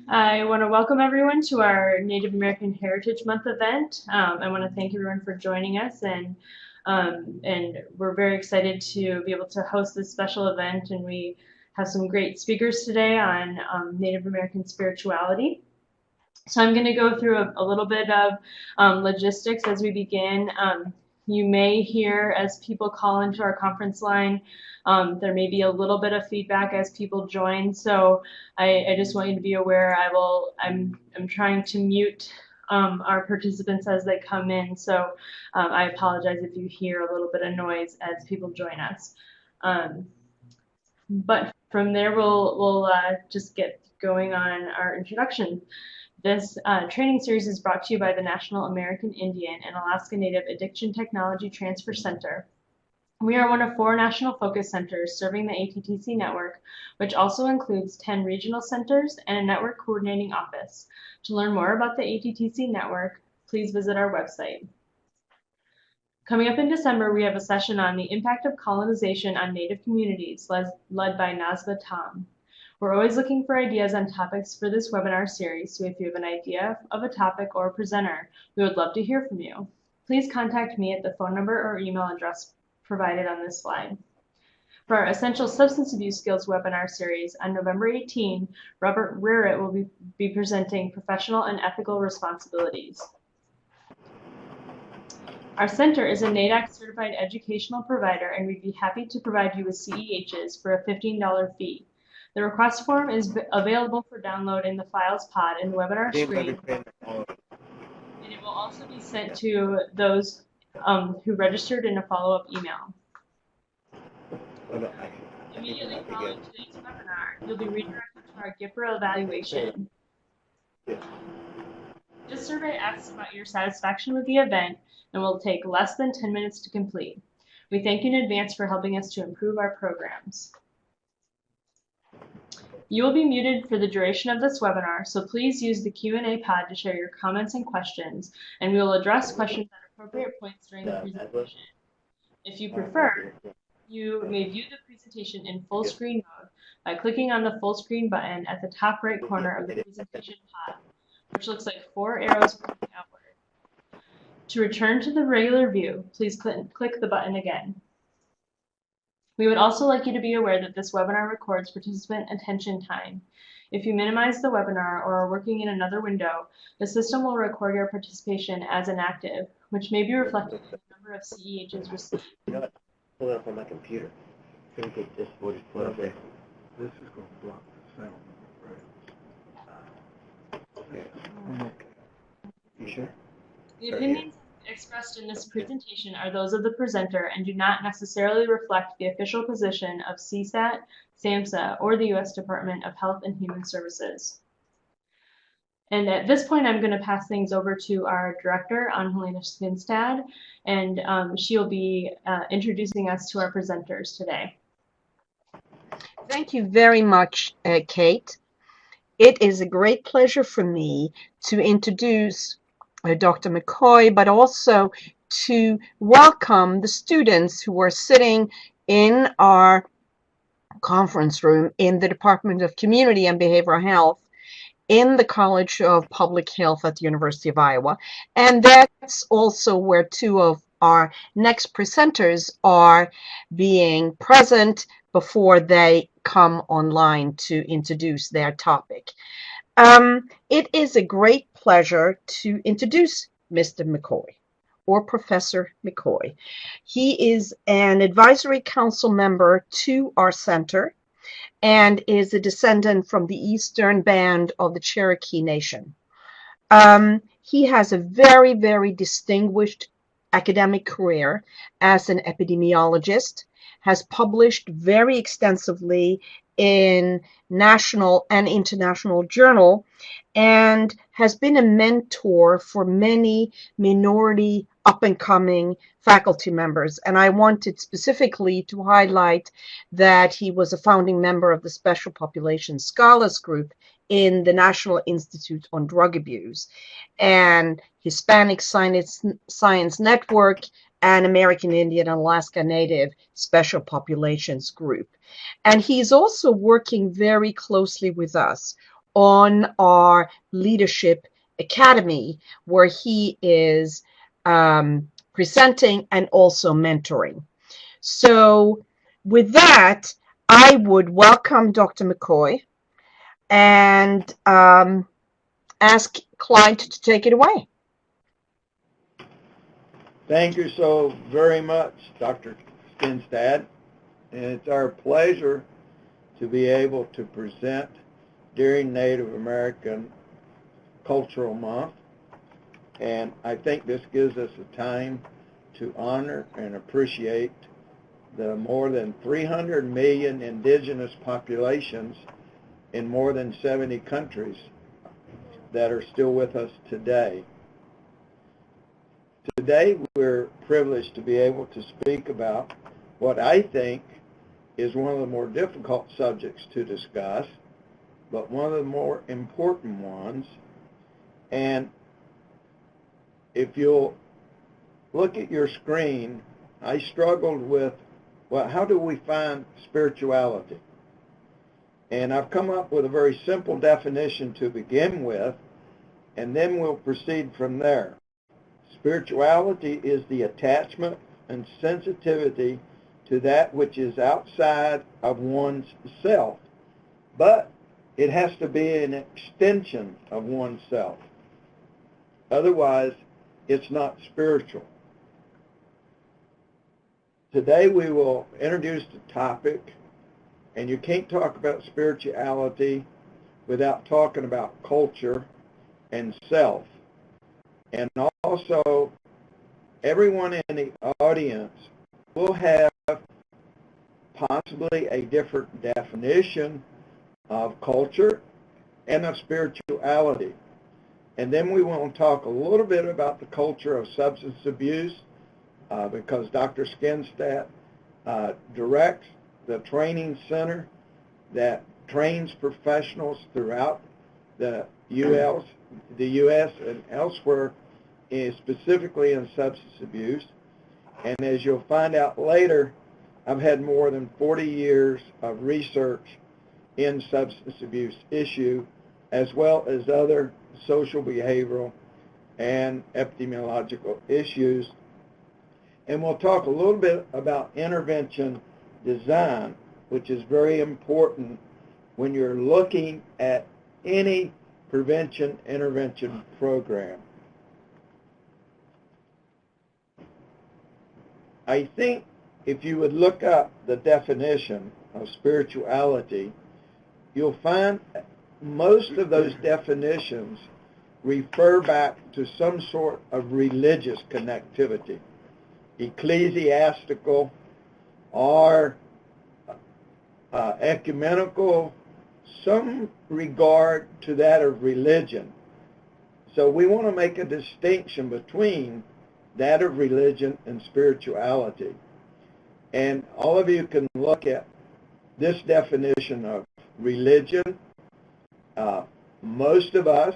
I want to welcome everyone to our Native American Heritage Month event. I want to thank everyone for joining us, and we're very excited to be able to host this special event. And we have some great speakers today on Native American spirituality. So I'm going to go through a little bit of logistics as we begin. You may hear as people call into our conference line, there may be a little bit of feedback as people join. So I just want you to be aware. I'm trying to mute our participants as they come in. So I apologize if you hear a little bit of noise as people join us. But from there, we'll just get going on our introduction. This training series is brought to you by the National American Indian and Alaska Native Addiction Technology Transfer Center. We are one of 4 national focus centers serving the ATTC network, which also includes 10 regional centers and a network coordinating office. To learn more about the ATTC network, please visit our website. Coming up in December, we have a session on the impact of colonization on Native communities, led by Nazba Tom. We're always looking for ideas on topics for this webinar series, so if you have an idea of a topic or a presenter, we would love to hear from you. Please contact me at the phone number or email address provided on this slide. For our Essential Substance Abuse Skills webinar series on November 18, Robert Rearitt will be presenting Professional and Ethical Responsibilities. Our center is a NADAC certified educational provider, and we'd be happy to provide you with CEHs for a $15 fee. The request form is available for download in the Files pod in the webinar screen, and it will also be sent to those who registered in a follow-up email. Immediately following today's webinar, you'll be redirected to our GIPRA evaluation. This survey asks about your satisfaction with the event and will take less than 10 minutes to complete. We thank you in advance for helping us to improve our programs. You will be muted for the duration of this webinar, so please use the Q&A pod to share your comments and questions, and we will address questions at appropriate points during the presentation. If you prefer, you may view the presentation in full screen mode by clicking on the full screen button at the top right corner of the presentation pod, which looks like 4 arrows pointing outward. To return to the regular view, please click the button again. We would also like you to be aware that this webinar records participant attention time. If you minimize the webinar or are working in another window, the system will record your participation as inactive, which may be reflected in the number of CEHs received. You know what? Pull it up on my computer. Gonna get this. What is put up Okay. there? This is going to block the sound, right? Okay. You sure? The opinions expressed in this presentation are those of the presenter and do not necessarily reflect the official position of CSAT, SAMHSA, or the U.S. Department of Health and Human Services. And at this point, I'm going to pass things over to our director, Angelina Skinstad, and she'll be introducing us to our presenters today. Thank you very much, Kate. It is a great pleasure for me to introduce Dr. McCoy, but also to welcome the students who are sitting in our conference room in the Department of Community and Behavioral Health in the College of Public Health at the University of Iowa. And that's also where 2 of our next presenters are being present before they come online to introduce their topic. It is a great pleasure to introduce Mr. McCoy, or Professor McCoy. He is an advisory council member to our center and is a descendant from the Eastern Band of the Cherokee Nation. He has a very, very distinguished academic career as an epidemiologist, has published very extensively in national and international journal, and has been a mentor for many minority up-and-coming faculty members. And I wanted specifically to highlight that he was a founding member of the Special Population Scholars Group in the National Institute on Drug Abuse, and Hispanic Science Network, and American Indian and Alaska Native Special Populations Group. And he's also working very closely with us on our Leadership Academy, where he is presenting and also mentoring. So with that, I would welcome Dr. McCoy and ask Clyde to take it away. Thank you so very much, Dr. Skinstad. And it's our pleasure to be able to present during Native American Cultural Month. And I think this gives us a time to honor and appreciate the more than 300 million indigenous populations in more than 70 countries that are still with us today. Today we're privileged to be able to speak about what I think is one of the more difficult subjects to discuss, but one of the more important ones. And if you'll look at your screen, I struggled with, well, how do we find spirituality? And I've come up with a very simple definition to begin with, and then we'll proceed from there. Spirituality is the attachment and sensitivity to that which is outside of one's self, but it has to be an extension of oneself. Otherwise, it's not spiritual. Today we will introduce the topic, and you can't talk about spirituality without talking about culture and self. And also, everyone in the audience will have possibly a different definition of culture and of spirituality. And then we want to talk a little bit about the culture of substance abuse, because Dr. Skinstad directs the training center that trains professionals throughout the U.S. And elsewhere, specifically in substance abuse. And as you'll find out later, I've had more than 40 years of research in substance abuse issue, as well as other social, behavioral, and epidemiological issues. And we'll talk a little bit about intervention design, which is very important when you're looking at any prevention intervention program. I think if you would look up the definition of spirituality, you'll find most of those definitions refer back to some sort of religious connectivity, ecclesiastical or ecumenical, some regard to that of religion. So we want to make a distinction between that of religion and spirituality. And all of you can look at this definition of religion. Most of us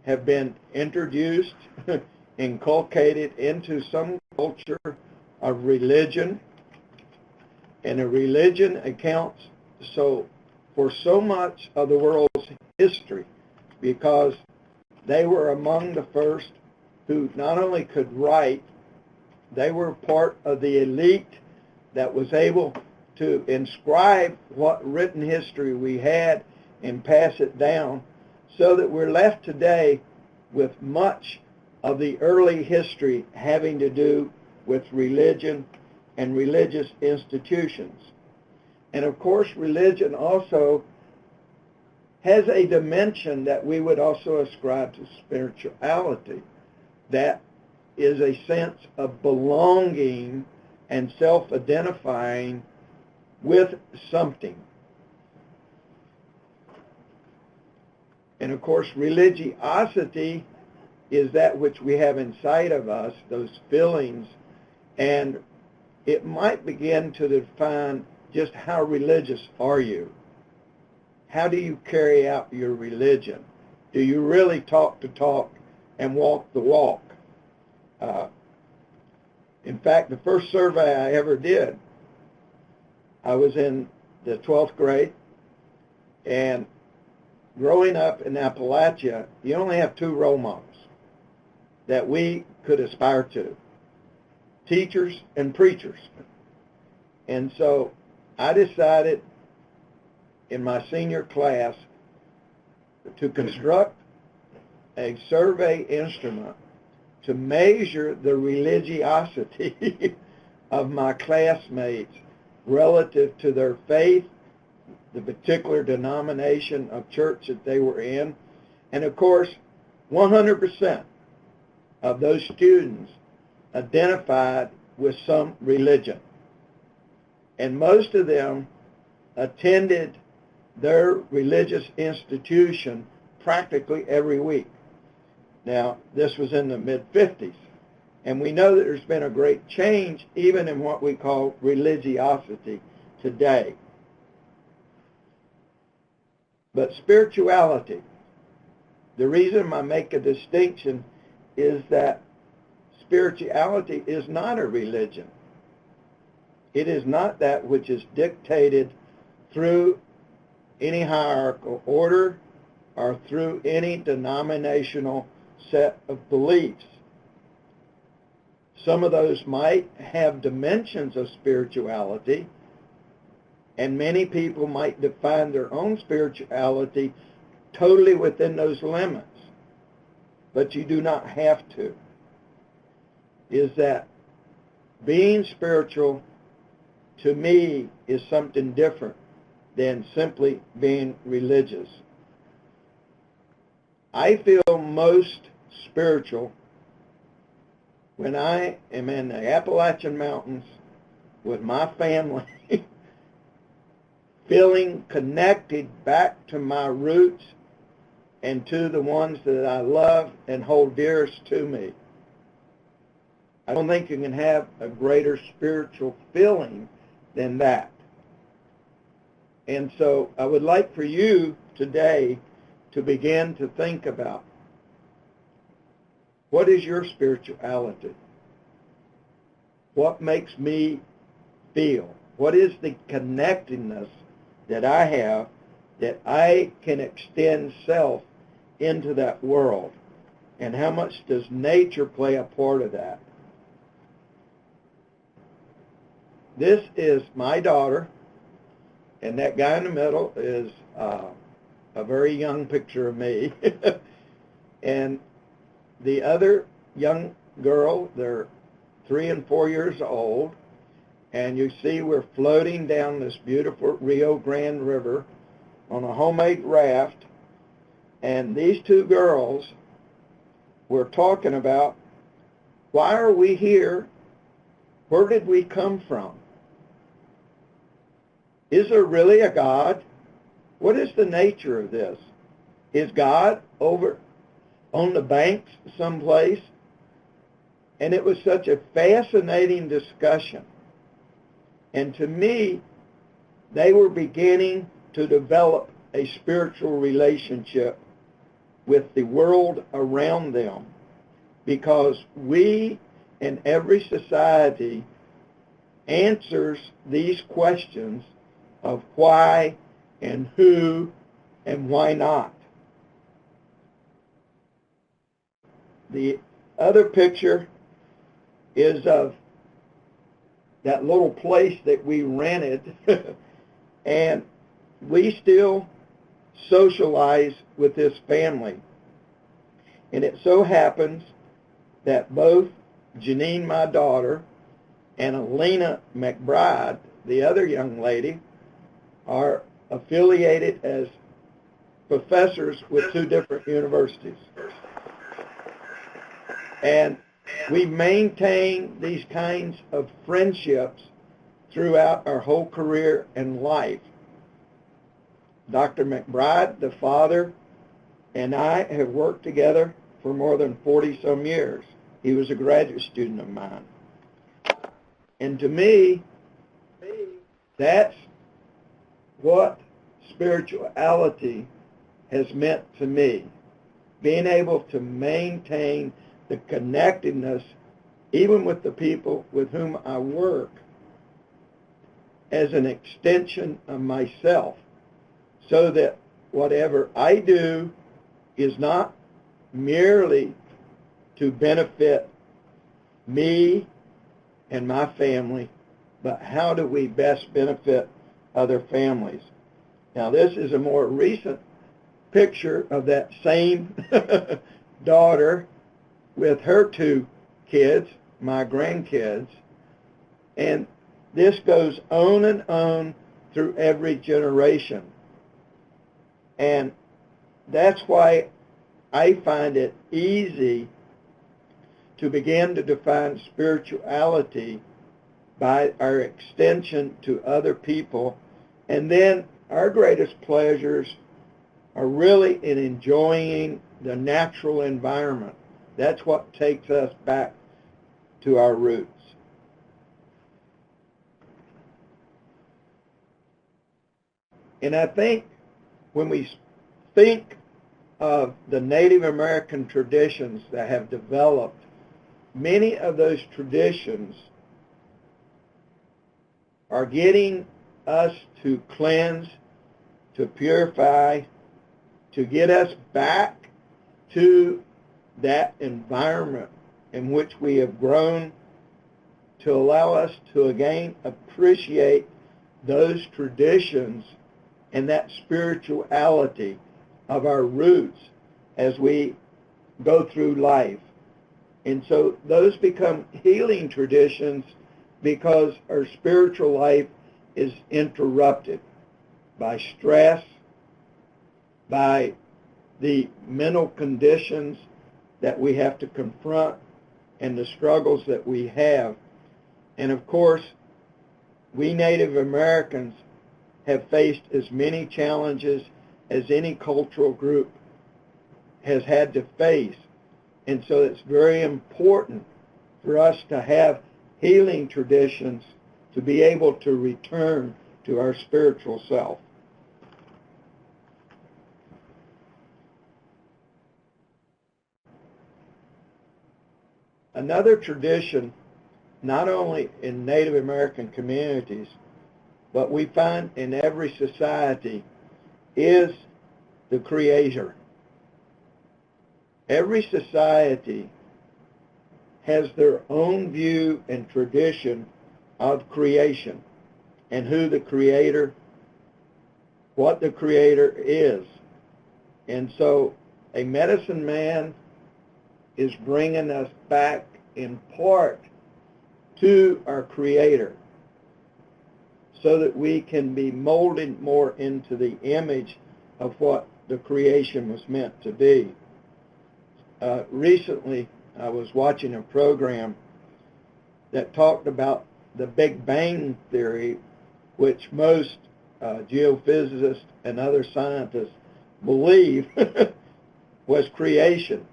have been introduced, inculcated into some culture of religion, and a religion accounts for so much of the world's history, because they were among the first who not only could write, they were part of the elite that was able to inscribe what written history we had and pass it down, so that we're left today with much of the early history having to do with religion and religious institutions. And of course, religion also has a dimension that we would also ascribe to spirituality. That is a sense of belonging and self-identifying with something. And of course, religiosity is that which we have inside of us, those feelings, and it might begin to define just how religious are you. How do you carry out your religion? Do you really talk the talk and walk the walk? In fact, the first survey I ever did, I was in the 12th grade, and growing up in Appalachia, you only have two role models that we could aspire to: teachers and preachers. And so I decided in my senior class to construct a survey instrument to measure the religiosity of my classmates relative to their faith, the particular denomination of church that they were in. And of course, 100% of those students identified with some religion. And most of them attended their religious institution practically every week. Now, this was in the mid-50s, and we know that there's been a great change even in what we call religiosity today. But spirituality, the reason I make a distinction is that spirituality is not a religion. It is not that which is dictated through any hierarchical order or through any denominational set of beliefs. Some of those might have dimensions of spirituality, and many people might define their own spirituality totally within those limits. But you do not have to. Is that being spiritual, to me, is something different than simply being religious. I feel most spiritual when I am in the Appalachian Mountains with my family, feeling connected back to my roots and to the ones that I love and hold dearest to me. I don't think you can have a greater spiritual feeling than that. And so I would like for you today to begin to think about, what is your spirituality? What makes me feel? What is the connectedness that I have that I can extend self into that world? And how much does nature play a part of that? This is my daughter, and that guy in the middle is a very young picture of me. And the other young girl, they're 3 and 4 years old, and you see we're floating down this beautiful Rio Grande River on a homemade raft, and these two girls were talking about, why are we here? Where did we come from? Is there really a God? What is the nature of this? Is God over on the banks someplace? And it was such a fascinating discussion. And to me, they were beginning to develop a spiritual relationship with the world around them, because we in every society answers these questions of why and who and why not. The other picture is of that little place that we rented, and we still socialize with this family. And it so happens that both Janine, my daughter, and Alina McBride, the other young lady, are affiliated as professors with 2 different universities. And we maintain these kinds of friendships throughout our whole career and life. Dr. McBride, the father, and I have worked together for more than 40-some years. He was a graduate student of mine. And to me, that's what spirituality has meant to me. Being able to maintain the connectedness, even with the people with whom I work, as an extension of myself, so that whatever I do is not merely to benefit me and my family, but how do we best benefit other families? Now, this is a more recent picture of that same daughter with her two kids, my grandkids, and this goes on and on through every generation. And that's why I find it easy to begin to define spirituality by our extension to other people. And then our greatest pleasures are really in enjoying the natural environment. That's what takes us back to our roots. And I think when we think of the Native American traditions that have developed, many of those traditions are getting us to cleanse, to purify, to get us back to that environment in which we have grown, to allow us to again appreciate those traditions and that spirituality of our roots as we go through life. And so those become healing traditions because our spiritual life is interrupted by stress, by the mental conditions that we have to confront, and the struggles that we have. And of course, we Native Americans have faced as many challenges as any cultural group has had to face. And so it's very important for us to have healing traditions to be able to return to our spiritual self. Another tradition, not only in Native American communities, but we find in every society, is the Creator. Every society has their own view and tradition of creation and who the Creator, what the Creator is. And so a medicine man is bringing us back in part to our Creator so that we can be molded more into the image of what the creation was meant to be. Recently, I was watching a program that talked about the Big Bang Theory, which most geophysicists and other scientists believe was creation.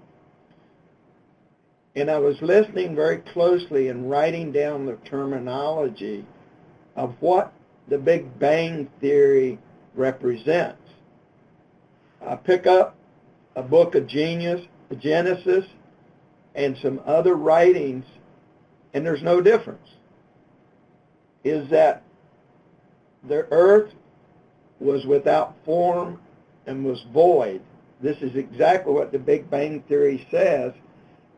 And I was listening very closely and writing down the terminology of what the Big Bang Theory represents. I pick up a book of Genesis and some other writings, and there's no difference. Is that the earth was without form and was void. This is exactly what the Big Bang Theory says,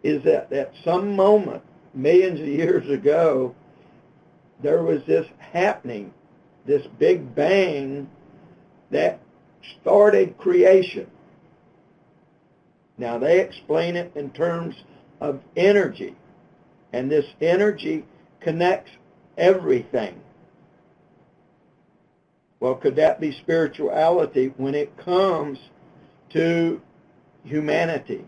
is that at some moment, millions of years ago, there was this happening, this Big Bang that started creation. Now they explain it in terms of energy, and this energy connects everything. Well, could that be spirituality when it comes to humanity?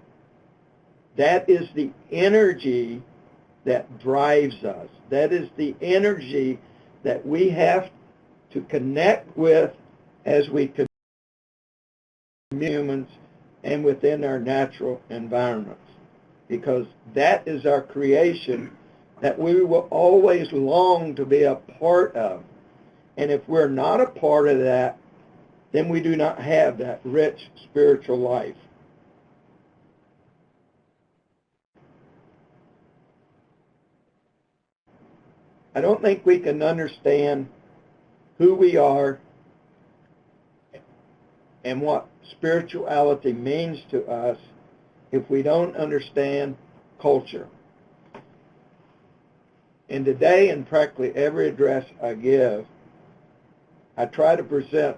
That is the energy that drives us. That is the energy that we have to connect with as we commune humans and within our natural environments. Because that is our creation that we will always long to be a part of. And if we're not a part of that, then we do not have that rich spiritual life. I don't think we can understand who we are and what spirituality means to us if we don't understand culture. And today, in practically every address I give, I try to present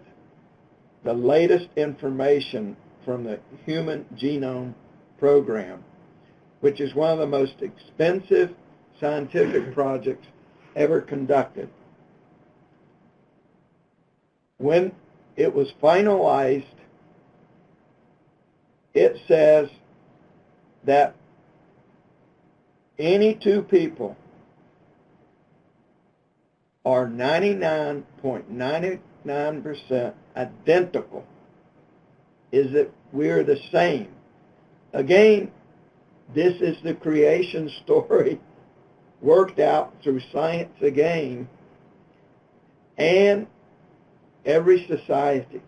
the latest information from the Human Genome Program, which is one of the most expensive scientific projects ever conducted. When it was finalized, it says that any two people are 99.99% identical, is that we're the same. Again, this is the creation story worked out through science again, and every society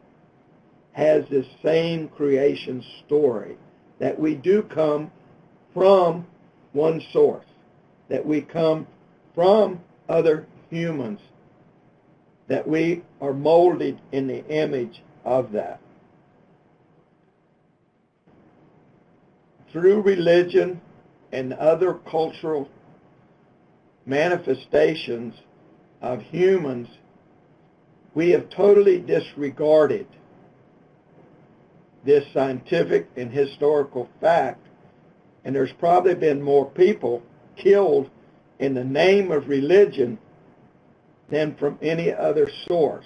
has this same creation story, that we do come from one source, that we come from other humans, that we are molded in the image of that. Through religion and other cultural manifestations of humans, we have totally disregarded this scientific and historical fact, and there's probably been more people killed in the name of religion than from any other source.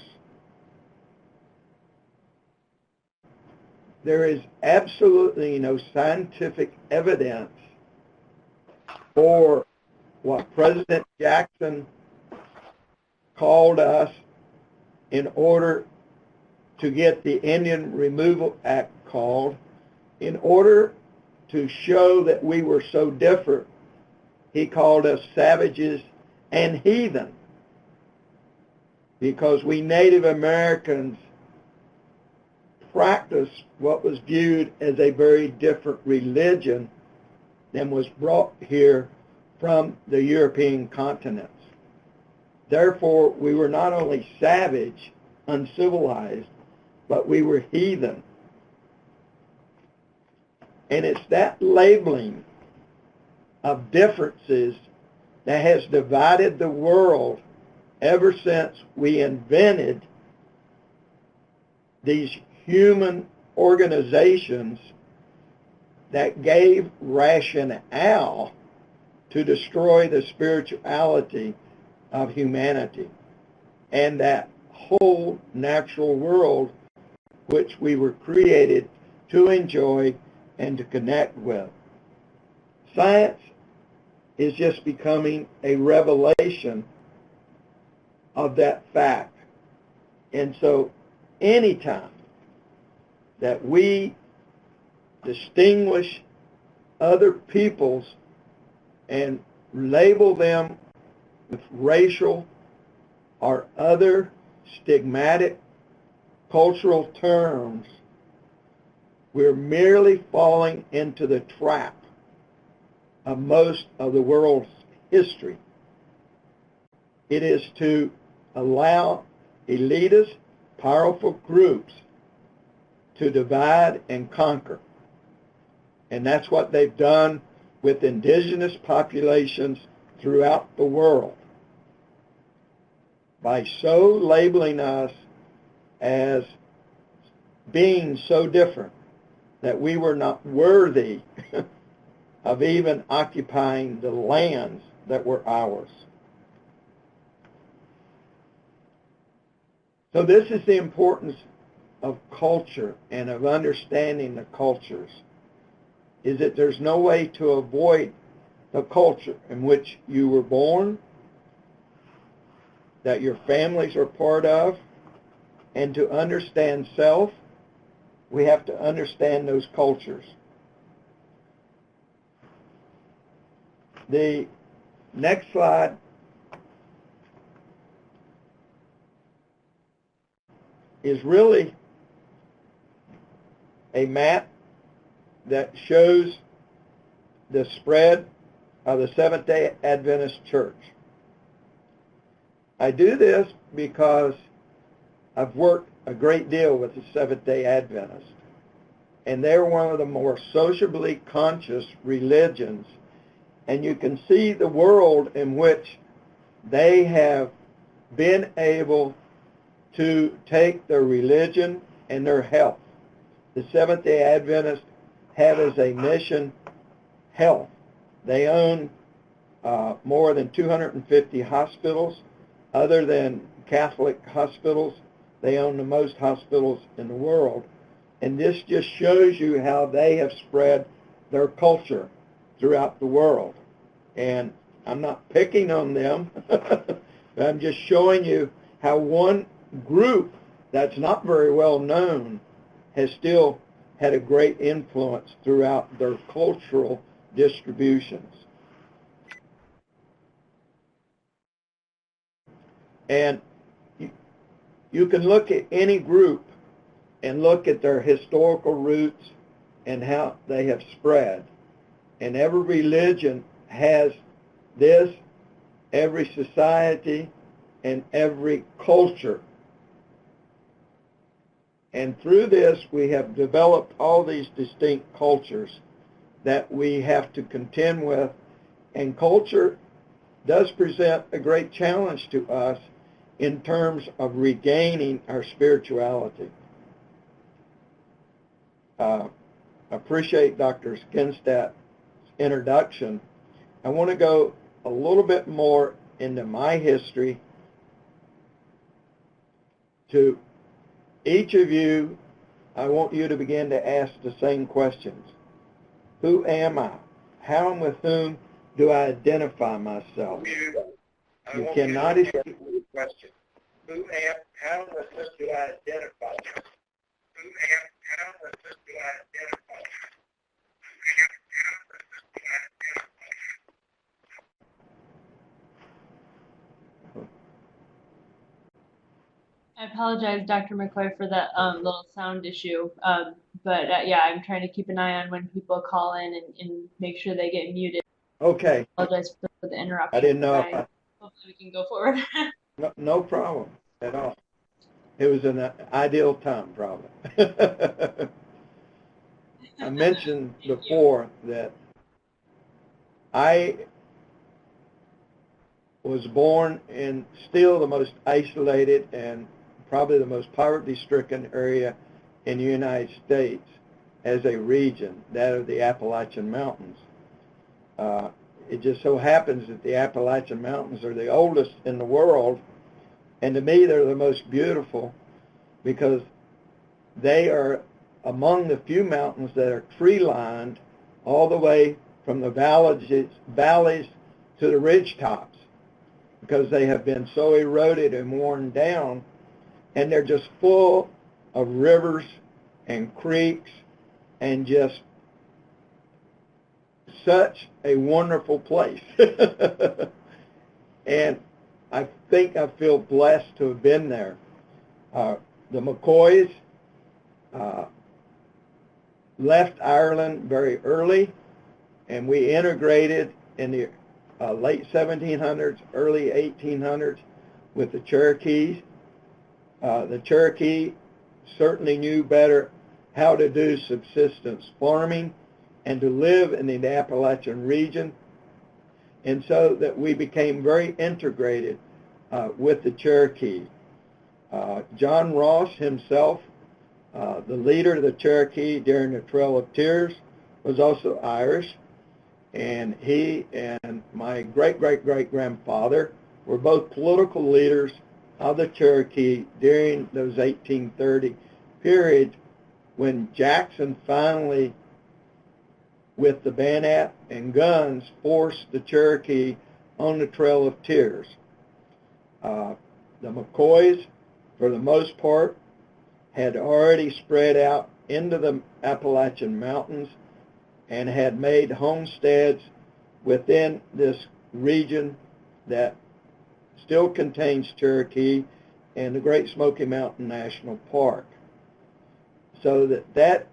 There is absolutely no scientific evidence for what President Jackson called us in order to get the Indian Removal Act called, in order to show that we were so different. He called us savages and heathen, because we Native Americans practiced what was viewed as a very different religion than was brought here from the European continents. Therefore, we were not only savage, uncivilized, but we were heathen. And it's that labeling of differences that has divided the world ever since we invented these human organizations that gave rationale to destroy the spirituality of humanity and that whole natural world which we were created to enjoy and to connect with. Science is just becoming a revelation of that fact. And so anytime that we distinguish other peoples and label them with racial or other stigmatic cultural terms, we're merely falling into the trap of most of the world's history. It is to allow elitist, powerful groups to divide and conquer. And that's what they've done with indigenous populations throughout the world, by so labeling us as being so different that we were not worthy of even occupying the lands that were ours. So this is the importance of culture and of understanding the cultures, is that there's no way to avoid the culture in which you were born, that your families are part of, and to understand self, we have to understand those cultures. The next slide is really a map that shows the spread of the Seventh-day Adventist Church. I do this because I've worked a great deal with the Seventh-day Adventists. And they're one of the more sociably conscious religions. And you can see the world in which they have been able to take their religion and their health. The Seventh-day Adventists have as a mission health. They own more than 250 hospitals. Other than Catholic hospitals, they own the most hospitals in the world. And this just shows you how they have spread their culture throughout the world. And I'm not picking on them, but I'm just showing you how one group that's not very well known has still had a great influence throughout their cultural distributions. And you can look at any group and look at their historical roots and how they have spread. And every religion has this, every society, and every culture. And through this, we have developed all these distinct cultures that we have to contend with. And culture does present a great challenge to us in terms of regaining our spirituality. Appreciate Dr. Skinstad's introduction. I want to go a little bit more into my history. To each of you, I want you to begin to ask the same questions. Who am I? How and with whom do I identify myself? You cannot escape the question. Who am, how and with whom do I identify myself? Who am, how and with whom do I identify myself? I apologize, Dr. McCoy, for that little sound issue. But yeah, I'm trying to keep an eye on when people call in and make sure they get muted. Okay. I apologize for the interruption. I didn't know. Hopefully we can go forward. No problem at all. It was an ideal time, probably. I mentioned before that I was born in still the most isolated and probably the most poverty-stricken area in the United States as a region, that of the Appalachian Mountains. It just so happens that the Appalachian Mountains are the oldest in the world, and to me they're the most beautiful because they are among the few mountains that are tree-lined all the way from the valleys to the ridge tops, because they have been so eroded and worn down, and they're just full of rivers and creeks and just such a wonderful place. And I think I feel blessed to have been there. The McCoys left Ireland very early, and we integrated in the late 1700s, early 1800s with the Cherokees. The Cherokee certainly knew better how to do subsistence farming and to live in the Appalachian region, and so that we became very integrated with the Cherokee. John Ross himself, the leader of the Cherokee during the Trail of Tears, was also Irish, and he and my great-great-great-grandfather were both political leaders of the Cherokee during those 1830 periods when Jackson finally, with the bayonet and guns, forced the Cherokee on the Trail of Tears. The McCoys, for the most part, had already spread out into the Appalachian Mountains and had made homesteads within this region that still contains Cherokee and the Great Smoky Mountain National Park. So that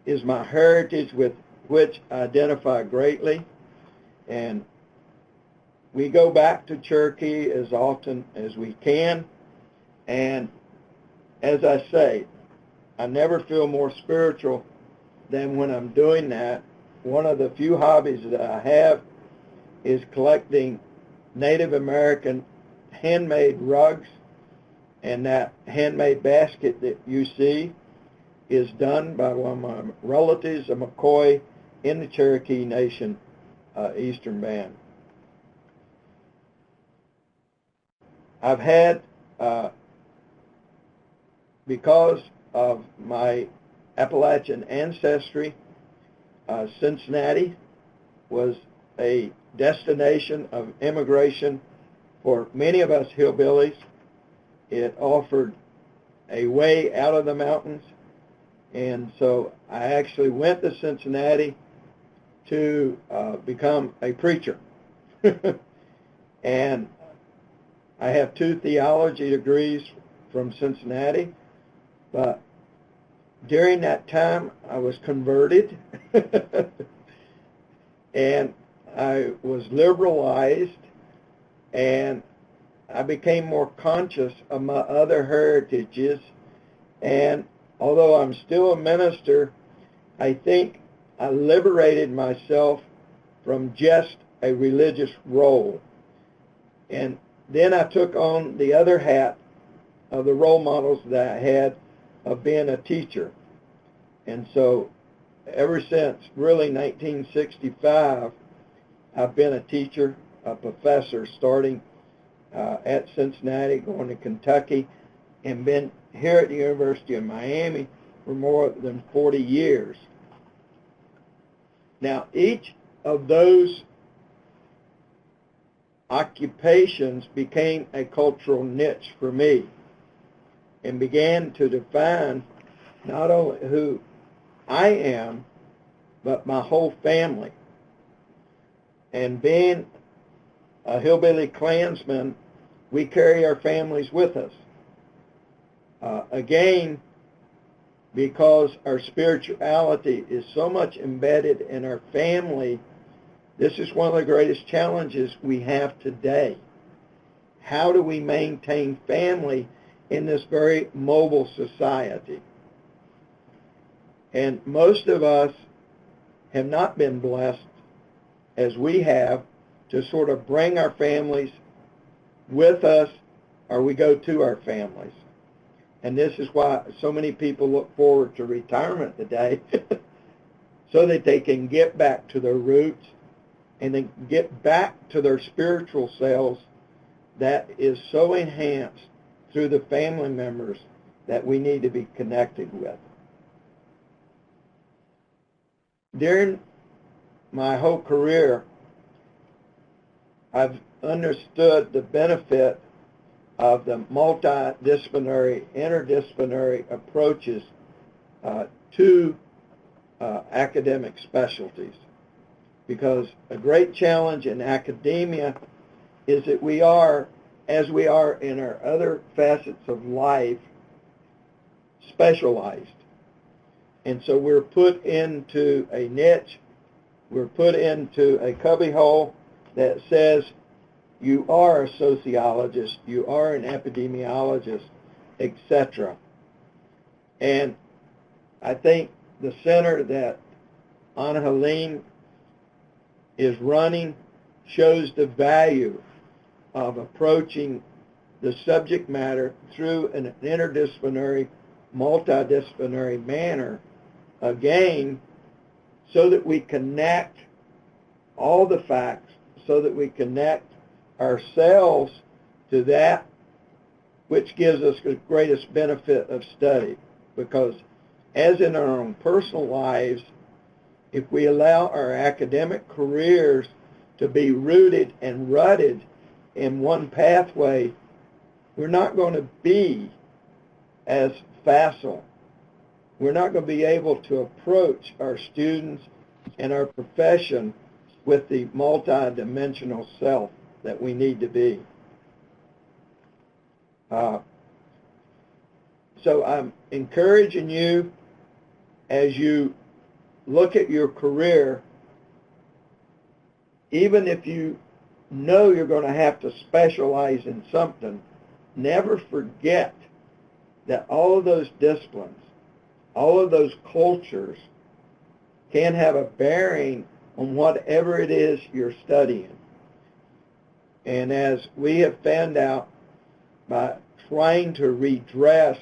is my heritage with which I identify greatly. And we go back to Cherokee as often as we can. And as I say, I never feel more spiritual than when I'm doing that. One of the few hobbies that I have is collecting Native American handmade rugs, and that handmade basket that you see is done by one of my relatives, a McCoy in the Cherokee Nation Eastern Band. I've had, because of my Appalachian ancestry, Cincinnati was a destination of immigration for many of us hillbillies. It offered a way out of the mountains, and so I actually went to Cincinnati to become a preacher. And I have 2 theology degrees from Cincinnati, but during that time I was converted and I was liberalized, and I became more conscious of my other heritages. And although I'm still a minister, I think I liberated myself from just a religious role. And then I took on the other hat of the role models that I had of being a teacher. And so ever since really 1965, I've been a teacher, a professor, starting at Cincinnati, going to Kentucky, and been here at the University of Miami for more than 40 years. Now, each of those occupations became a cultural niche for me and began to define not only who I am, but my whole family. And being a hillbilly Klansman, we carry our families with us. Again, because our spirituality is so much embedded in our family, this is one of the greatest challenges we have today. How do we maintain family in this very mobile society? And most of us have not been blessed as we have to sort of bring our families with us, or we go to our families. And this is why so many people look forward to retirement today, so that they can get back to their roots and then get back to their spiritual selves that is so enhanced through the family members that we need to be connected with. During my whole career, I've understood the benefit of the multidisciplinary, interdisciplinary approaches to academic specialties. Because a great challenge in academia is that we are, as we are in our other facets of life, specialized. And so we're put into a niche, we're put into a cubbyhole that says you are a sociologist, you are an epidemiologist, etc. And I think the center that Anna Helene is running shows the value of approaching the subject matter through an interdisciplinary, multidisciplinary manner, again, so that we connect all the facts, so that we connect ourselves to that which gives us the greatest benefit of study. Because as in our own personal lives, if we allow our academic careers to be rooted and rutted in one pathway, we're not going to be as facile. We're not going to be able to approach our students and our profession with the multidimensional self that we need to be. So I'm encouraging you, as you look at your career, even if you know you're going to have to specialize in something, never forget that all of those disciplines, all of those cultures can have a bearing on whatever it is you're studying. And as we have found out by trying to redress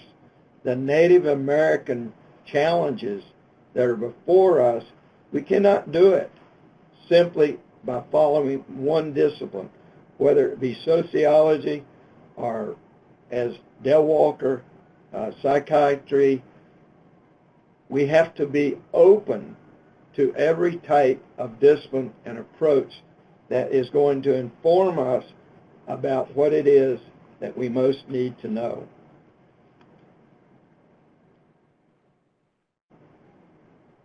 the Native American challenges that are before us, we cannot do it simply by following one discipline, whether it be sociology or, as Del Walker, psychiatry. We have to be open to every type of discipline and approach that is going to inform us about what it is that we most need to know.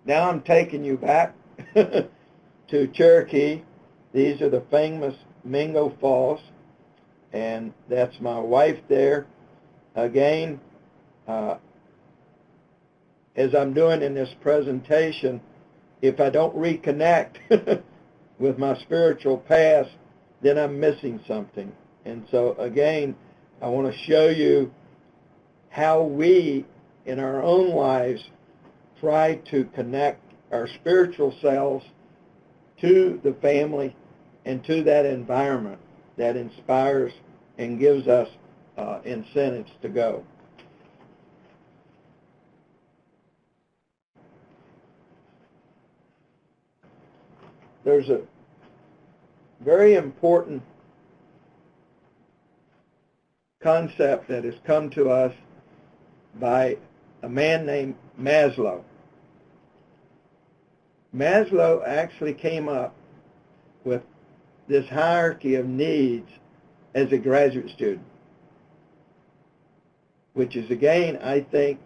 Now I'm taking you back to Cherokee. These are the famous Mingo Falls, and that's my wife there. Again, as I'm doing in this presentation, if I don't reconnect with my spiritual past, then I'm missing something. And so again, I want to show you how we, in our own lives, try to connect our spiritual selves to the family and to that environment that inspires and gives us incentives to go. There's a very important concept that has come to us by a man named Maslow. Maslow actually came up with this hierarchy of needs as a graduate student, which is, again, I think,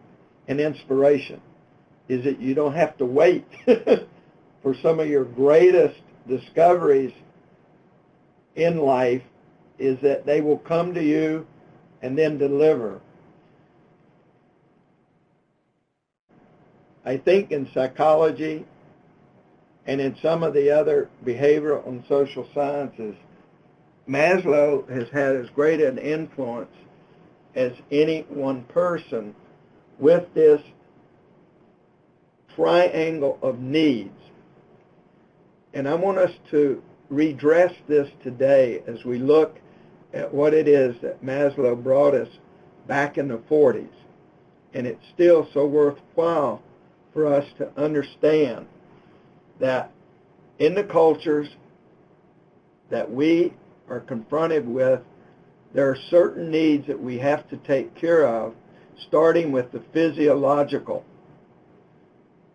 an inspiration, is that you don't have to wait for some of your greatest discoveries in life, is that they will come to you and then deliver. I think in psychology and in some of the other behavioral and social sciences, Maslow has had as great an influence as any one person with this triangle of needs. And I want us to redress this today as we look at what it is that Maslow brought us back in the 40s. And it's still so worthwhile for us to understand that in the cultures that we are confronted with, there are certain needs that we have to take care of, starting with the physiological,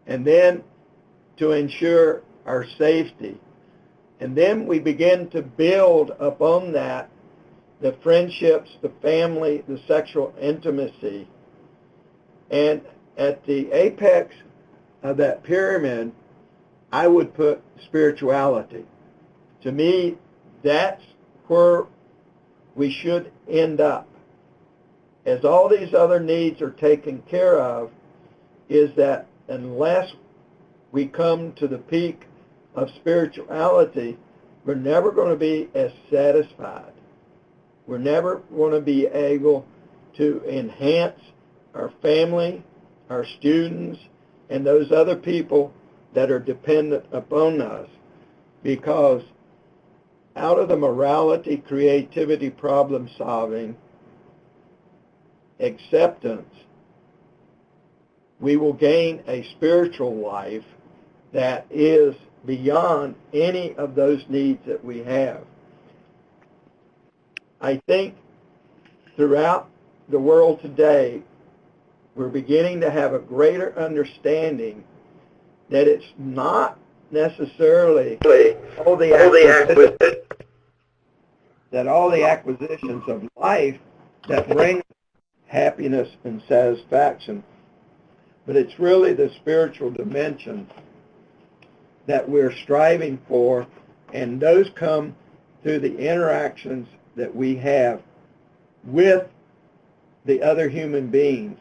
and then to ensure our safety. And then we begin to build upon that the friendships, the family, the sexual intimacy. And at the apex of that pyramid, I would put spirituality. To me, that's where we should end up. As all these other needs are taken care of, is that unless we come to the peak of spirituality, we're never going to be as satisfied. We're never going to be able to enhance our family, our students, and those other people that are dependent upon us, because out of the morality, creativity, problem solving, acceptance, we will gain a spiritual life that is beyond any of those needs that we have. I think throughout the world today, we're beginning to have a greater understanding that it's not necessarily all the acquisitions of life that bring happiness and satisfaction, but it's really the spiritual dimension that we're striving for, and those come through the interactions that we have with the other human beings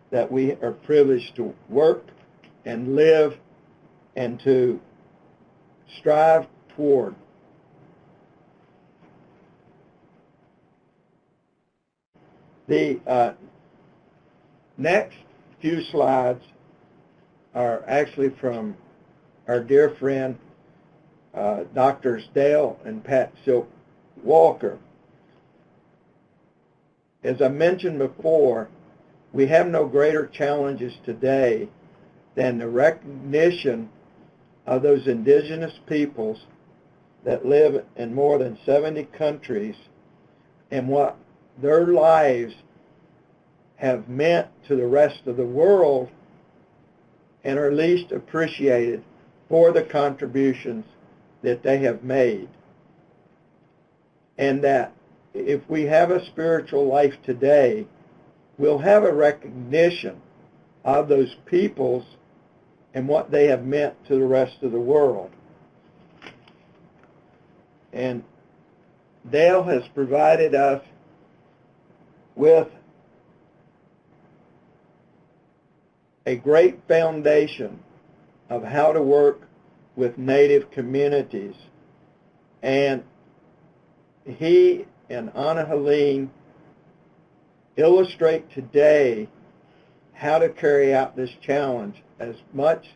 that we are privileged to work and live and to strive toward. The next few slides are actually from our dear friend, Doctors Dale and Pat Silk Walker. As I mentioned before, we have no greater challenges today than the recognition of those indigenous peoples that live in more than 70 countries and what their lives have meant to the rest of the world and are least appreciated for the contributions that they have made. And that if we have a spiritual life today, we'll have a recognition of those peoples and what they have meant to the rest of the world. And Dale has provided us with a great foundation of how to work with Native communities. And he and Anna Helene illustrate today how to carry out this challenge as much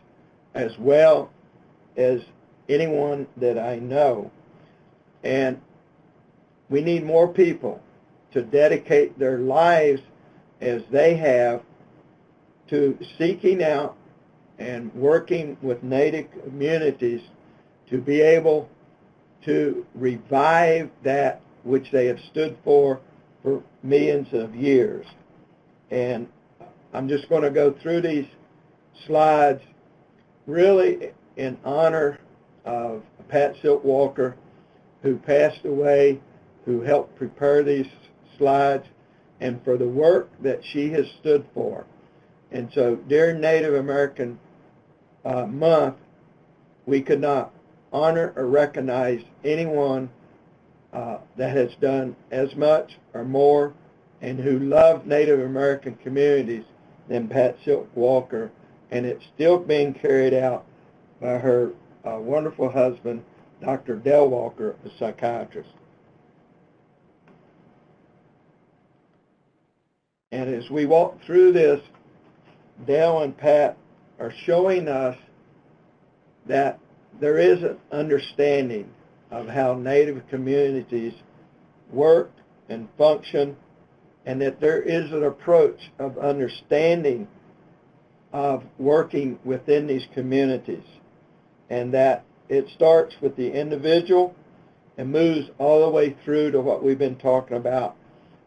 as well as anyone that I know. And we need more people to dedicate their lives as they have to seeking out and working with Native communities to be able to revive that which they have stood for millions of years. And I'm just going to go through these slides really in honor of Pat Silk Walker, who passed away, who helped prepare these slides, and for the work that she has stood for. And so during Native American Month, we could not honor or recognize anyone that has done as much or more and who loved Native American communities than Pat Silk Walker. And it's still being carried out by her wonderful husband, Dr. Dale Walker, a psychiatrist. And as we walk through this, Dale and Pat are showing us that there is an understanding of how Native communities work and function, and that there is an approach of understanding of working within these communities, and that it starts with the individual and moves all the way through to what we've been talking about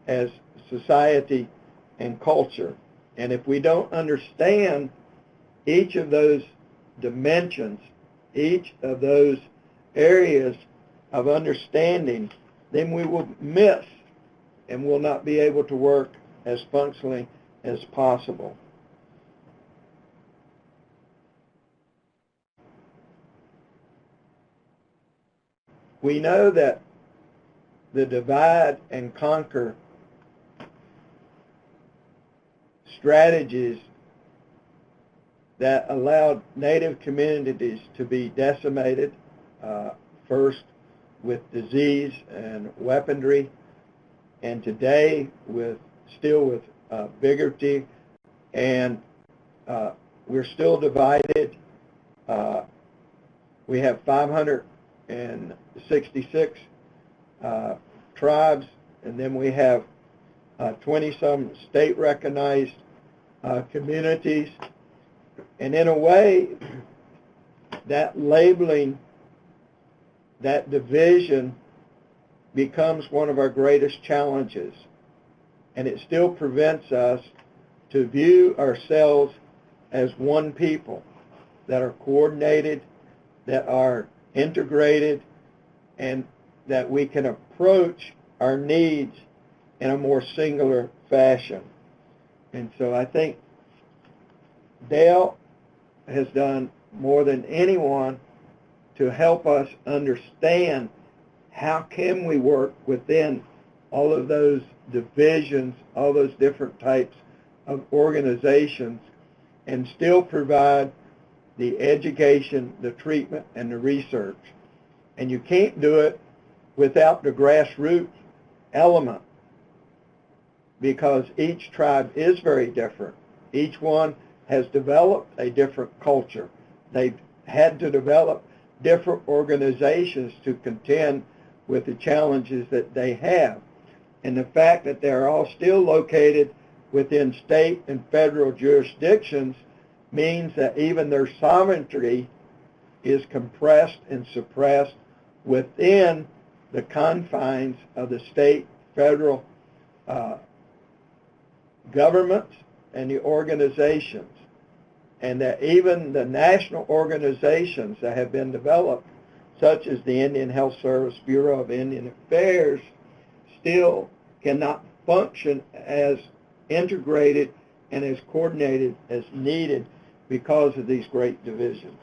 as society and culture. And if we don't understand each of those dimensions, each of those areas of understanding, then we will miss and will not be able to work as functionally as possible. We know that the divide and conquer strategies that allowed Native communities to be decimated, first with disease and weaponry, and today still with bigotry, and we're still divided. We have 566 tribes, and then we have 20-some state-recognized communities. And in a way, that labeling, that division becomes one of our greatest challenges. And it still prevents us to view ourselves as one people that are coordinated, that are integrated, and that we can approach our needs in a more singular fashion. And so I think Dale has done more than anyone to help us understand how can we work within all of those divisions, all those different types of organizations, and still provide the education, the treatment, and the research. And you can't do it without the grassroots element, because each tribe is very different. Each one has developed a different culture. They've had to develop different organizations to contend with the challenges that they have. And the fact that they're all still located within state and federal jurisdictions means that even their sovereignty is compressed and suppressed within the confines of the state, federal governments and the organizations. And that even the national organizations that have been developed, such as the Indian Health Service, Bureau of Indian Affairs, still cannot function as integrated and as coordinated as needed because of these great divisions.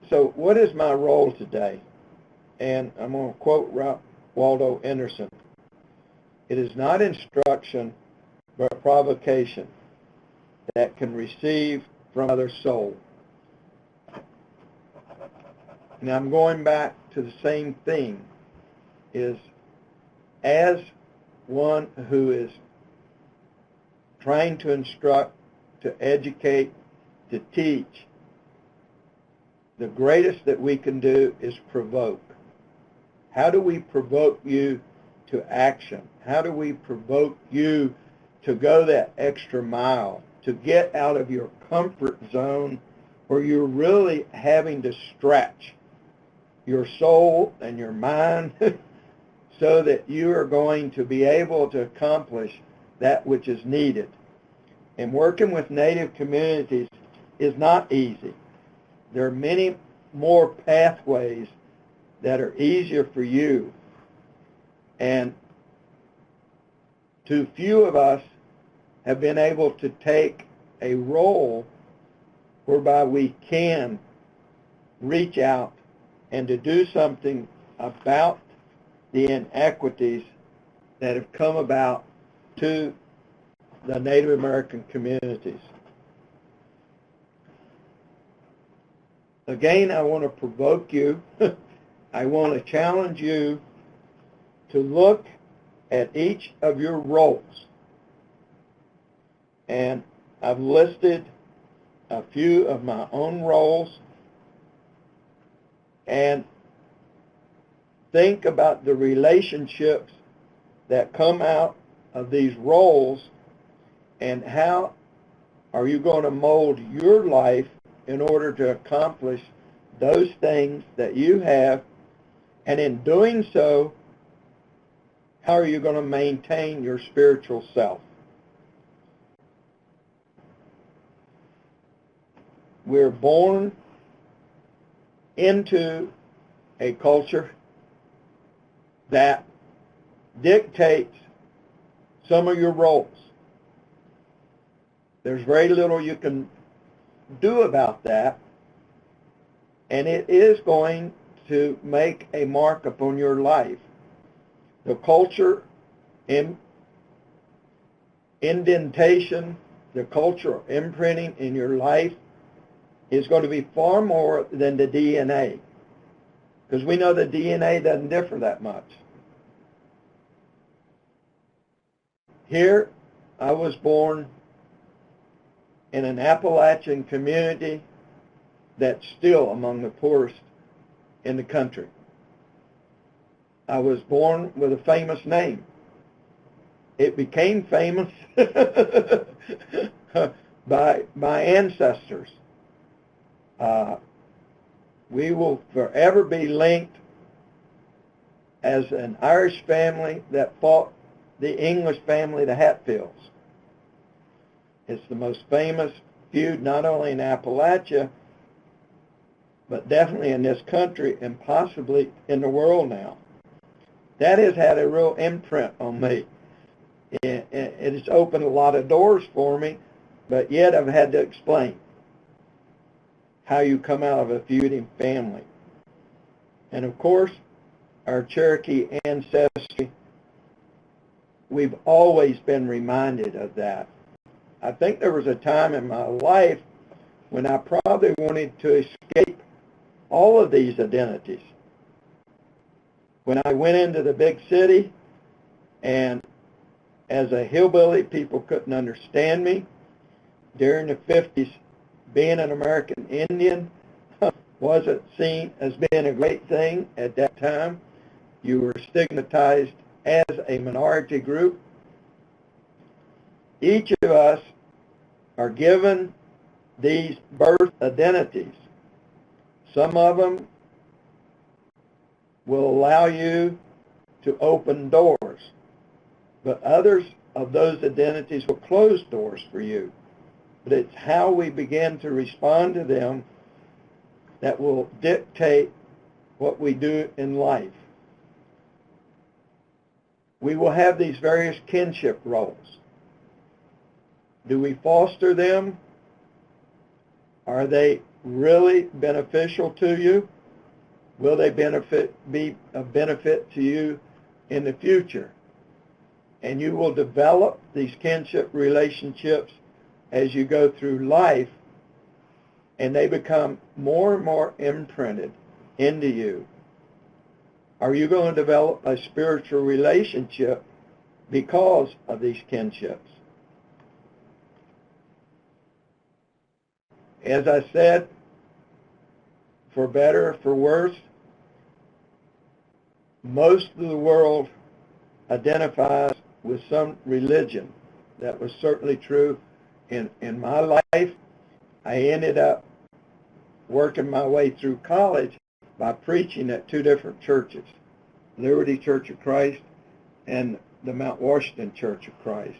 So what is my role today? And I'm going to quote Ralph Waldo Emerson. It is not instruction, but provocation that can receive from other soul. And I'm going back to the same thing, is as one who is trying to instruct, to educate, to teach, the greatest that we can do is provoke. How do we provoke you to action? How do we provoke you to go that extra mile, to get out of your comfort zone where you're really having to stretch your soul and your mind so that you are going to be able to accomplish that which is needed. And working with Native communities is not easy. There are many more pathways that are easier for you. And too few of us have been able to take a role whereby we can reach out and to do something about the inequities that have come about to the Native American communities. Again, I want to provoke you. I want to challenge you to look at each of your roles. And I've listed a few of my own roles, and think about the relationships that come out of these roles and how are you going to mold your life in order to accomplish those things that you have, and in doing so, how are you going to maintain your spiritual self? We're born into a culture that dictates some of your roles. There's very little you can do about that, and it is going to make a mark upon your life. The culture indentation, the cultural imprinting in your life is going to be far more than the DNA, because we know the DNA doesn't differ that much. Here, I was born in an Appalachian community that's still among the poorest in the country. I was born with a famous name. It became famous by my ancestors. We will forever be linked as an Irish family that fought the English family, the Hatfields. It's the most famous feud not only in Appalachia, but definitely in this country and possibly in the world now. That has had a real imprint on me. It has opened a lot of doors for me, but yet I've had to explain how you come out of a feuding family. And of course, our Cherokee ancestry, we've always been reminded of that. I think there was a time in my life when I probably wanted to escape all of these identities. When I went into the big city, and as a hillbilly, people couldn't understand me. During the 50s, being an American Indian wasn't seen as being a great thing at that time. You were stigmatized as a minority group. Each of us are given these birth identities. Some of them will allow you to open doors, but others of those identities will close doors for you. But it's how we begin to respond to them that will dictate what we do in life. We will have these various kinship roles. Do we foster them? Are they really beneficial to you? Will they be a benefit to you in the future? And you will develop these kinship relationships as you go through life, and they become more and more imprinted into you. Are you going to develop a spiritual relationship because of these kinships? As I said, for better or for worse, most of the world identifies with some religion. That was certainly true in my life. I ended up working my way through college by preaching at two different churches, Liberty Church of Christ and the Mount Washington Church of Christ.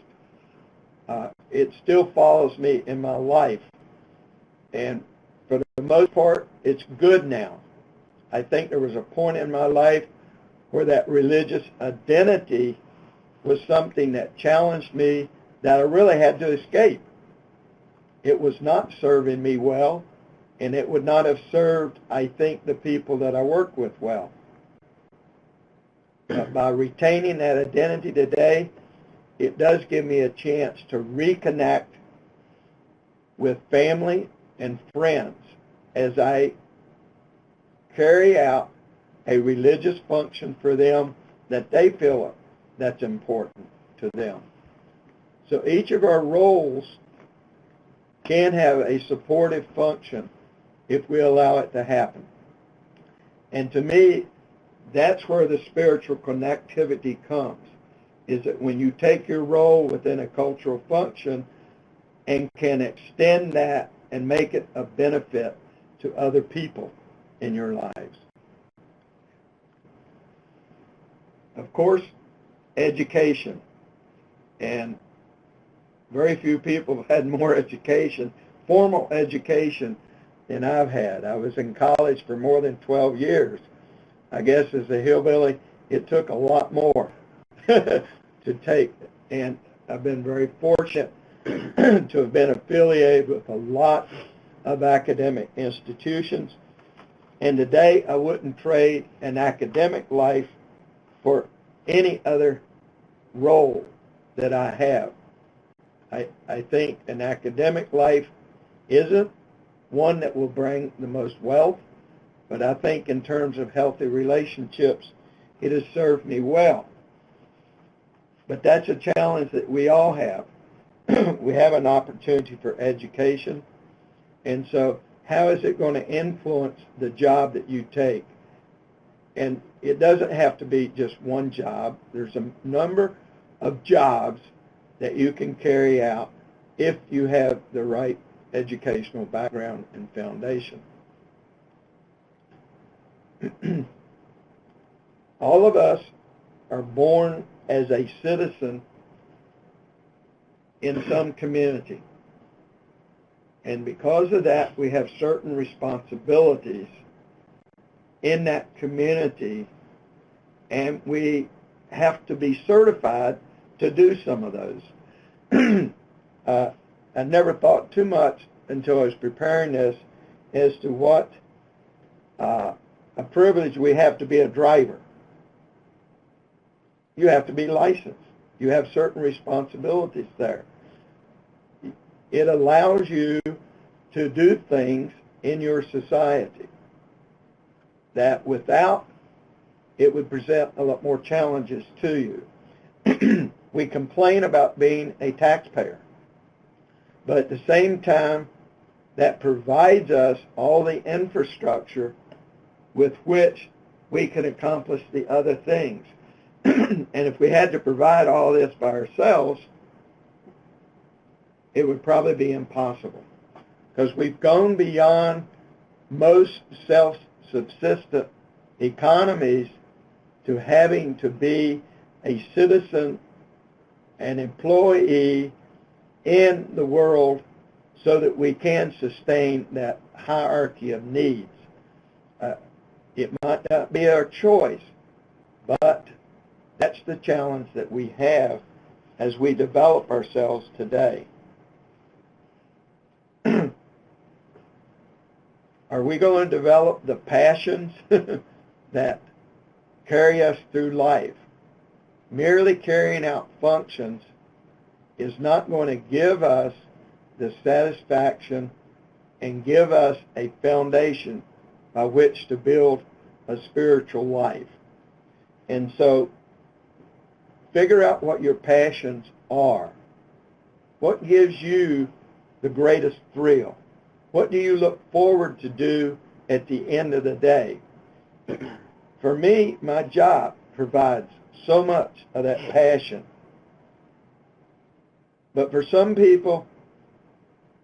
It still follows me in my life, and for the most part, it's good now. I think there was a point in my life where that religious identity was something that challenged me, that I really had to escape. It was not serving me well, and it would not have served, I think, the people that I work with well. But by retaining that identity today, it does give me a chance to reconnect with family and friends as I carry out a religious function for them that they feel that's important to them. So each of our roles can have a supportive function if we allow it to happen. And to me, that's where the spiritual connectivity comes, is that when you take your role within a cultural function and can extend that and make it a benefit to other people in your lives. Of course, education. And very few people have had more education, formal education, than I've had. I was in college for more than 12 years. I guess as a hillbilly, it took a lot more to take. And I've been very fortunate to have been affiliated with a lot of academic institutions. And today, I wouldn't trade an academic life for any other role that I have. I think an academic life isn't one that will bring the most wealth, but I think in terms of healthy relationships, it has served me well. But that's a challenge that we all have. We have an opportunity for education, and so how is it going to influence the job that you take? And it doesn't have to be just one job. There's a number of jobs that you can carry out if you have the right educational background and foundation. All of us are born as a citizen in some community. And because of that, we have certain responsibilities in that community, and we have to be certified to do some of those. I never thought too much until I was preparing this as to what a privilege we have to be a driver. You have to be licensed. You have certain responsibilities there. It allows you to do things in your society that without it would present a lot more challenges to you. We complain about being a taxpayer, but at the same time, that provides us all the infrastructure with which we can accomplish the other things. And if we had to provide all this by ourselves, it would probably be impossible, because we've gone beyond most self-subsistent economies to having to be a citizen, an employee in the world so that we can sustain that hierarchy of needs. It might not be our choice, but that's the challenge that we have as we develop ourselves today. Are we going to develop the passions that carry us through life? Merely carrying out functions is not going to give us the satisfaction and give us a foundation by which to build a spiritual life. And so, figure out what your passions are. What gives you the greatest thrill? What do you look forward to do at the end of the day? For me, my job provides so much of that passion. But for some people,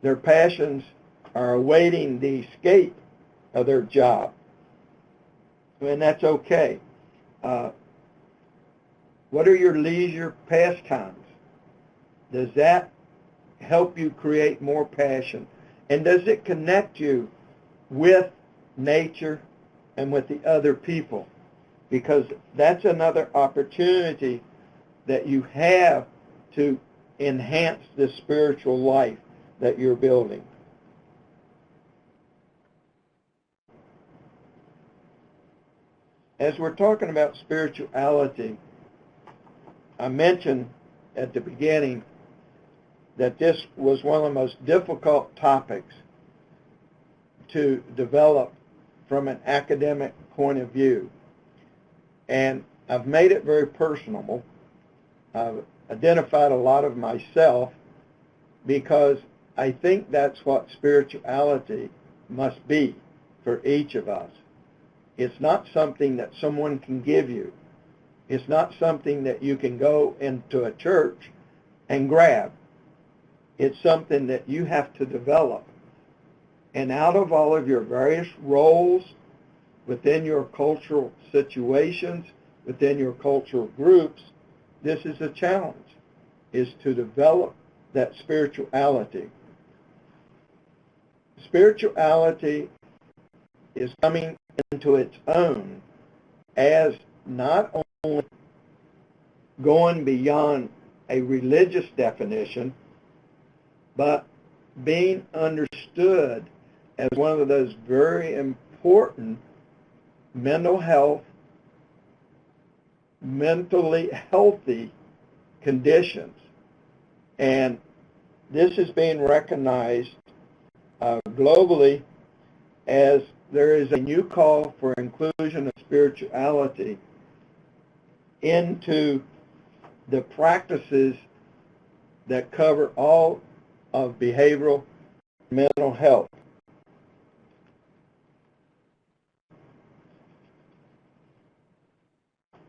their passions are awaiting the escape of their job. And that's okay. What are your leisure pastimes? Does that help you create more passion? And does it connect you with nature and with the other people? Because that's another opportunity that you have to enhance the spiritual life that you're building. As we're talking about spirituality, I mentioned at the beginning that this was one of the most difficult topics to develop from an academic point of view. And I've made it very personable. I've identified a lot of myself because I think that's what spirituality must be for each of us. It's not something that someone can give you. It's not something that you can go into a church and grab. It's something that you have to develop. And out of all of your various roles within your cultural situations, within your cultural groups, this is a challenge, is to develop that spirituality. Spirituality is coming into its own as not only going beyond a religious definition, but being understood as one of those very important mental health, mentally healthy conditions. And this is being recognized globally as there is a new call for inclusion of spirituality into the practices that cover all of behavioral mental health.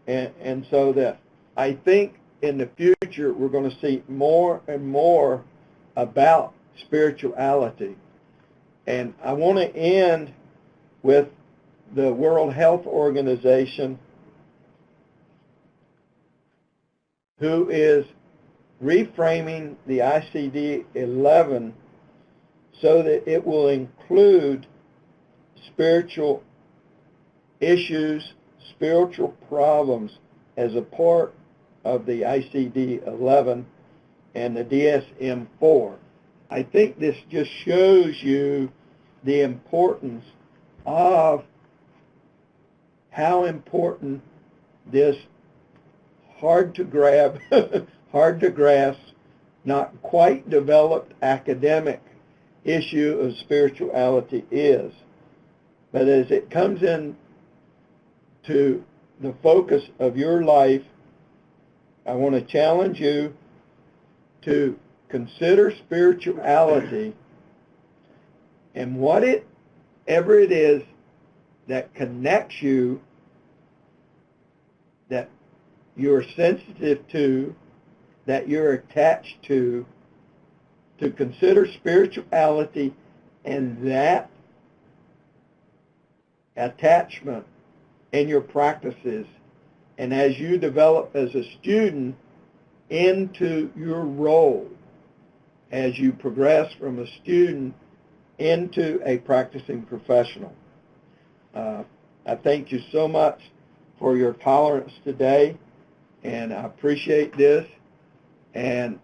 And so that I think in the future we're going to see more and more about spirituality. And I want to end with the World Health Organization, who is reframing the ICD-11 so that it will include spiritual issues, spiritual problems as a part of the ICD-11 and the DSM-4. I think this just shows you the importance of how important this hard to grab, hard to grasp, not quite developed academic issue of spirituality is. But as it comes in to the focus of your life, I want to challenge you to consider spirituality and whatever it is that connects you, that you're sensitive to, that you're attached to consider spirituality and that attachment in your practices, and as you develop as a student into your role, as you progress from a student into a practicing professional. I thank you so much for your tolerance today, and I appreciate this. And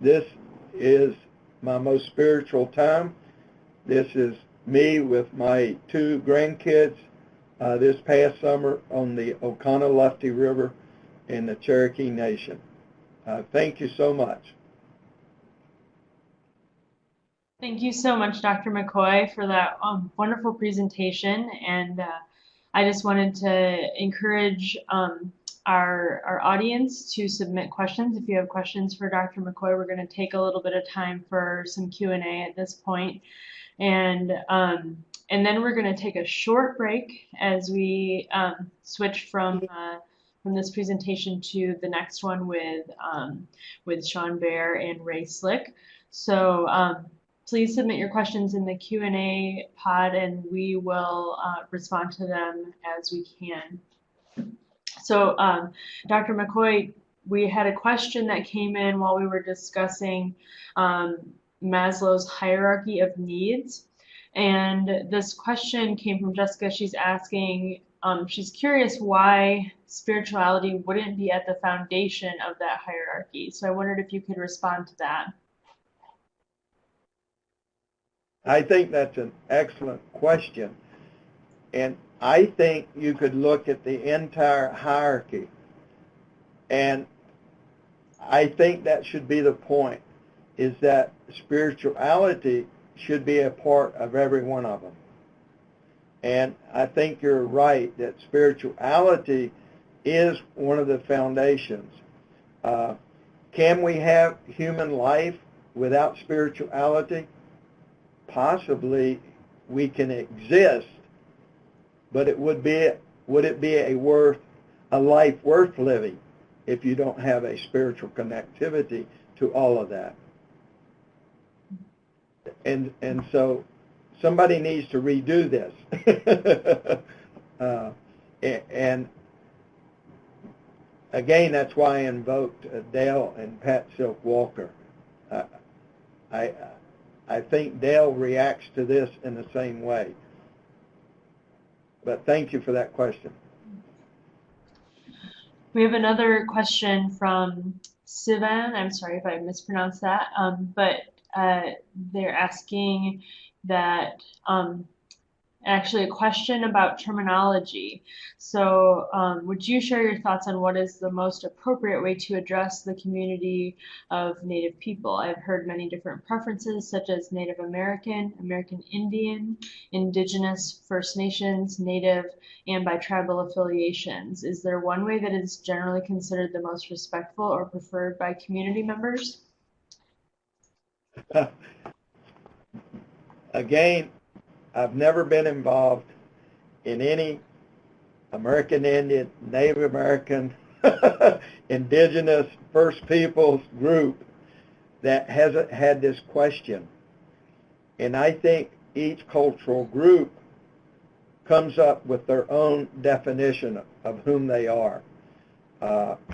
this is my most spiritual time. This is me with my 2 grandkids this past summer on the Oconaluftee River in the Cherokee Nation. Thank you so much. Thank you so much, Dr. McCoy, for that wonderful presentation. And I just wanted to encourage our audience to submit questions. If you have questions for Dr. McCoy, we're going to take a little bit of time for some Q&A at this point. And then we're going to take a short break as we switch from this presentation to the next one with Sean Baer and Ray Slick. So please submit your questions in the Q&A pod, and we will respond to them as we can. So Dr. McCoy, we had a question that came in while we were discussing Maslow's hierarchy of needs. And this question came from Jessica. She's asking, she's curious why spirituality wouldn't be at the foundation of that hierarchy. So I wondered if you could respond to that. I think that's an excellent question. And I think you could look at the entire hierarchy. And I think that should be the point, is that spirituality should be a part of every one of them. And I think you're right that spirituality is one of the foundations. Can we have human life without spirituality? Possibly we can exist, but would it be a life worth living if you don't have a spiritual connectivity to all of that? And so somebody needs to redo this. And again, that's why I invoked Dale and Pat Silk Walker. I think Dale reacts to this in the same way. But thank you for that question. We have another question from Sivan. I'm sorry if I mispronounced that, but they're asking that actually a question about terminology. So would you share your thoughts on what is the most appropriate way to address the community of Native people? I've heard many different preferences, such as Native American, American Indian, Indigenous, First Nations, Native, and by tribal affiliations. Is there one way that is generally considered the most respectful or preferred by community members? Again, I've never been involved in any American Indian, Native American, Indigenous, First Peoples group that hasn't had this question. And I think each cultural group comes up with their own definition of whom they are.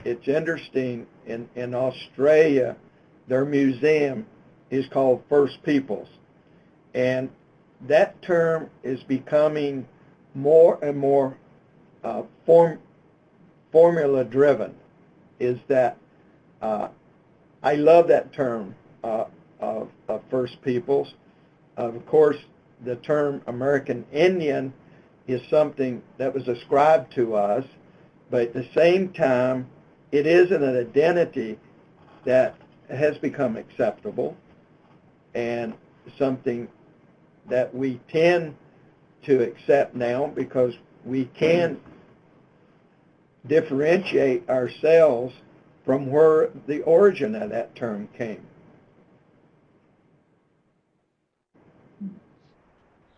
It's interesting, in Australia, their museum is called First Peoples. And that term is becoming more and more formula-driven. Is that I love that term of First Peoples. Of course, the term American Indian is something that was ascribed to us, but at the same time, it is an identity that has become acceptable and something that we tend to accept now because we can differentiate ourselves from where the origin of that term came.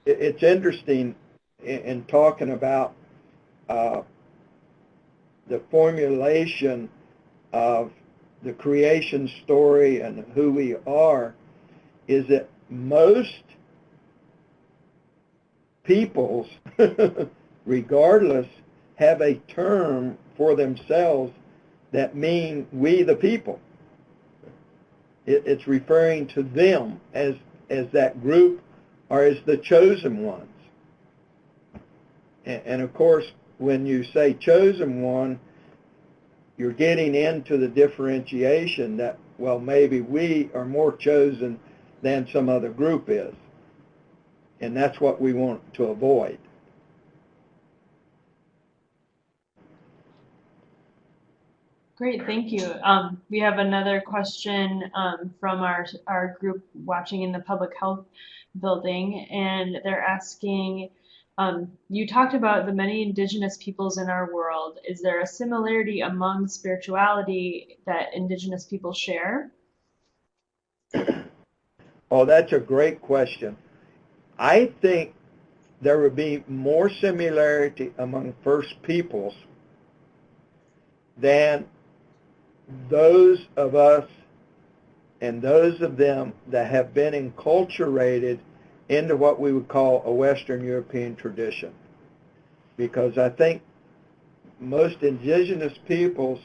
It's interesting in talking about the formulation of the creation story and who we are, is that most peoples, regardless, have a term for themselves that mean we the people. It's referring to them as that group or as the chosen ones. And of course, when you say chosen one, you're getting into the differentiation that, well, maybe we are more chosen than some other group is. And that's what we want to avoid. Great, thank you. We have another question from our group watching in the public health building, and they're asking, you talked about the many indigenous peoples in our world. Is there a similarity among spirituality that indigenous people share? Oh, that's a great question. I think there would be more similarity among First Peoples than those of us and those of them that have been enculturated into what we would call a Western European tradition. Because I think most indigenous peoples,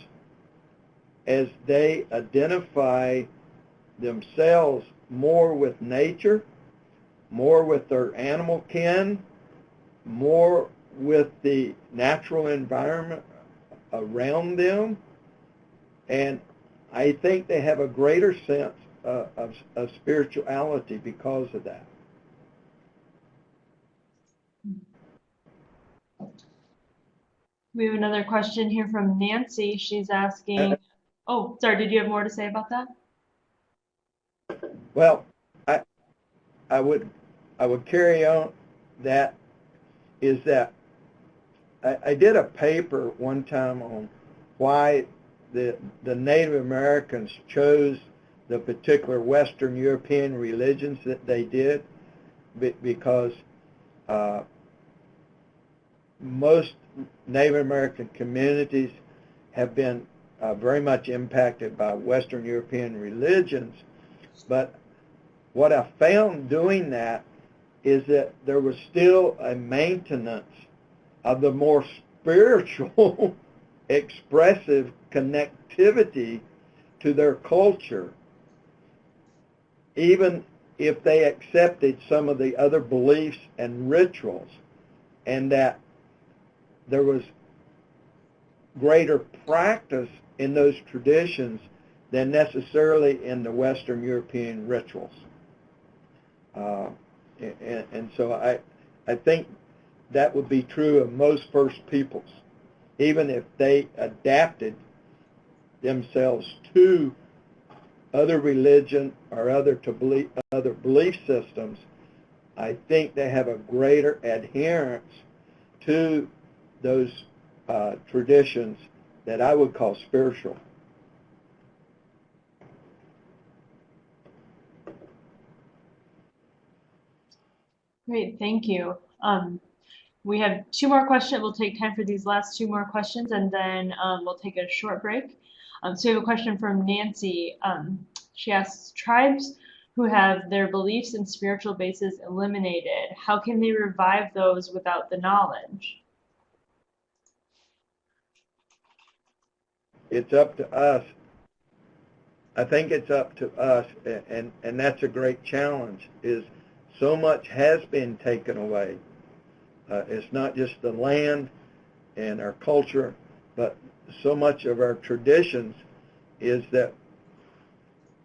as they identify themselves more with nature, more with their animal kin, more with the natural environment around them, and I think they have a greater sense of spirituality because of that. We have another question here from Nancy. She's asking, oh, sorry, did you have more to say about that? Well, I would carry on that, is that I did a paper one time on why the Native Americans chose the particular Western European religions that they did, because most Native American communities have been very much impacted by Western European religions. But what I found doing that is that there was still a maintenance of the more spiritual, expressive connectivity to their culture, even if they accepted some of the other beliefs and rituals, and that there was greater practice in those traditions than necessarily in the Western European rituals. And so I think that would be true of most First Peoples, even if they adapted themselves to other religion or other belief systems. I think they have a greater adherence to those traditions that I would call spiritual. Great, thank you. We have two more questions. We'll take time for these last two more questions, and then we'll take a short break. So we have a question from Nancy. She asks, tribes who have their beliefs and spiritual bases eliminated, how can they revive those without the knowledge? It's up to us. I think it's up to us, and that's a great challenge, is so much has been taken away. It's not just the land and our culture, but so much of our traditions is that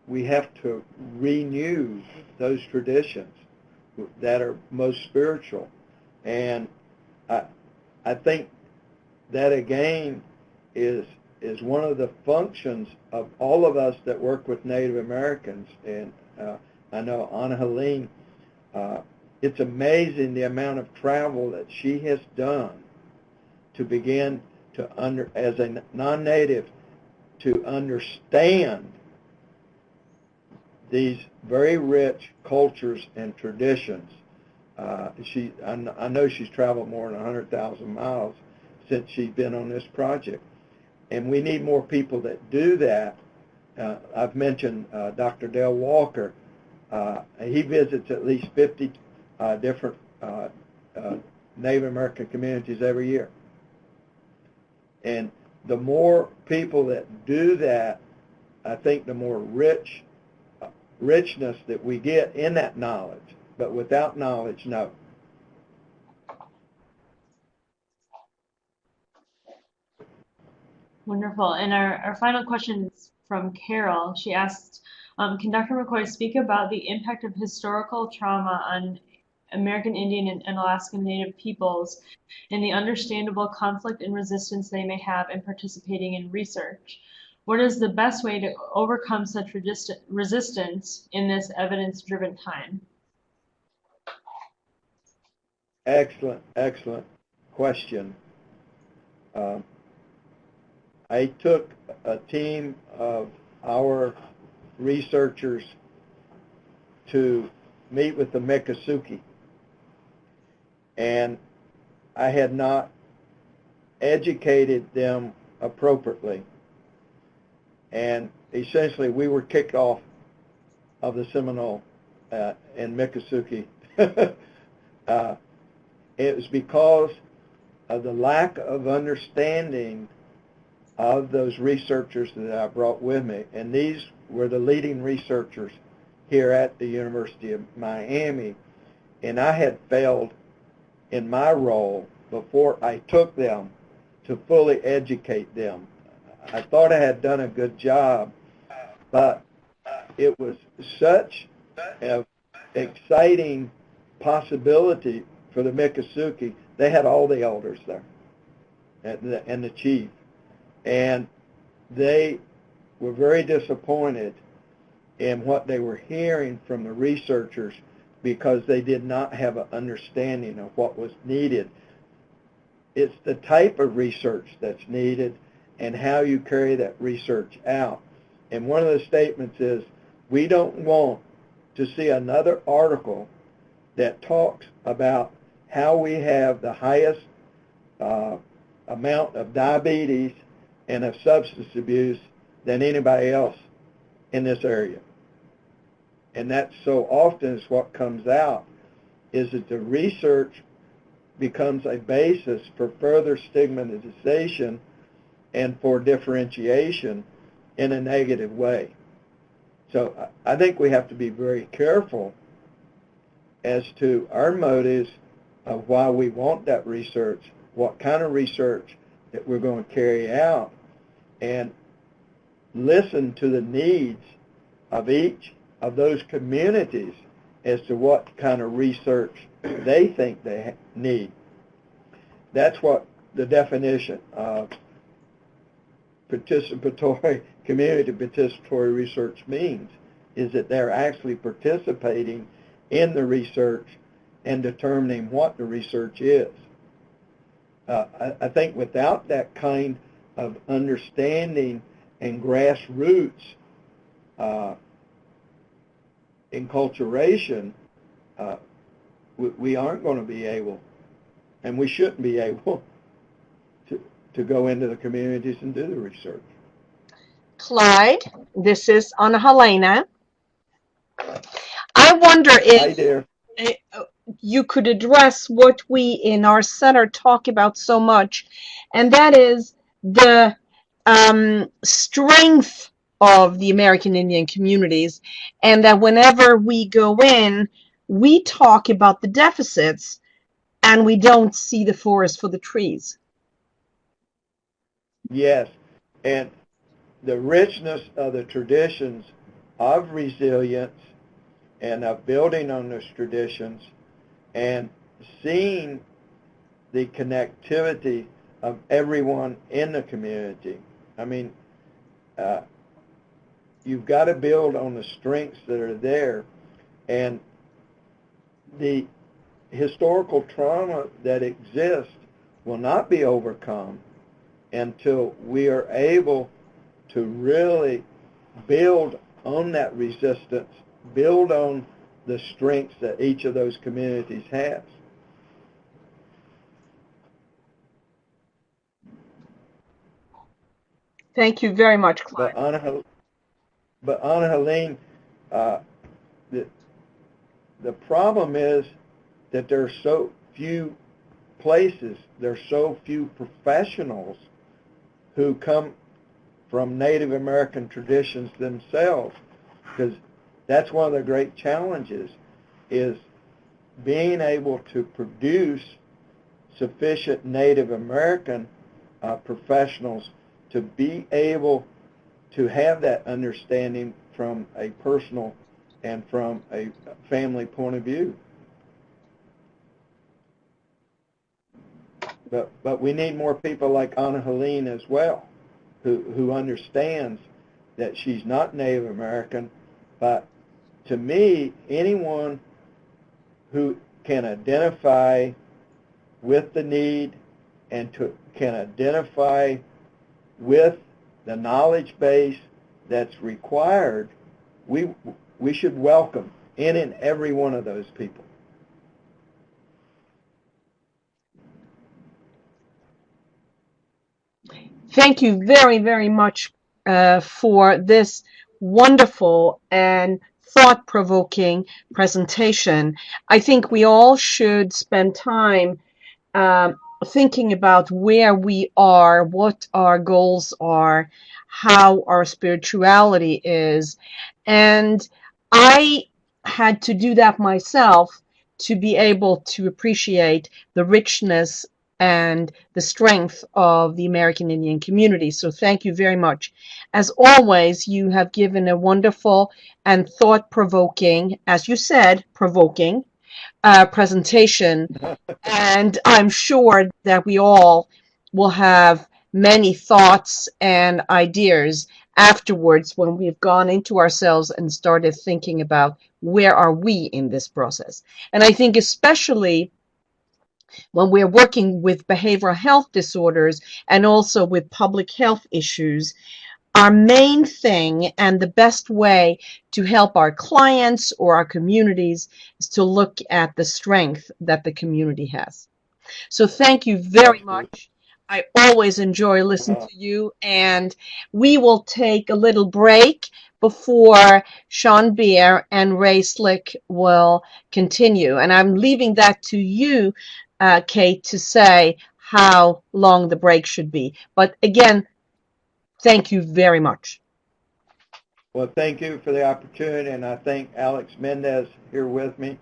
we have to renew those traditions that are most spiritual. And I think that, again, is one of the functions of all of us that work with Native Americans. And I know Anna Helene, it's amazing the amount of travel that she has done to begin as a non-native, to understand these very rich cultures and traditions. I know she's traveled more than 100,000 miles since she's been on this project. And we need more people that do that. I've mentioned Dr. Dale Walker. He visits at least 50 different Native American communities every year. And the more people that do that, I think the more richness that we get in that knowledge. But without knowledge, no. Wonderful. And our final question is from Carol. She asked, can Dr. McCoy speak about the impact of historical trauma on American Indian and Alaskan Native peoples and the understandable conflict and resistance they may have in participating in research? What is the best way to overcome such resistance in this evidence-driven time? Excellent question. I took a team of our researchers to meet with the Miccosukee, and I had not educated them appropriately. And essentially, we were kicked off of the Seminole in Miccosukee. It was because of the lack of understanding of those researchers that I brought with me. And these were the leading researchers here at the University of Miami. And I had failed in my role before I took them to fully educate them. I thought I had done a good job, but it was such an exciting possibility for the Miccosukee. They had all the elders there and the chief. And they were very disappointed in what they were hearing from the researchers because they did not have an understanding of what was needed. It's the type of research that's needed and how you carry that research out. And one of the statements is, we don't want to see another article that talks about how we have the highest amount of diabetes and of substance abuse than anybody else in this area. And that so often is what comes out, is that the research becomes a basis for further stigmatization and for differentiation in a negative way. So I think we have to be very careful as to our motives of why we want that research, what kind of research that we're going to carry out, and listen to the needs of each of those communities as to what kind of research they think they need. That's what the definition of community participatory research means, is that they're actually participating in the research and determining what the research is. I think without that kind of understanding and grassroots enculturation, we aren't going to be able, and we shouldn't be able, to go into the communities and do the research. Clyde, this is Anna Helena. I wonder Hi, dear. if you could address what we in our center talk about so much, and that is the strength of the American Indian communities, and that whenever we go in, we talk about the deficits and we don't see the forest for the trees. Yes, and the richness of the traditions of resilience and of building on those traditions and seeing the connectivity of everyone in the community. I mean, you've got to build on the strengths that are there, and the historical trauma that exists will not be overcome until we are able to really build on that resistance, build on the strengths that each of those communities has. Thank you very much, Clyde. But Anna Helene, uh, the problem is that there are so few places, there are so few professionals who come from Native American traditions themselves, because that's one of the great challenges, is being able to produce sufficient Native American professionals to be able to have that understanding from a personal and from a family point of view. But we need more people like Anna Helene as well, who understands that she's not Native American, but to me, anyone who can identify with the need and can identify with the knowledge base that's required, we should welcome in and every one of those people. Thank you very, very much for this wonderful and thought-provoking presentation. I think we all should spend time thinking about where we are, what our goals are, how our spirituality is. And I had to do that myself to be able to appreciate the richness and the strength of the American Indian community. So thank you very much. As always, you have given a wonderful and thought-provoking, as you said, provoking presentation. And I'm sure that we all will have many thoughts and ideas afterwards when we've gone into ourselves and started thinking about where are we in this process. And I think especially when we're working with behavioral health disorders and also with public health issues, our main thing and the best way to help our clients or our communities is to look at the strength that the community has. So thank you very much. I always enjoy listening to you, and we will take a little break before Sean Beer and Ray Slick will continue. And I'm leaving that to you, Kate, to say how long the break should be. But again, thank you very much. Well, thank you for the opportunity, and I thank Alex Mendez here with me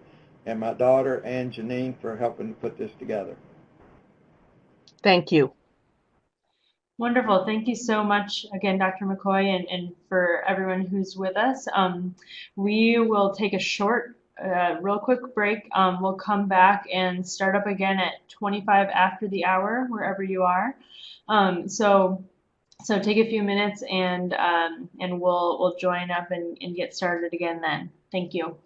and my daughter Ann Janine for helping to put this together. Thank you. Wonderful. Thank you so much again, Dr. McCoy, and for everyone who's with us. We will take a short, real quick break. We'll come back and start up again at 25 after the hour, wherever you are. So take a few minutes and we'll join up and get started again then. Thank you.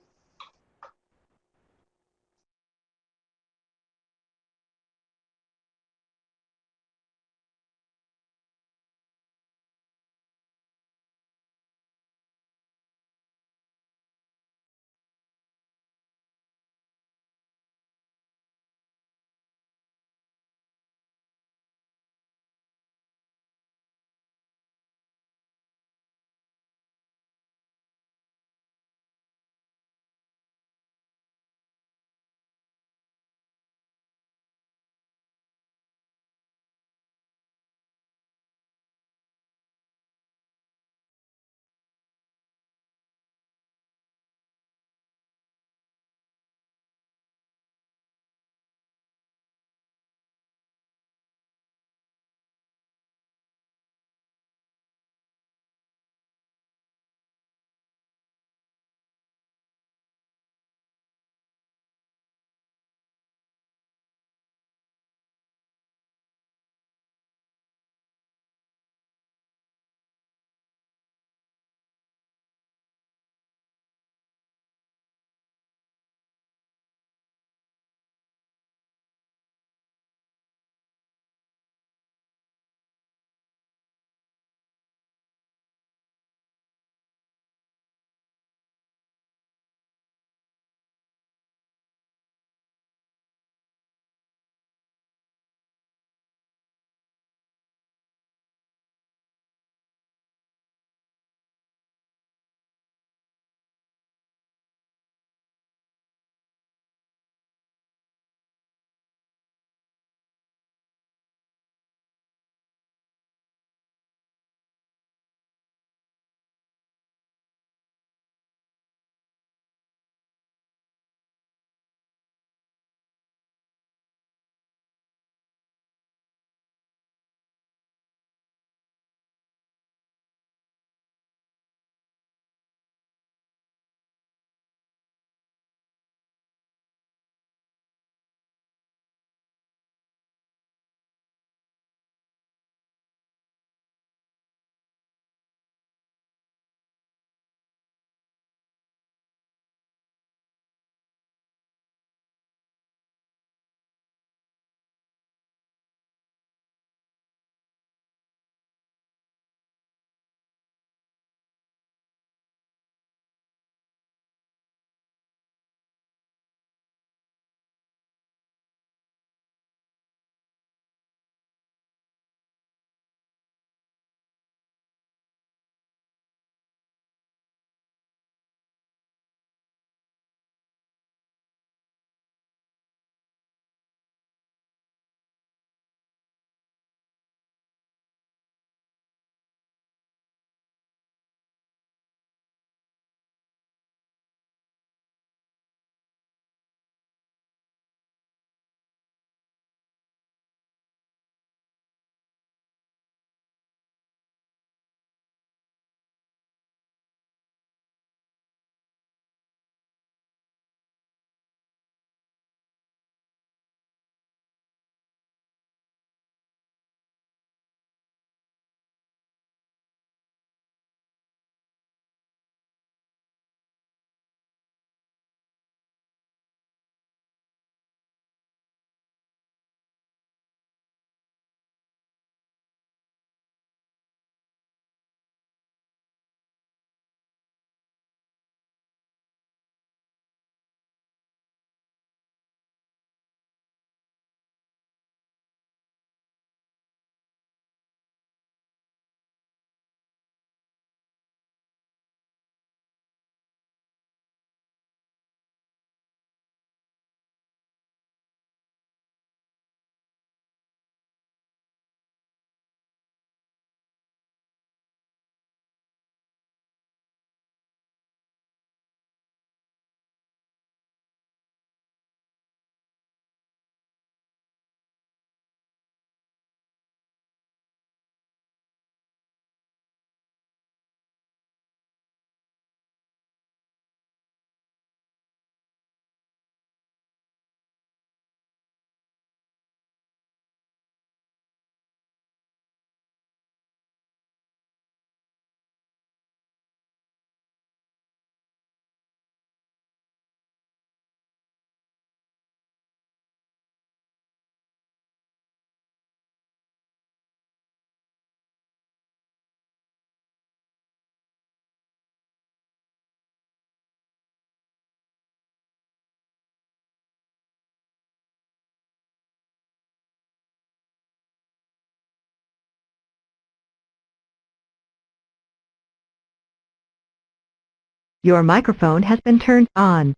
Your microphone has been turned on.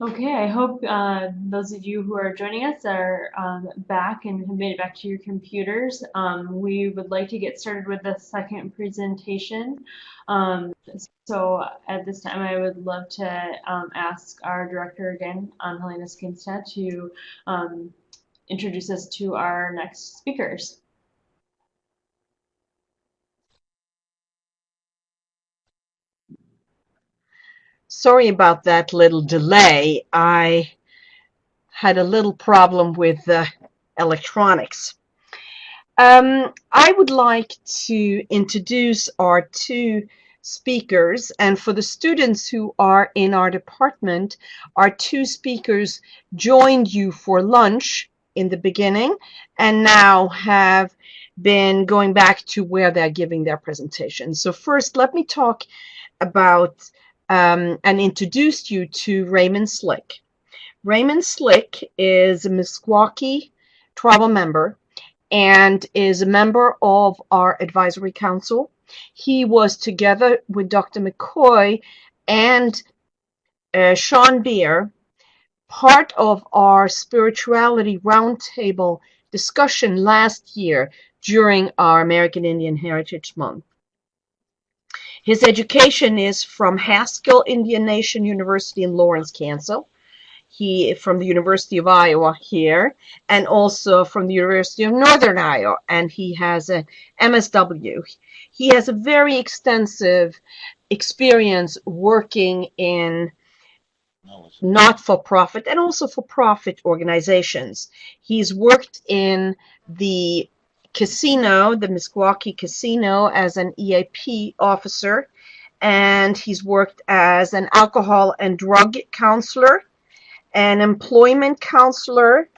Okay, I hope those of you who are joining us are back and have made it back to your computers. We would like to get started with the second presentation. So at this time, I would love to ask our director again, Helena Skinstad, to introduce us to our next speakers. Sorry about that little delay. I had a little problem with the electronics. I would like to introduce our two speakers, and for the students who are in our department, our two speakers joined you for lunch in the beginning and now have been going back to where they're giving their presentation. So first, let me talk about and introduce you to Raymond Slick. Raymond Slick is a Meskwaki tribal member and is a member of our advisory council. He was together with Dr. McCoy and Sean Beer, part of our spirituality roundtable discussion last year during our American Indian Heritage Month. His education is from Haskell Indian Nation University in Lawrence, Kansas. He from the University of Iowa here, and also from the University of Northern Iowa, and he has an MSW. He has a very extensive experience working in not-for-profit and also for-profit organizations. He's worked in the casino, the Meskwaki Casino, as an EAP officer, and he's worked as an alcohol and drug counselor, an employment counselor,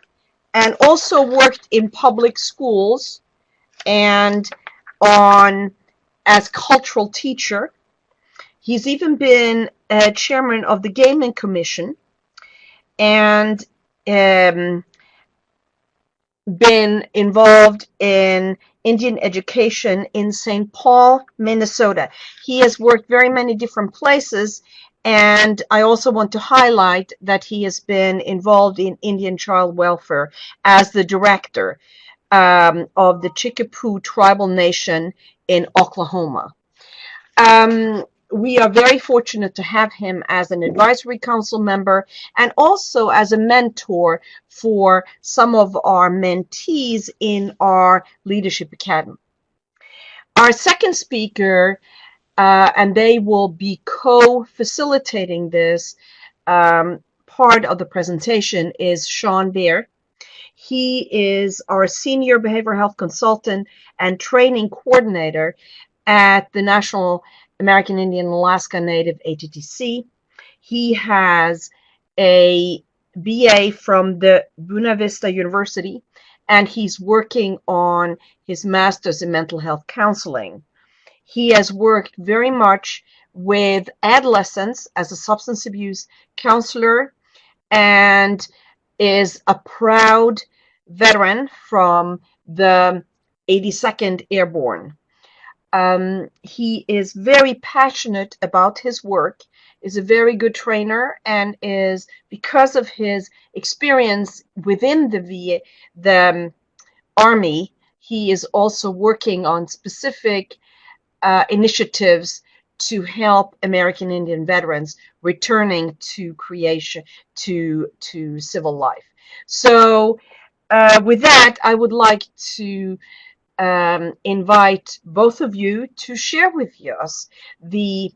and also worked in public schools and as cultural teacher. He's even been chairman of the Gaming Commission and been involved in Indian education in St. Paul, Minnesota. He has worked very many different places, and I also want to highlight that he has been involved in Indian child welfare as the director of the Chickasaw Tribal Nation in Oklahoma. We are very fortunate to have him as an advisory council member and also as a mentor for some of our mentees in our Leadership Academy. Our second speaker, and they will be co-facilitating this part of the presentation, is Sean Beer. He is our senior behavioral health consultant and training coordinator at the National American Indian Alaska Native ATTC. He has a BA from the Buena Vista University, and he's working on his master's in mental health counseling. He has worked very much with adolescents as a substance abuse counselor and is a proud veteran from the 82nd Airborne. He is very passionate about his work, is a very good trainer, and is, because of his experience within the Army, he is also working on specific initiatives to help American Indian veterans returning to civil life. So, with that, I would like to invite both of you to share with us the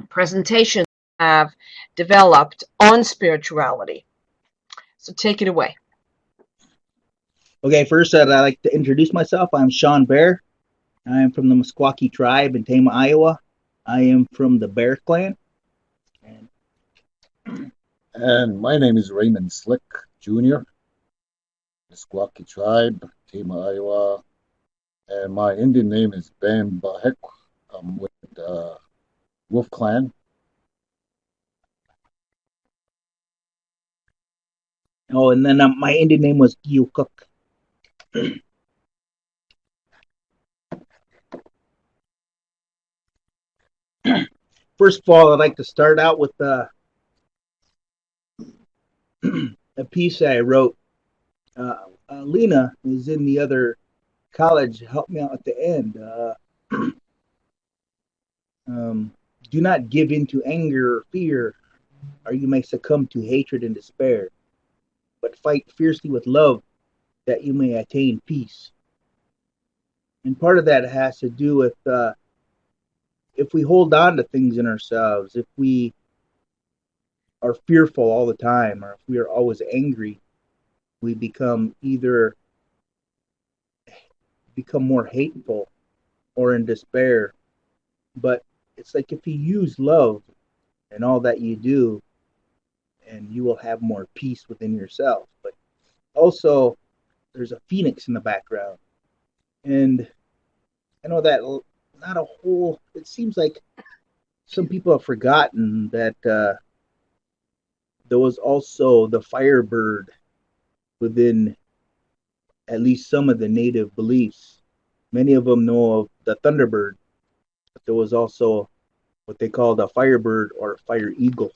presentation I have developed on spirituality. So take it away. Okay, first I'd like to introduce myself. I'm Sean Bear. I am from the Meskwaki tribe in Tama, Iowa. I am from the Bear Clan. And my name is Raymond Slick Jr., Meskwaki tribe, Tama, Iowa. And my Indian name is Ben Bahek. I'm with Wolf Clan. Oh, and then my Indian name was Gil Cook. First of all, I'd like to start out with a piece I wrote. Lena is in the other college. Help me out at the end. Do not give in to anger or fear, or you may succumb to hatred and despair. But fight fiercely with love, that you may attain peace. And part of that has to do with if we hold on to things in ourselves, if we are fearful all the time, or if we are always angry, we become more hateful or in despair. But it's like if you use love in all that you do, and you will have more peace within yourself. But also, there's a phoenix in the background. And I know that not a whole, it seems like some people have forgotten that there was also the firebird within at least some of the native beliefs. Many of them know of the thunderbird, but there was also what they called a firebird or fire eagle.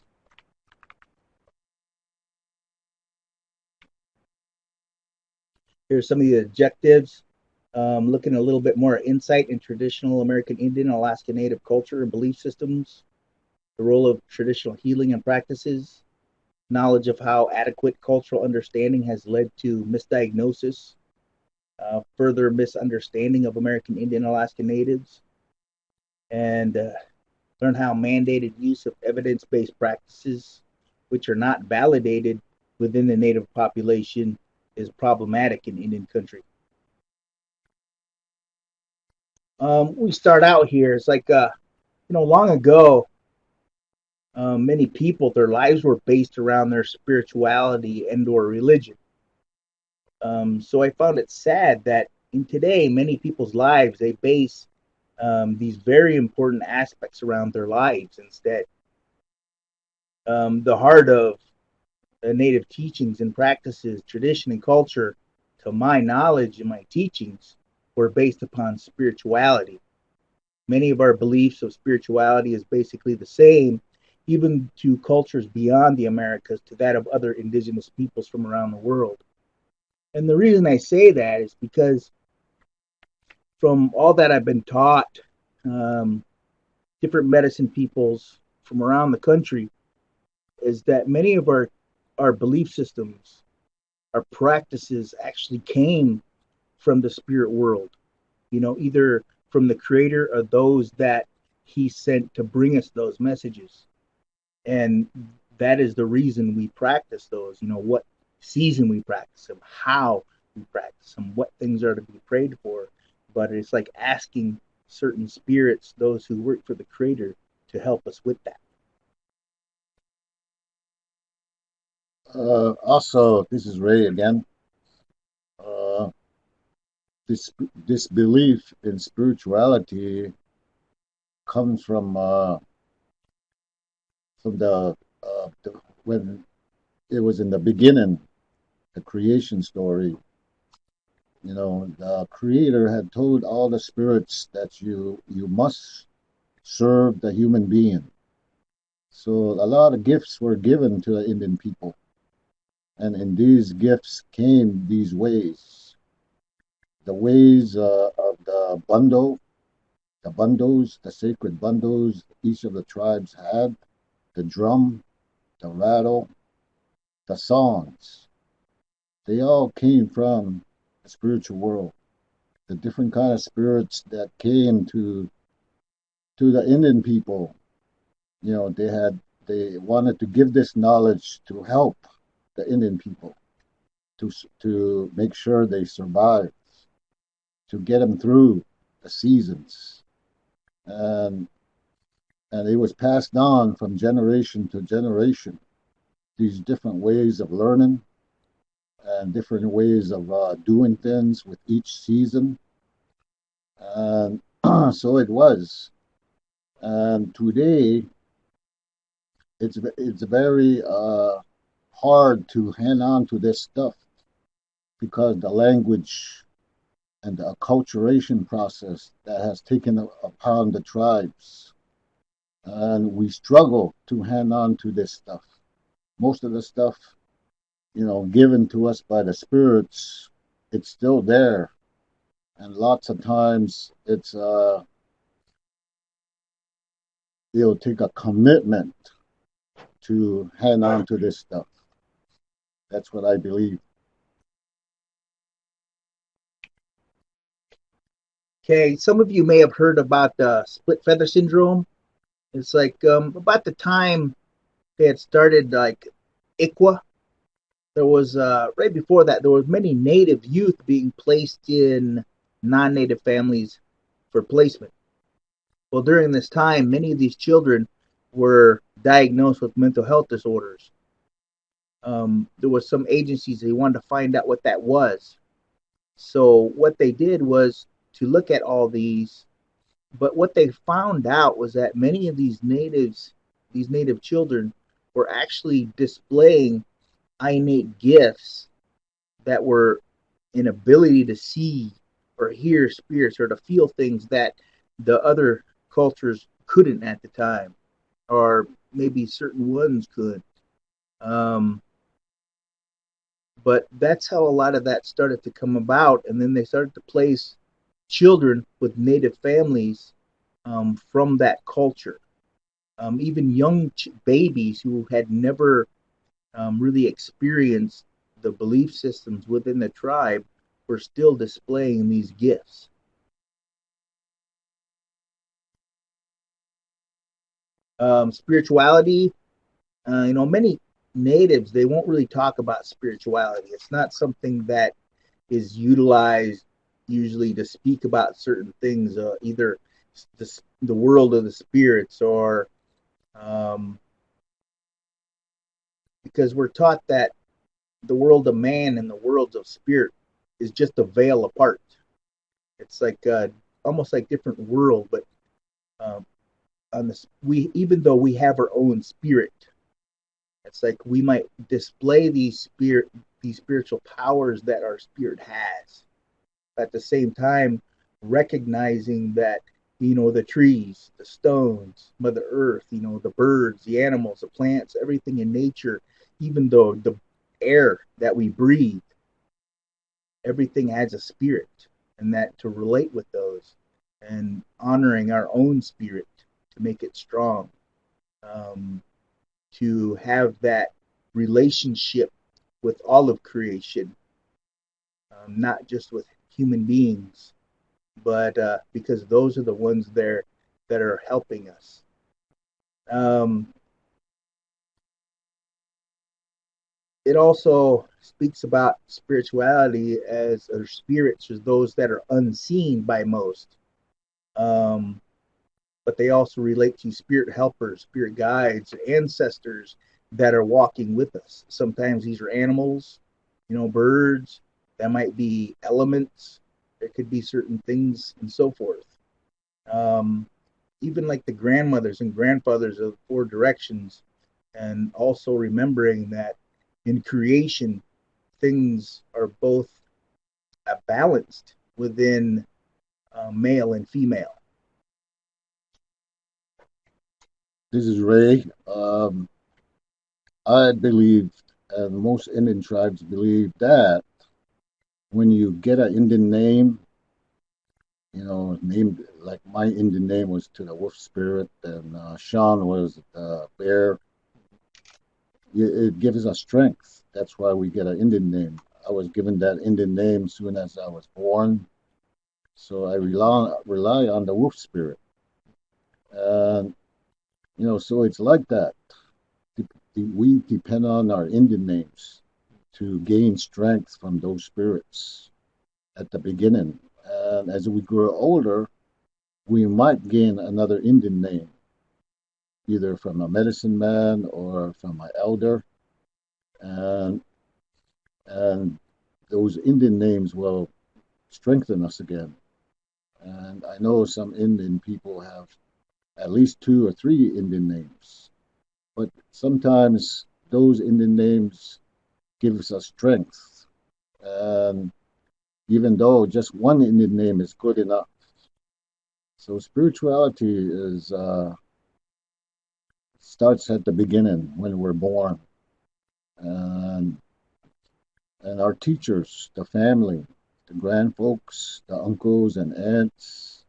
Here's some of the objectives. Looking a little bit more insight in traditional American Indian, Alaska Native culture and belief systems, the role of traditional healing and practices, knowledge of how adequate cultural understanding has led to misdiagnosis, further misunderstanding of American Indian Alaska Natives, and learn how mandated use of evidence-based practices, which are not validated within the Native population, is problematic in Indian country. We start out here. It's like, long ago, many people, their lives were based around their spirituality and or religion. So I found it sad that in today, many people's lives, they base these very important aspects around their lives instead. The heart of Native teachings and practices, tradition and culture, to my knowledge and my teachings, were based upon spirituality. Many of our beliefs of spirituality is basically the same, even to cultures beyond the Americas, to that of other indigenous peoples from around the world. And the reason I say that is because from all that I've been taught, different medicine peoples from around the country, is that many of our belief systems, our practices actually came from the spirit world, either from the creator or those that he sent to bring us those messages. And that is the reason we practice those, what season we practice them, how we practice them, what things are to be prayed for. But it's like asking certain spirits, those who work for the creator, to help us with that. Also, this is Ray again. This belief in spirituality comes from the when it was in the beginning, the creation story. You know, the Creator had told all the spirits that you must serve the human being. So a lot of gifts were given to the Indian people, and in these gifts came these ways, the ways of the bundles, the sacred bundles each of the tribes had, the drum, the rattle, the songs. They all came from the spiritual world. The different kind of spirits that came to the Indian people, you know, they wanted to give this knowledge to help the Indian people to make sure they survive, to get them through the seasons, and it was passed on from generation to generation. These different ways of learning and different ways of doing things with each season, and so it was. And today, it's very hard to hang on to this stuff because the language and the acculturation process that has taken upon the tribes, and we struggle to hang on to this stuff. Most of the stuff, you know, given to us by the spirits, it's still there, and lots of times it'll take a commitment to hang on to this stuff. That's what I believe. Okay, some of you may have heard about the split feather syndrome. It's like about the time they had started like ICWA, there was right before that there was many native youth being placed in non-native families for placement. Well, during this time, many of these children were diagnosed with mental health disorders. There was some agencies they wanted to find out what that was. So what they did was to look at all these, but what they found out was that many of these native children were actually displaying innate gifts that were an ability to see or hear spirits or to feel things that the other cultures couldn't at the time, or maybe certain ones could. But that's how a lot of that started to come about, and then they started to place children with native families from that culture. Even young babies who had never really experienced the belief systems within the tribe were still displaying these gifts. Spirituality, many natives, they won't really talk about spirituality. It's not something that is utilized usually to speak about certain things, either the world of the spirits or because we're taught that the world of man and the world of spirit is just a veil apart. It's like almost like different world, but on this, even though we have our own spirit, it's like we might display these spiritual powers that our spirit has. At the same time, recognizing that the trees, the stones, Mother Earth, the birds, the animals, the plants, everything in nature, even though the air that we breathe, everything has a spirit, and that to relate with those and honoring our own spirit to make it strong, to have that relationship with all of creation, not just with human beings, but because those are the ones there that are helping us. It also speaks about spirituality as or spirits as those that are unseen by most. But they also relate to spirit helpers, spirit guides, ancestors that are walking with us. Sometimes these are animals, birds, that might be elements, there could be certain things and so forth. Even like the grandmothers and grandfathers of four directions, and also remembering that in creation, things are both balanced within male and female. This is Ray. I believe, and most Indian tribes believe, that when you get an Indian name, named like my Indian name was to the wolf spirit, and Sean was the bear. It gives us strength. That's why we get an Indian name. I was given that Indian name soon as I was born, so I rely on the wolf spirit, and so it's like that. We depend on our Indian names to gain strength from those spirits at the beginning. And as we grow older, we might gain another Indian name, either from a medicine man or from an elder. And, and those Indian names will strengthen us again. And I know some Indian people have at least 2 or 3 Indian names. But sometimes those Indian names gives us strength. And even though just one Indian name is good enough. So spirituality is starts at the beginning when we're born. And our teachers, the family, the grandfolks, the uncles and aunts,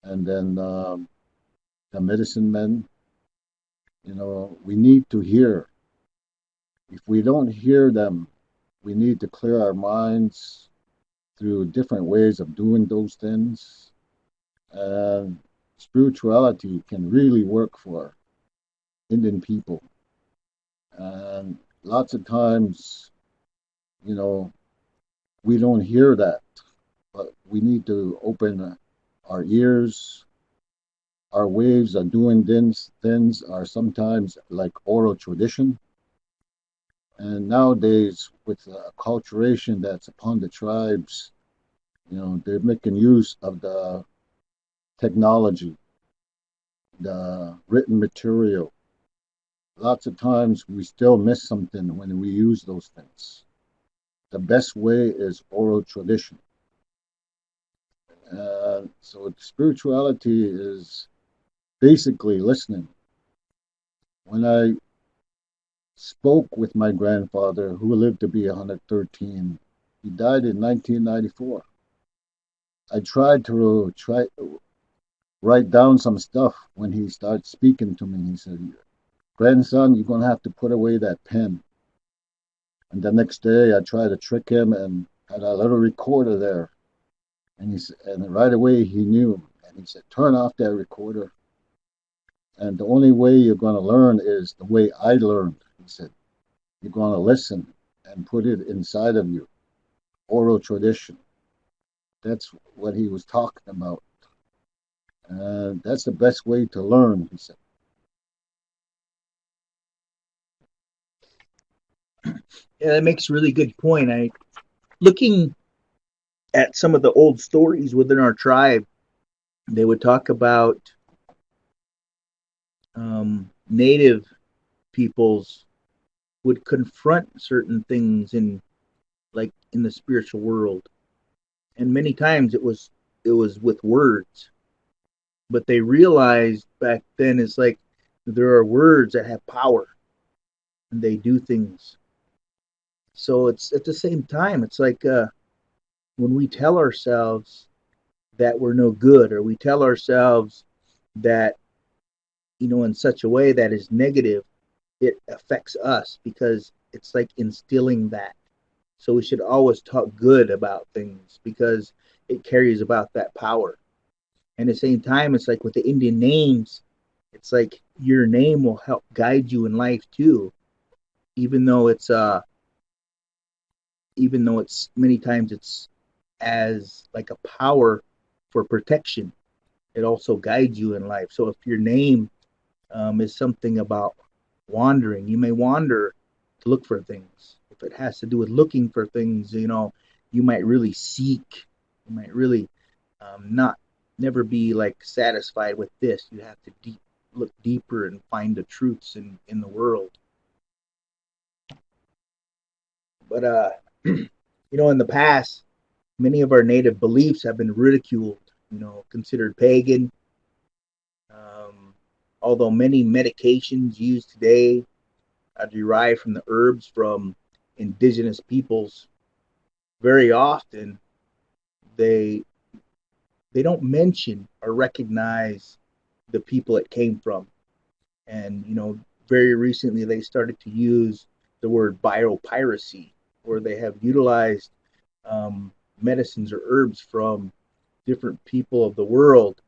and then the medicine men, we need to hear. If we don't hear them, we need to clear our minds through different ways of doing those things. And spirituality can really work for Indian people. And lots of times, we don't hear that, but we need to open our ears. Our ways of doing things are sometimes like oral tradition. And nowadays, with the acculturation that's upon the tribes, they're making use of the technology, the written material. Lots of times we still miss something when we use those things. The best way is oral tradition. So spirituality is basically listening. When I spoke with my grandfather, who lived to be 113, he died in 1994. I tried to write down some stuff when he started speaking to me. He said, "Grandson, you're going to have to put away that pen." And the next day I tried to trick him and had a little recorder there. And right away he knew. And he said, "Turn off that recorder. And the only way you're going to learn is the way I learned." He said, "You're going to listen and put it inside of you. Oral tradition." That's what he was talking about. That's the best way to learn, he said. Yeah, that makes a really good point. Looking at some of the old stories within our tribe, they would talk about native peoples would confront certain things in the spiritual world, and many times it was with words, but they realized back then it's like there are words that have power and they do things. So it's at the same time, it's like when we tell ourselves that we're no good, or we tell ourselves that in such a way that is negative, it affects us because it's like instilling that. So we should always talk good about things because it carries about that power. And at the same time, it's like with the Indian names, it's like your name will help guide you in life too, even though it's many times it's as like a power for protection. It also guides you in life. So if your name is something about wandering, you may wander to look for things. If it has to do with looking for things, you might really seek. You might really never be like satisfied with this. You have to look deeper and find the truths in the world. But in the past, many of our native beliefs have been ridiculed, considered pagan. Although many medications used today are derived from the herbs from indigenous peoples, very often they don't mention or recognize the people it came from. And very recently they started to use the word biopiracy, where they have utilized medicines or herbs from different people of the world,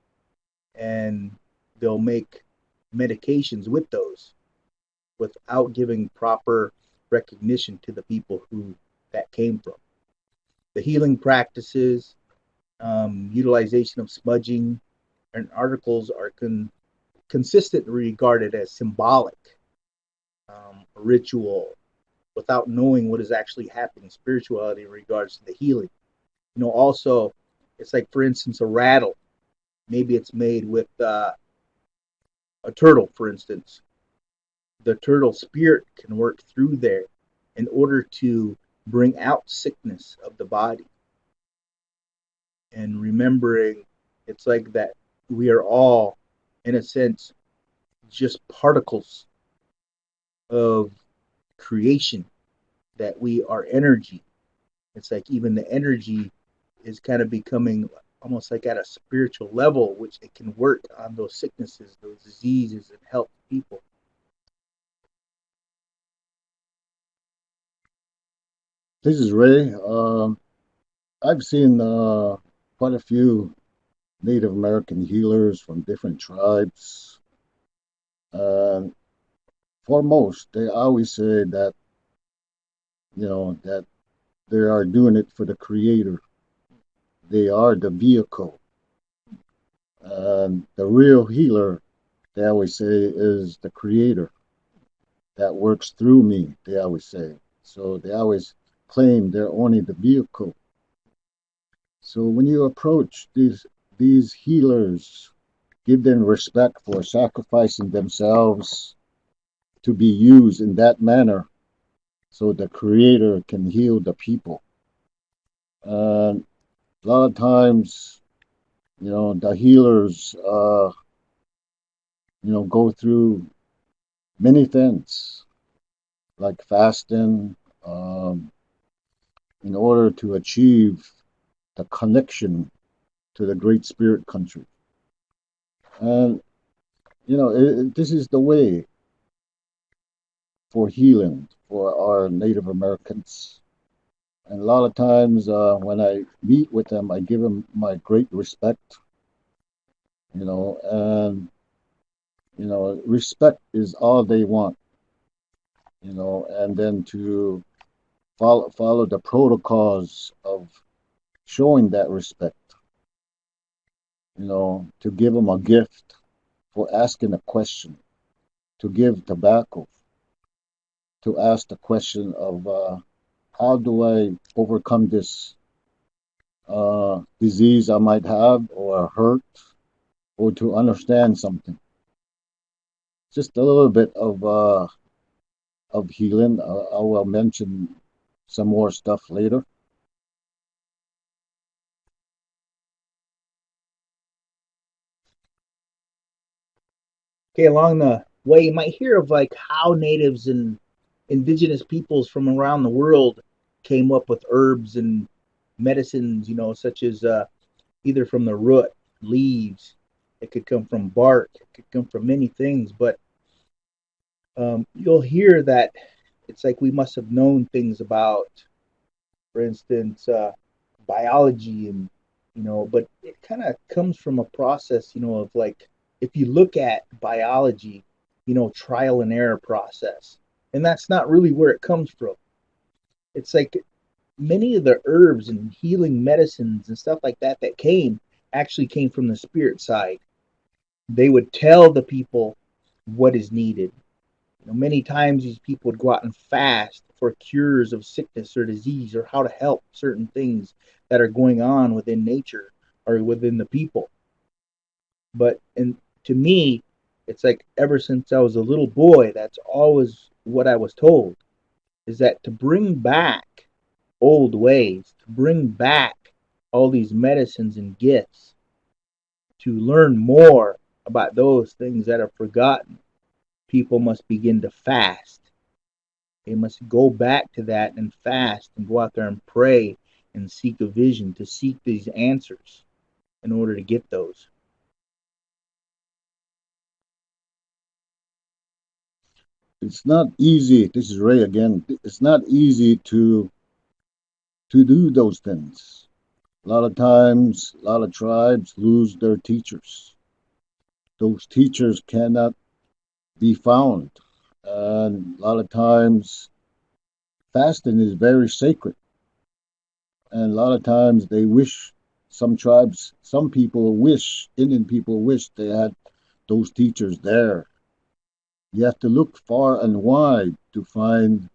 and they'll make medications with those without giving proper recognition to the people who that came from. The healing practices, utilization of smudging and articles are consistently regarded as symbolic, ritual, without knowing what is actually happening, spirituality in regards to the healing. Also, it's like, for instance, a rattle. Maybe it's made with a turtle, for instance. The turtle spirit can work through there in order to bring out sickness of the body. And remembering, it's like that we are all, in a sense, just particles of creation, that we are energy. It's like even the energy is kind of becoming almost like at a spiritual level, which it can work on those sicknesses, those diseases, and help people. This is Ray. I've seen quite a few Native American healers from different tribes. And for most, they always say that, that they are doing it for the Creator. They are the vehicle. And the real healer, they always say, is the Creator that works through me, they always say. So they always claim they're only the vehicle. So when you approach these healers, give them respect for sacrificing themselves to be used in that manner, so the Creator can heal the people. And a lot of times, the healers, go through many things, like fasting, in order to achieve the connection to the Great Spirit country. And, this is the way for healing for our Native Americans. And a lot of times when I meet with them, I give them my great respect, and, respect is all they want, and then to follow the protocols of showing that respect, to give them a gift for asking a question, to give tobacco, to ask the question of how do I overcome this disease I might have, or hurt, or to understand something. Just a little bit of healing. I will mention some more stuff later. Okay, along the way, you might hear of like how natives and indigenous peoples from around the world came up with herbs and medicines, such as either from the root, leaves. It could come from bark. It could come from many things. But you'll hear that it's like we must have known things about, for instance, biology, and but it kind of comes from a process, of like, if you look at biology, trial and error process, and that's not really where it comes from. It's like many of the herbs and healing medicines and stuff like that actually came from the spirit side. They would tell the people what is needed. Many times these people would go out and fast for cures of sickness or disease, or how to help certain things that are going on within nature or within the people. But to me, it's like ever since I was a little boy, that's always what I was told, is that to bring back old ways, to bring back all these medicines and gifts to learn more about those things that are forgotten, people must begin to fast. They must go back to that and fast and go out there and pray and seek a vision to seek these answers in order to get those. It's not easy. This is Ray again. It's not easy to do those things. A lot of times, a lot of tribes lose their teachers. Those teachers cannot be found. And a lot of times, fasting is very sacred. And a lot of times they wish, some tribes, some people wish, Indian people wish they had those teachers there. You have to look far and wide to find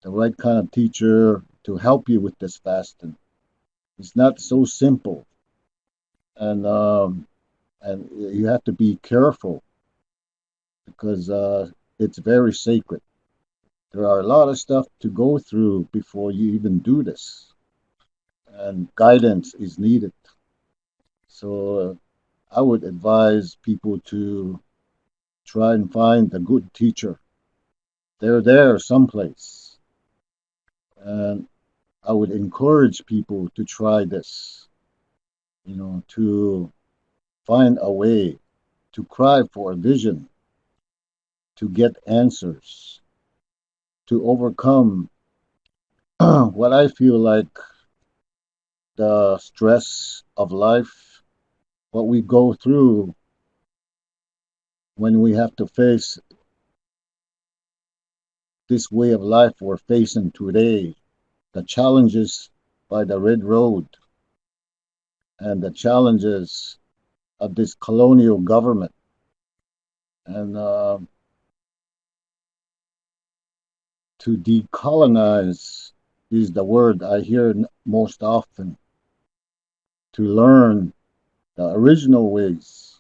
the right kind of teacher to help you with this fasting. It's not so simple. And you have to be careful because it's very sacred. There are a lot of stuff to go through before you even do this, and guidance is needed. So I would advise people to try and find a good teacher. They're there someplace. And I would encourage people to try this, to find a way, to cry for a vision, to get answers, to overcome what I feel like the stress of life, what we go through when we have to face this way of life we're facing today, the challenges by the Red Road and the challenges of this colonial government. And to decolonize is the word I hear most often, to learn the original ways.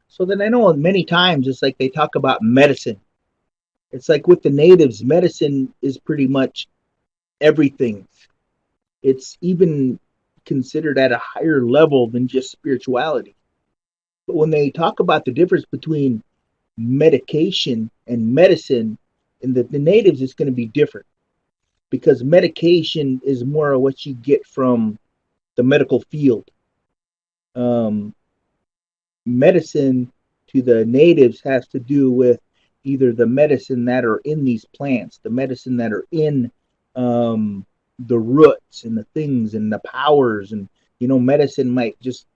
So then I know many times it's like they talk about medicine. It's like with the natives, medicine is pretty much everything. It's even considered at a higher level than just spirituality. But when they talk about the difference between medication and medicine, in the natives, it's going to be different because medication is more of what you get from the medical field. Medicine to the natives has to do with either the medicine that are in these plants, the medicine that are in the roots and the things and the powers, and medicine might just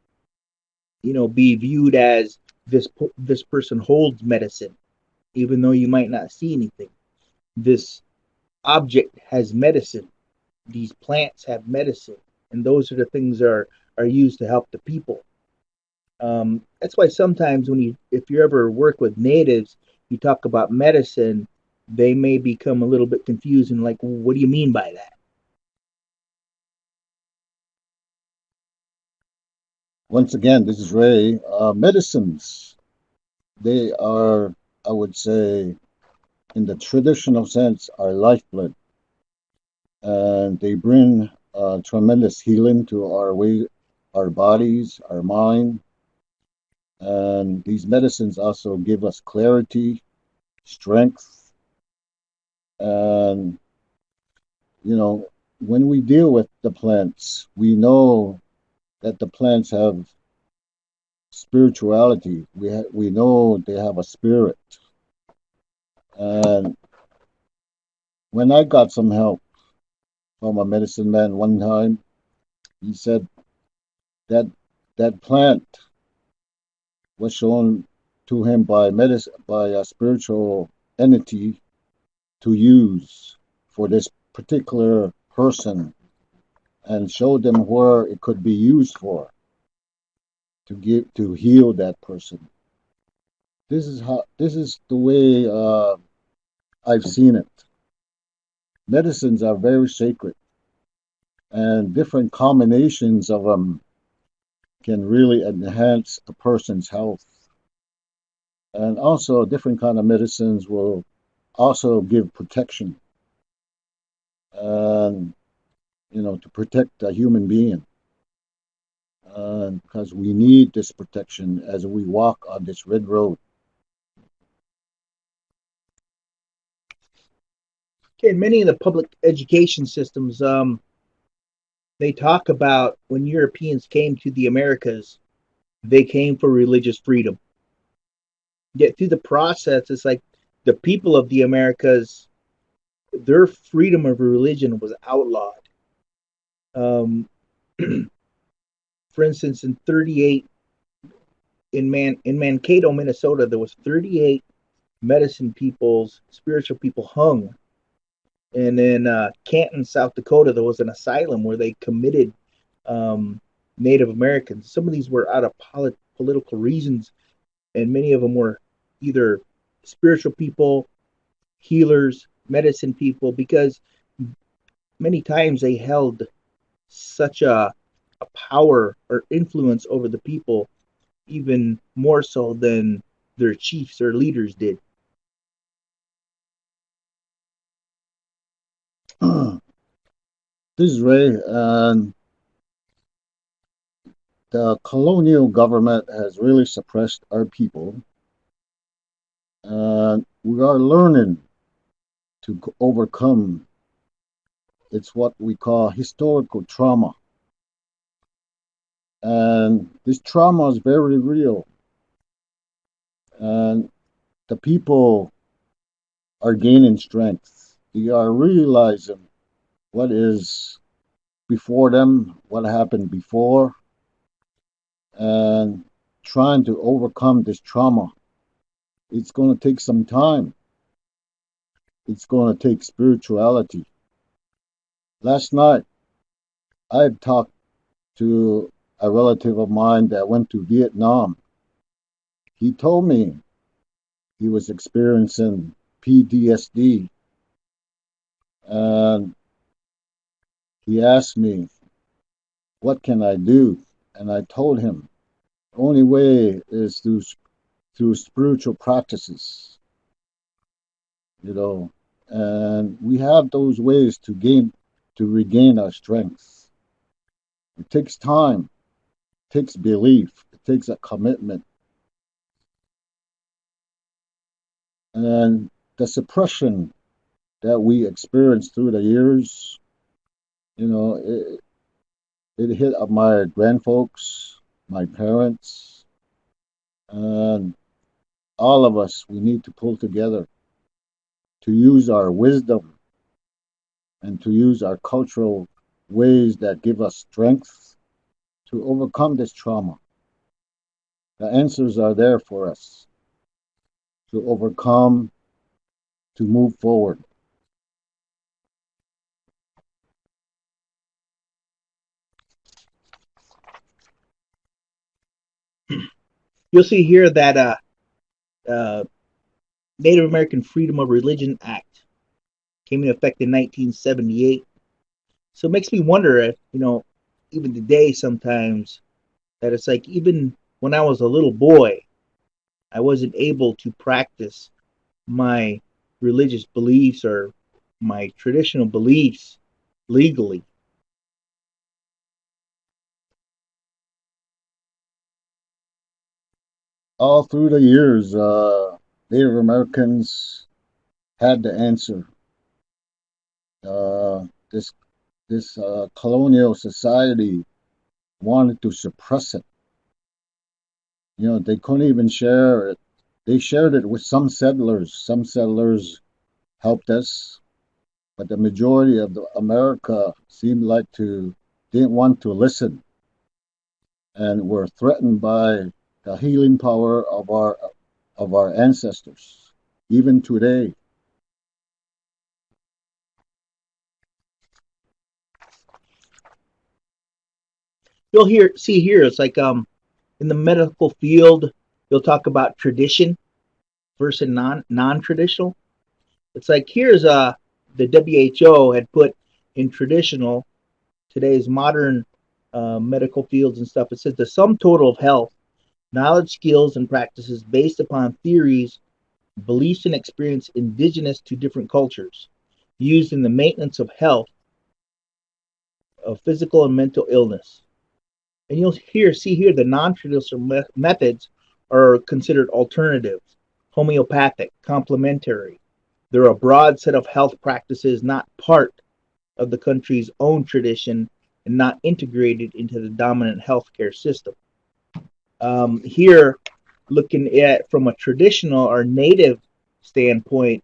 be viewed as this person holds medicine, even though you might not see anything. This object has medicine. These plants have medicine, and those are the things that are used to help the people. That's why sometimes if you ever work with natives, you talk about medicine, they may become a little bit confused and like, what do you mean by that? Once again, this is Ray. Medicines, they are, I would say, in the traditional sense, are lifeblood. And they bring tremendous healing to our bodies, our mind. And these medicines also give us clarity, strength. And, when we deal with the plants, we know that the plants have spirituality. We know they have a spirit. And when I got some help from a medicine man one time, he said that plant was shown to him by a spiritual entity to use for this particular person, and showed them where it could be used for to heal that person. This is the way I've seen it. Medicines are very sacred, and different combinations of them can really enhance a person's health. And also, different kind of medicines will also give protection, and to protect a human being, because we need this protection as we walk on this red road. In many of the public education systems, they talk about when Europeans came to the Americas, they came for religious freedom. Yet through the process, it's like the people of the Americas, their freedom of religion was outlawed. For instance, in 38, in Mankato, Minnesota, there was 38 spiritual people hung. And in Canton, South Dakota, there was an asylum where they committed Native Americans. Some of these were out of political reasons, and many of them were either spiritual people, healers, medicine people, because many times they held such a power or influence over the people, even more so than their chiefs or leaders did. This is Ray, and the colonial government has really suppressed our people, and we are learning to overcome. It's what we call historical trauma. And this trauma is very real. And the people are gaining strength. They are realizing what is before them, what happened before, and trying to overcome this trauma. It's going to take some time. It's going to take spirituality. Last night, I had talked to a relative of mine that went to Vietnam. He told me he was experiencing PTSD, and he asked me, what can I do? And I told him, the only way is through spiritual practices, and we have those ways to regain our strength. It takes time, it takes belief, it takes a commitment. And the suppression that we experienced through the years, it hit my grandfolks, my parents, and all of us. We need to pull together to use our wisdom and to use our cultural ways that give us strength to overcome this trauma. The answers are there for us to overcome, to move forward. You'll see here that Native American Freedom of Religion Act came into effect in 1978. So it makes me wonder if, even today sometimes, that it's like even when I was a little boy, I wasn't able to practice my religious beliefs or my traditional beliefs legally. All through the years, Native Americans had the answer. This colonial society wanted to suppress it. They couldn't even share it. They shared it with some settlers. Some settlers helped us, but the majority of America seemed like didn't want to listen, and were threatened by the healing power of our ancestors, even today. You'll see here, it's like in the medical field, you'll talk about tradition versus non-traditional. It's like here's the WHO had put in traditional, today's modern medical fields and stuff. It says the sum total of health, knowledge, skills, and practices based upon theories beliefs and experience indigenous to different cultures, used in the maintenance of health, of physical and mental illness. And you'll see here the non-traditional methods are considered alternative, homeopathic, complementary. They're a broad set of health practices not part of the country's own tradition and not integrated into the dominant healthcare system. Here, looking at from a traditional or native standpoint,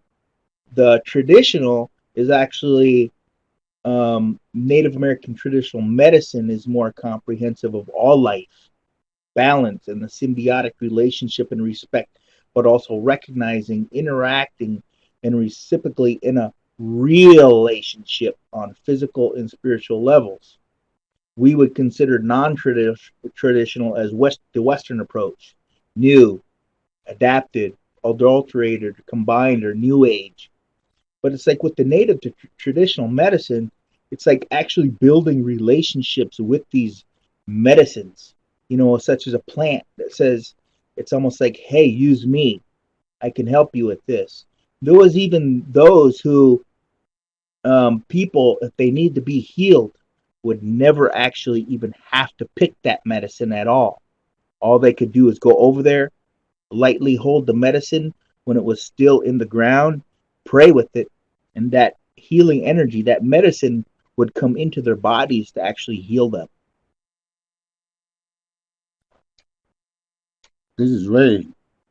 the traditional is actually Native American traditional medicine is more comprehensive of all life, balance, and the symbiotic relationship and respect, but also recognizing, interacting, and reciprocally in a real relationship on physical and spiritual levels. We would consider non-traditional as the Western approach, new, adapted, adulterated, combined, or new age. But it's like with the native to traditional medicine, it's like actually building relationships with these medicines, such as a plant that says, it's almost like, hey, use me. I can help you with this. There was even those who, people, if they need to be healed, would never actually even have to pick that medicine at all. All they could do is go over there, lightly hold the medicine when it was still in the ground, pray with it, and that healing energy, that medicine would come into their bodies to actually heal them. This is Ray.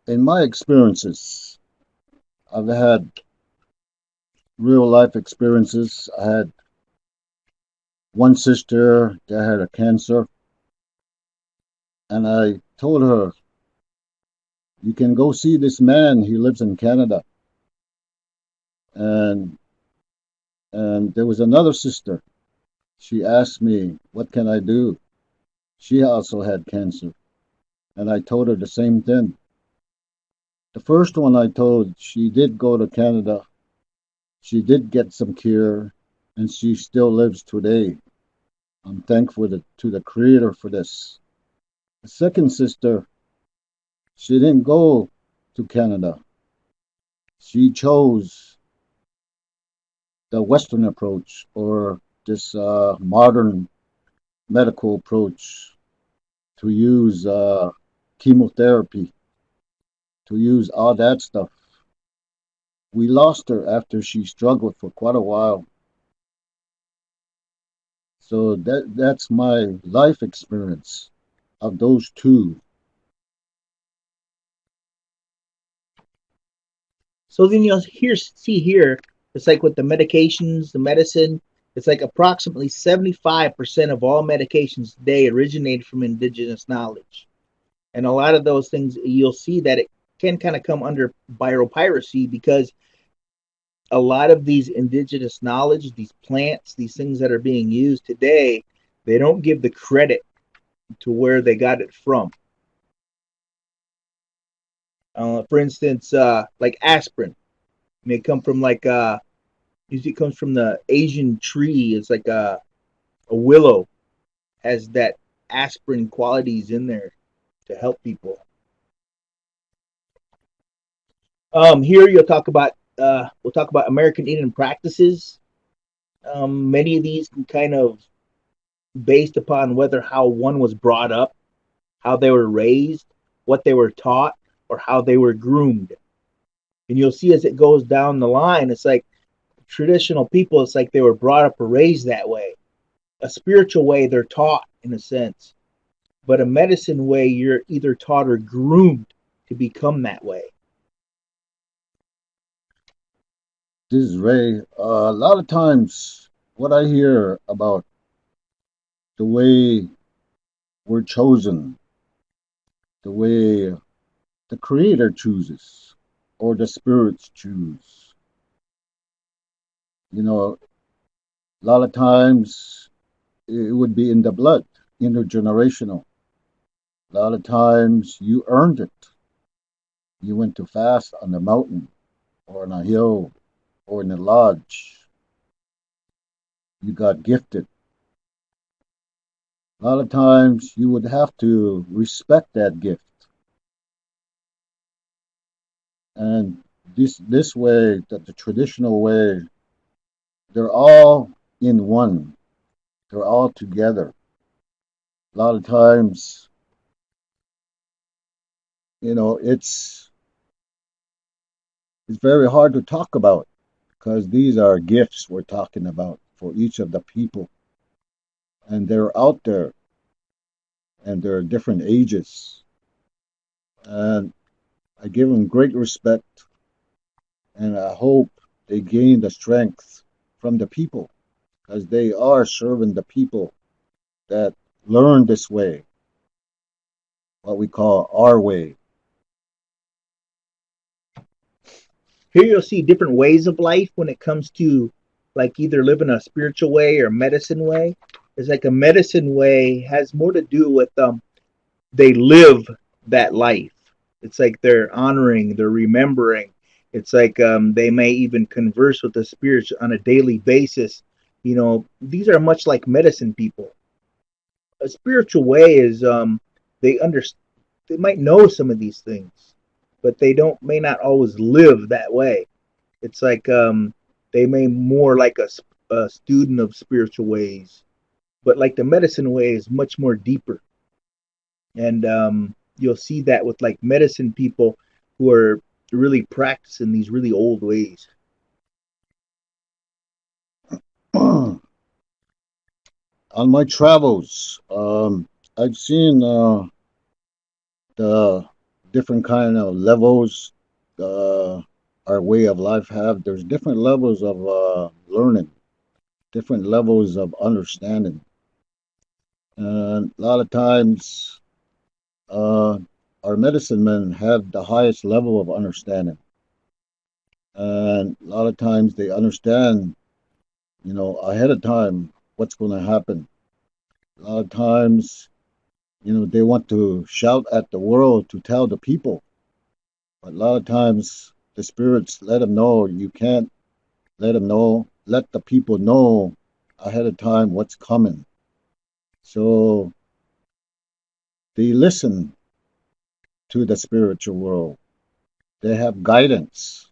In my experiences, I've had real life experiences. I had one sister that had a cancer, and I told her, you can go see this man. He lives in Canada. And there was another sister. She asked me, what can I do? She also had cancer. And I told her the same thing. The first one I told, she did go to Canada. She did get some cure, and she still lives today. I'm thankful to the Creator for this. The second sister, she didn't go to Canada. She chose the Western approach, or this modern medical approach, to use chemotherapy, to use all that stuff. We lost her after she struggled for quite a while. So that's my life experience of those two. So then you'll see here, it's like with the medications, the medicine, it's like approximately 75% of all medications today originate from indigenous knowledge. And a lot of those things, you'll see that it can kind of come under biopiracy, because a lot of these indigenous knowledge, these plants, these things that are being used today, they don't give the credit to where they got it from. For instance, like aspirin may come from usually comes from the Asian tree. It's like a willow, has that aspirin qualities in there to help people. Here we'll talk about American Indian practices. Many of these can kind of based upon how one was brought up, how they were raised, what they were taught, or how they were groomed. And you'll see as it goes down the line, it's like traditional people, it's like they were brought up or raised that way. A spiritual way, they're taught in a sense. But a medicine way, you're either taught or groomed to become that way. This is Ray. A lot of times, what I hear about the way we're chosen, the way the Creator chooses, or the spirits choose. A lot of times it would be in the blood, intergenerational. A lot of times you earned it. You went to fast on the mountain, or on a hill, or in a lodge. You got gifted. A lot of times you would have to respect that gift. And this way, the traditional way, they're all in one. They're all together. A lot of times, it's very hard to talk about because these are gifts we're talking about for each of the people, and they're out there, and they're different ages, and I give them great respect, and I hope they gain the strength from the people because they are serving the people that learn this way, what we call our way. Here you'll see different ways of life when it comes to like either living a spiritual way or medicine way. It's like a medicine way has more to do with they live that life. It's like they're honoring, they're remembering. It's like they may even converse with the spirits on a daily basis. These are much like medicine people. A spiritual way is they understand, they might know some of these things, but they don't may not always live that way. It's like they may more like a student of spiritual ways, but like the medicine way is much more deeper. And you'll see that with like medicine people who are really practicing these really old ways. On my travels, I've seen the different kind of levels our way of life have. There's different levels of learning, different levels of understanding, and a lot of times uh, our medicine men have the highest level of understanding, and a lot of times they understand, ahead of time what's going to happen. A lot of times, they want to shout at the world to tell the people, but a lot of times the spirits let them know you can't let the people know ahead of time what's coming. So they listen to the spiritual world. They have guidance.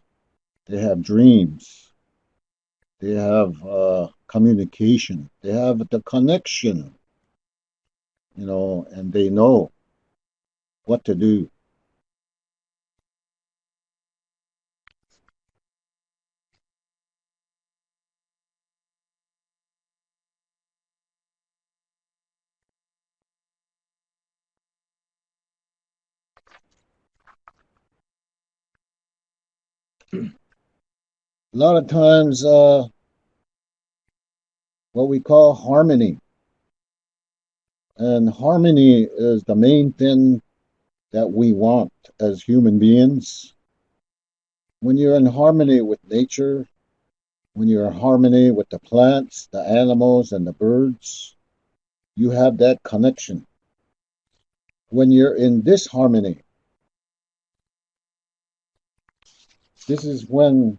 They have dreams. They have communication. They have the connection, and they know what to do. A lot of times, what we call harmony. And harmony is the main thing that we want as human beings. When you're in harmony with nature, when you're in harmony with the plants, the animals, and the birds, you have that connection. When you're in disharmony, this is when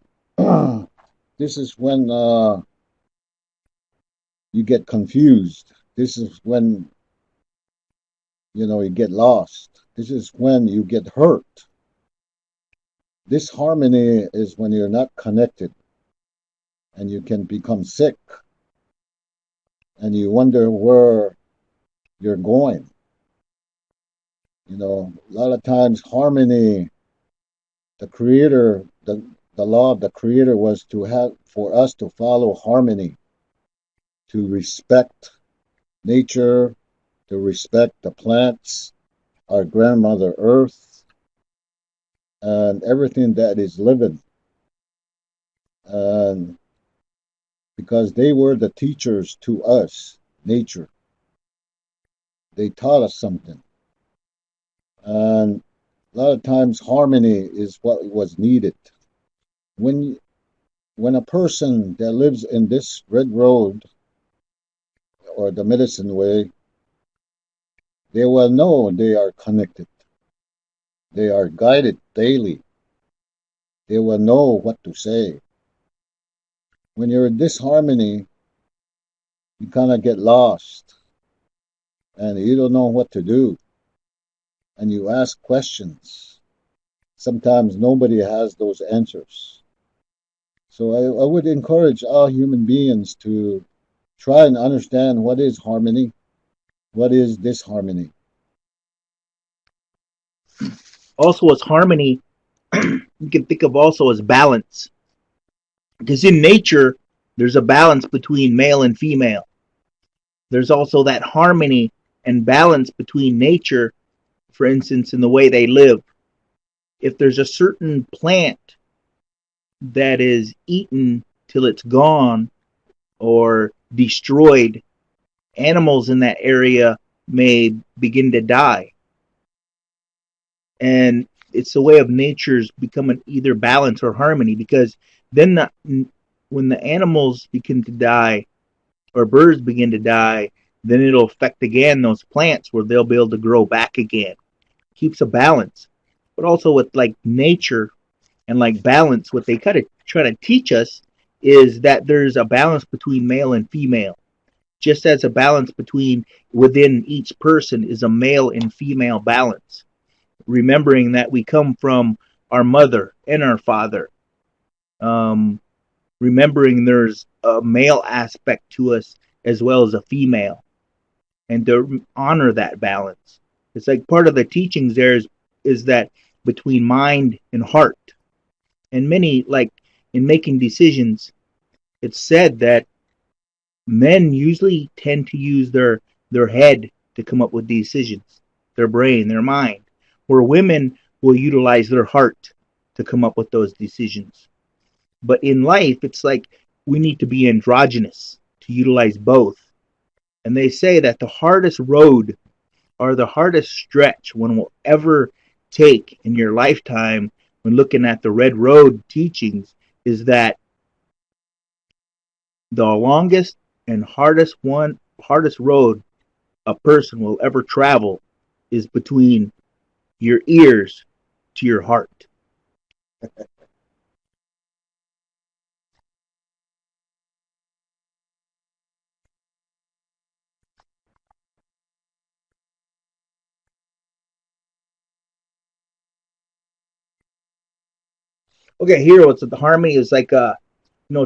this is when you get confused. This is when you get lost. This is when you get hurt. This harmony is when you're not connected and you can become sick and you wonder where you're going. A lot of times harmony, the creator, the law of the creator was for us to follow harmony, to respect nature, to respect the plants, our grandmother earth, and everything that is living. And because they were the teachers to us, nature. They taught us something. And a lot of times harmony is what was needed. When a person that lives in this red road or the medicine way, they will know they are connected. They are guided daily. They will know what to say. When you're in disharmony, you kind of get lost and you don't know what to do. And you ask questions. sometimes nobody has those answers. So I would encourage all human beings to try and understand what is harmony, what is disharmony. Also, as harmony, you can think of also as balance. Because in nature, there's a balance between male and female. There's also that harmony and balance between nature, for instance, in the way they live. If there's a certain plant that is eaten till it's gone or destroyed, animals in that area may begin to die. And it's a way of nature's becoming either balance or harmony, because then when the animals begin to die or birds begin to die, then it'll affect again those plants where they'll be able to grow back again. Keeps a balance. But also with like nature and like balance, what they kind of try to teach us is that there's a balance between male and female. Just as a balance between within each person is a male and female balance. Remembering that we come from our mother and our father. Remembering there's a male aspect to us as well as a female. And to honor that balance. It's like part of the teachings there is that between mind and heart. And many, like in making decisions, it's said that men usually tend to use their head to come up with decisions, their brain, their mind, where women will utilize their heart to come up with those decisions. But in life, it's like we need to be androgynous to utilize both. And they say that the hardest road or the hardest stretch one will ever take in your lifetime when looking at the Red Road teachings is that the longest and hardest road a person will ever travel is between your ears to your heart. Okay, here what's the harmony is like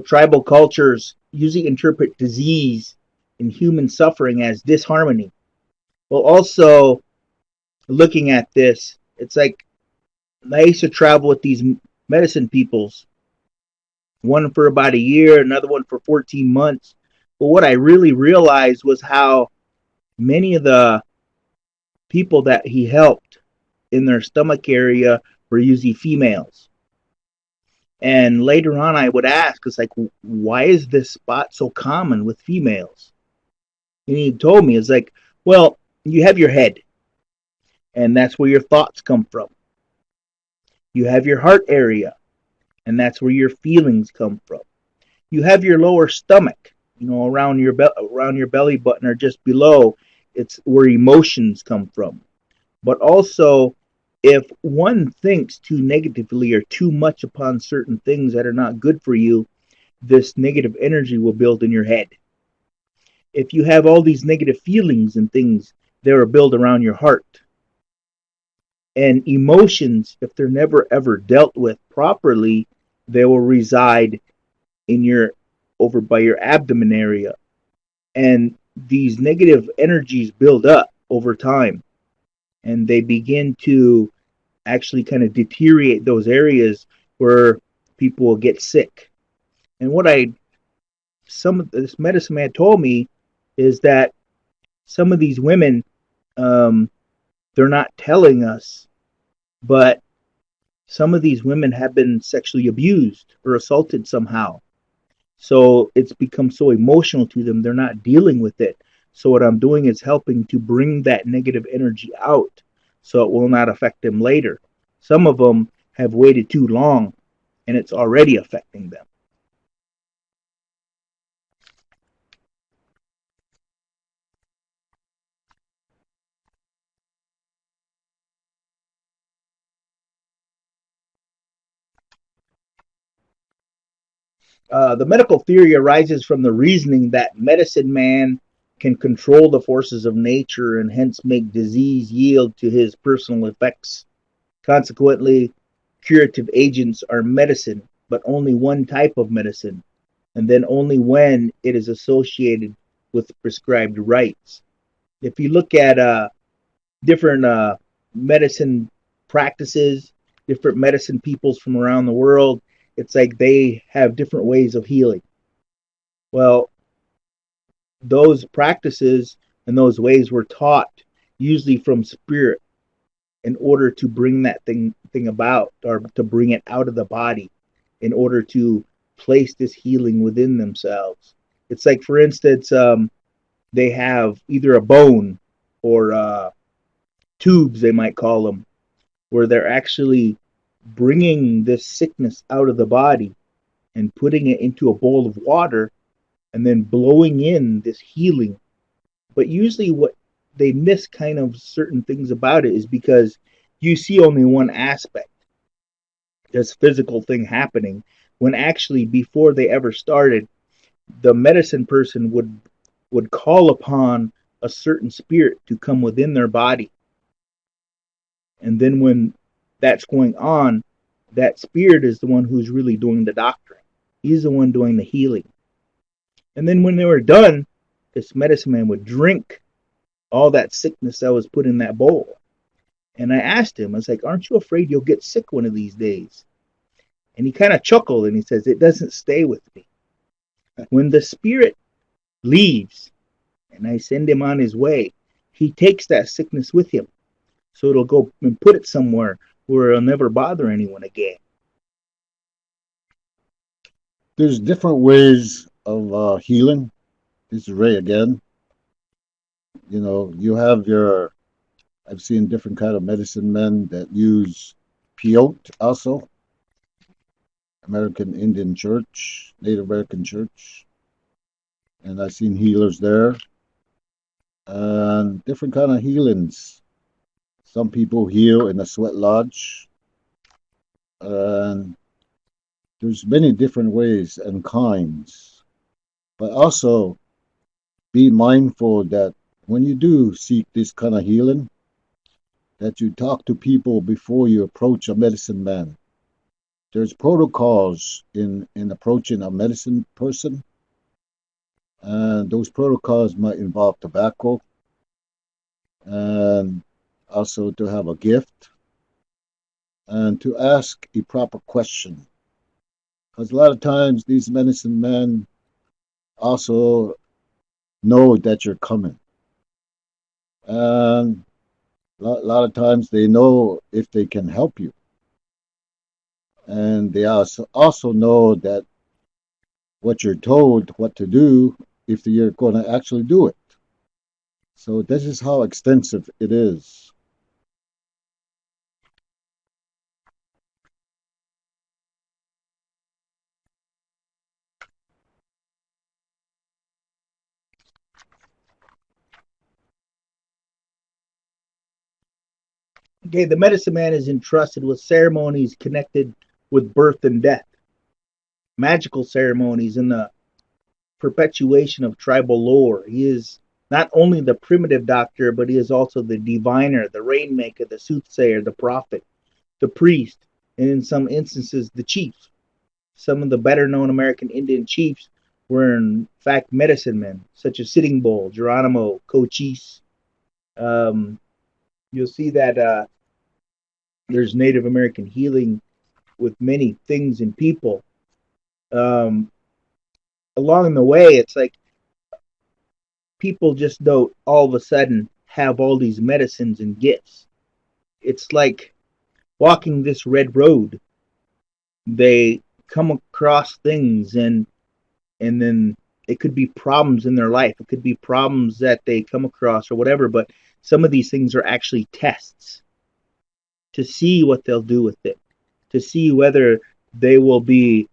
tribal cultures usually interpret disease and human suffering as disharmony. Well, also looking at this, it's like I used to travel with these medicine peoples, one for about a year, another one for 14 months. But what I really realized was how many of the people that he helped in their stomach area were usually females. And later on, I would ask, it's like, why is this spot so common with females? And he told me, it's like, well, you have your head, and that's where your thoughts come from. You have your heart area, and that's where your feelings come from. You have your lower stomach, around your belly button or just below. It's where emotions come from. But also, if one thinks too negatively or too much upon certain things that are not good for you, this negative energy will build in your head. If you have all these negative feelings and things, they will build around your heart. And emotions, if they're never ever dealt with properly, they will reside in over by your abdomen area. And these negative energies build up over time. And they begin to actually kind of deteriorate those areas where people will get sick. And some of this medicine man told me is that some of these women, they're not telling us, but some of these women have been sexually abused or assaulted somehow. So it's become so emotional to them, they're not dealing with it. So what I'm doing is helping to bring that negative energy out so it will not affect them later. Some of them have waited too long and it's already affecting them. The medical theory arises from the reasoning that medicine man can control the forces of nature and hence make disease yield to his personal effects. Consequently, curative agents are medicine, but only one type of medicine, and then only when it is associated with prescribed rites. If you look at different medicine practices, different medicine peoples from around the world, it's like they have different ways of healing. Well, those practices and those ways were taught usually from spirit in order to bring that thing about, or to bring it out of the body, in order to place this healing within themselves. It's like, for instance, they have either a bone or tubes, they might call them, where they're actually bringing this sickness out of the body and putting it into a bowl of water and then blowing in this healing. But usually what they miss kind of certain things about it is because you see only one aspect, this physical thing happening, when actually before they ever started, the medicine person would call upon a certain spirit to come within their body. And then when that's going on, that spirit is the one who's really doing the doctoring. He's the one doing the healing. And then when they were done, this medicine man would drink all that sickness that was put in that bowl. And I asked him, I was like, aren't you afraid you'll get sick one of these days? And he kind of chuckled and he says, it doesn't stay with me. When the spirit leaves and I send him on his way, he takes that sickness with him. So it'll go and put it somewhere where it'll never bother anyone again. There's different ways of healing. This is Ray again. You know, you have your, I've seen different kind of medicine men that use peyote also. American Indian Church, Native American Church. And I've seen healers there. And different kind of healings. Some people heal in a sweat lodge. And there's many different ways and kinds. But also be mindful that when you do seek this kind of healing, that you talk to people before you approach a medicine man. There's protocols in approaching a medicine person, and those protocols might involve tobacco, and also to have a gift, and to ask a proper question. Because a lot of times these medicine men also know that you're coming. And a lot of times they know if they can help you. And they also know that what you're told what to do, if you're going to actually do it. So this is how extensive it is. Okay, the medicine man is entrusted with ceremonies connected with birth and death, magical ceremonies, and the perpetuation of tribal lore. He is not only the primitive doctor, but he is also the diviner, the rainmaker, the soothsayer, the prophet, the priest, and in some instances, the chief. Some of the better known American Indian chiefs were, in fact, medicine men, such as Sitting Bull, Geronimo, Cochise. You'll see that there's Native American healing with many things and people. Along the way, it's like people just don't all of a sudden have all these medicines and gifts. It's like walking this red road. They come across things, and then it could be problems in their life. It could be problems that they come across or whatever, but some of these things are actually tests to see what they'll do with it, to see whether they will be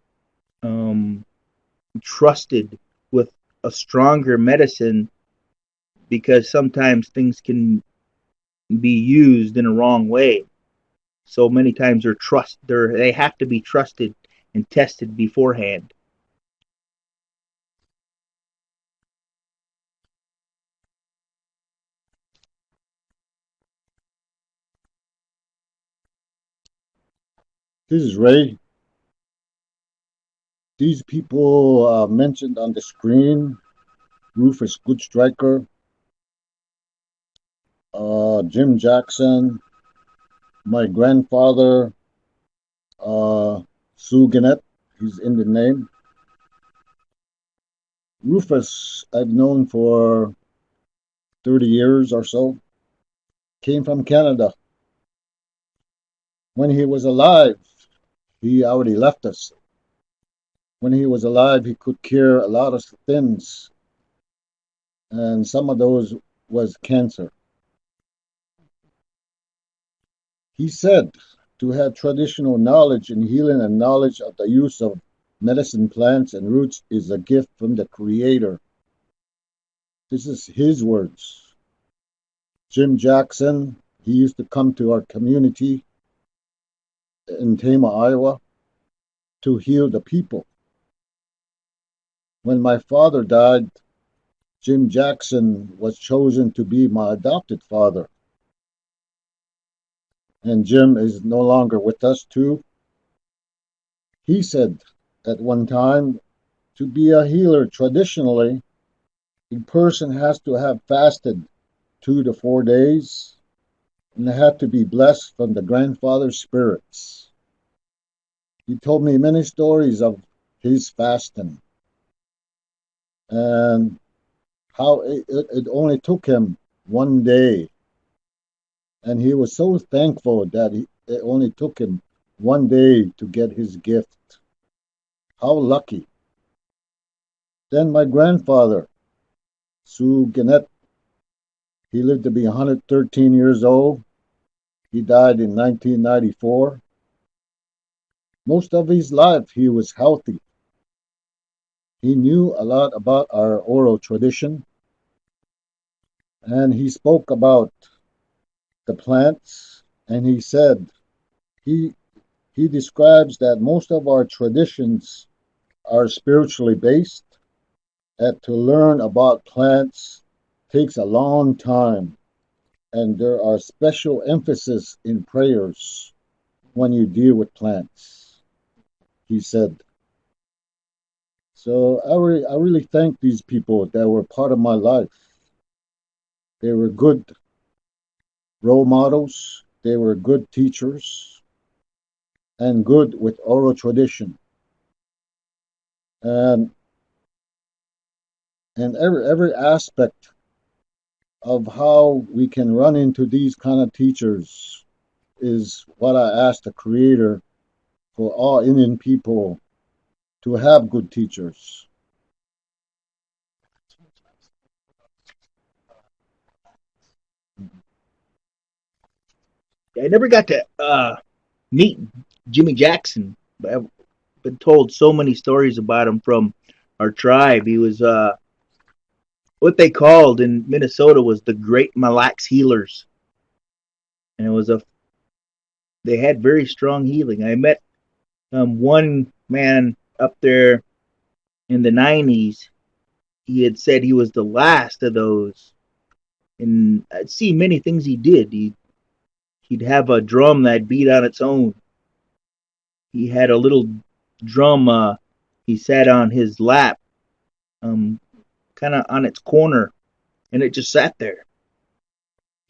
trusted with a stronger medicine, because sometimes things can be used in a wrong way. So many times they have to be trusted and tested beforehand. This is Ray. These people mentioned on the screen, Rufus Goodstriker, Jim Jackson, my grandfather, Sue Gannett, his Indian name. Rufus, I've known for 30 years or so, came from Canada. When he was alive, he already left us. When he was alive, he could cure a lot of things, and some of those was cancer. He said to have traditional knowledge in healing and knowledge of the use of medicine plants and roots is a gift from the Creator. This is his words. Jim Jackson, he used to come to our community in Tama, Iowa, to heal the people. When my father died, Jim Jackson was chosen to be my adopted father. And Jim is no longer with us too. He said at one time, to be a healer traditionally, a person has to have fasted 2 to 4 days and had to be blessed from the grandfather spirits. He told me many stories of his fasting and how it only took him 1 day. And he was so thankful that it only took him 1 day to get his gift. How lucky. Then my grandfather, Sue Gannett, he lived to be 113 years old. He died in 1994. Most of his life, he was healthy. He knew a lot about our oral tradition, and he spoke about the plants, and he said he describes that most of our traditions are spiritually based, that to learn about plants takes a long time, and there are special emphasis in prayers when you deal with plants, he said. So I really thank these people that were part of my life. They were good role models, they were good teachers, and good with oral tradition. And every aspect of how we can run into these kind of teachers is what I ask the Creator for all Indian people to have good teachers. I never got to meet Jimmy Jackson, but I've been told so many stories about him from our tribe. He was what they called in Minnesota was the Great Mille Lacs Healers, and it was they had very strong healing. I met one man up there in the 90s. He had said he was the last of those, and I'd see many things he did. He'd have a drum that beat on its own. He had a little drum he sat on his lap, kind of on its corner, and it just sat there.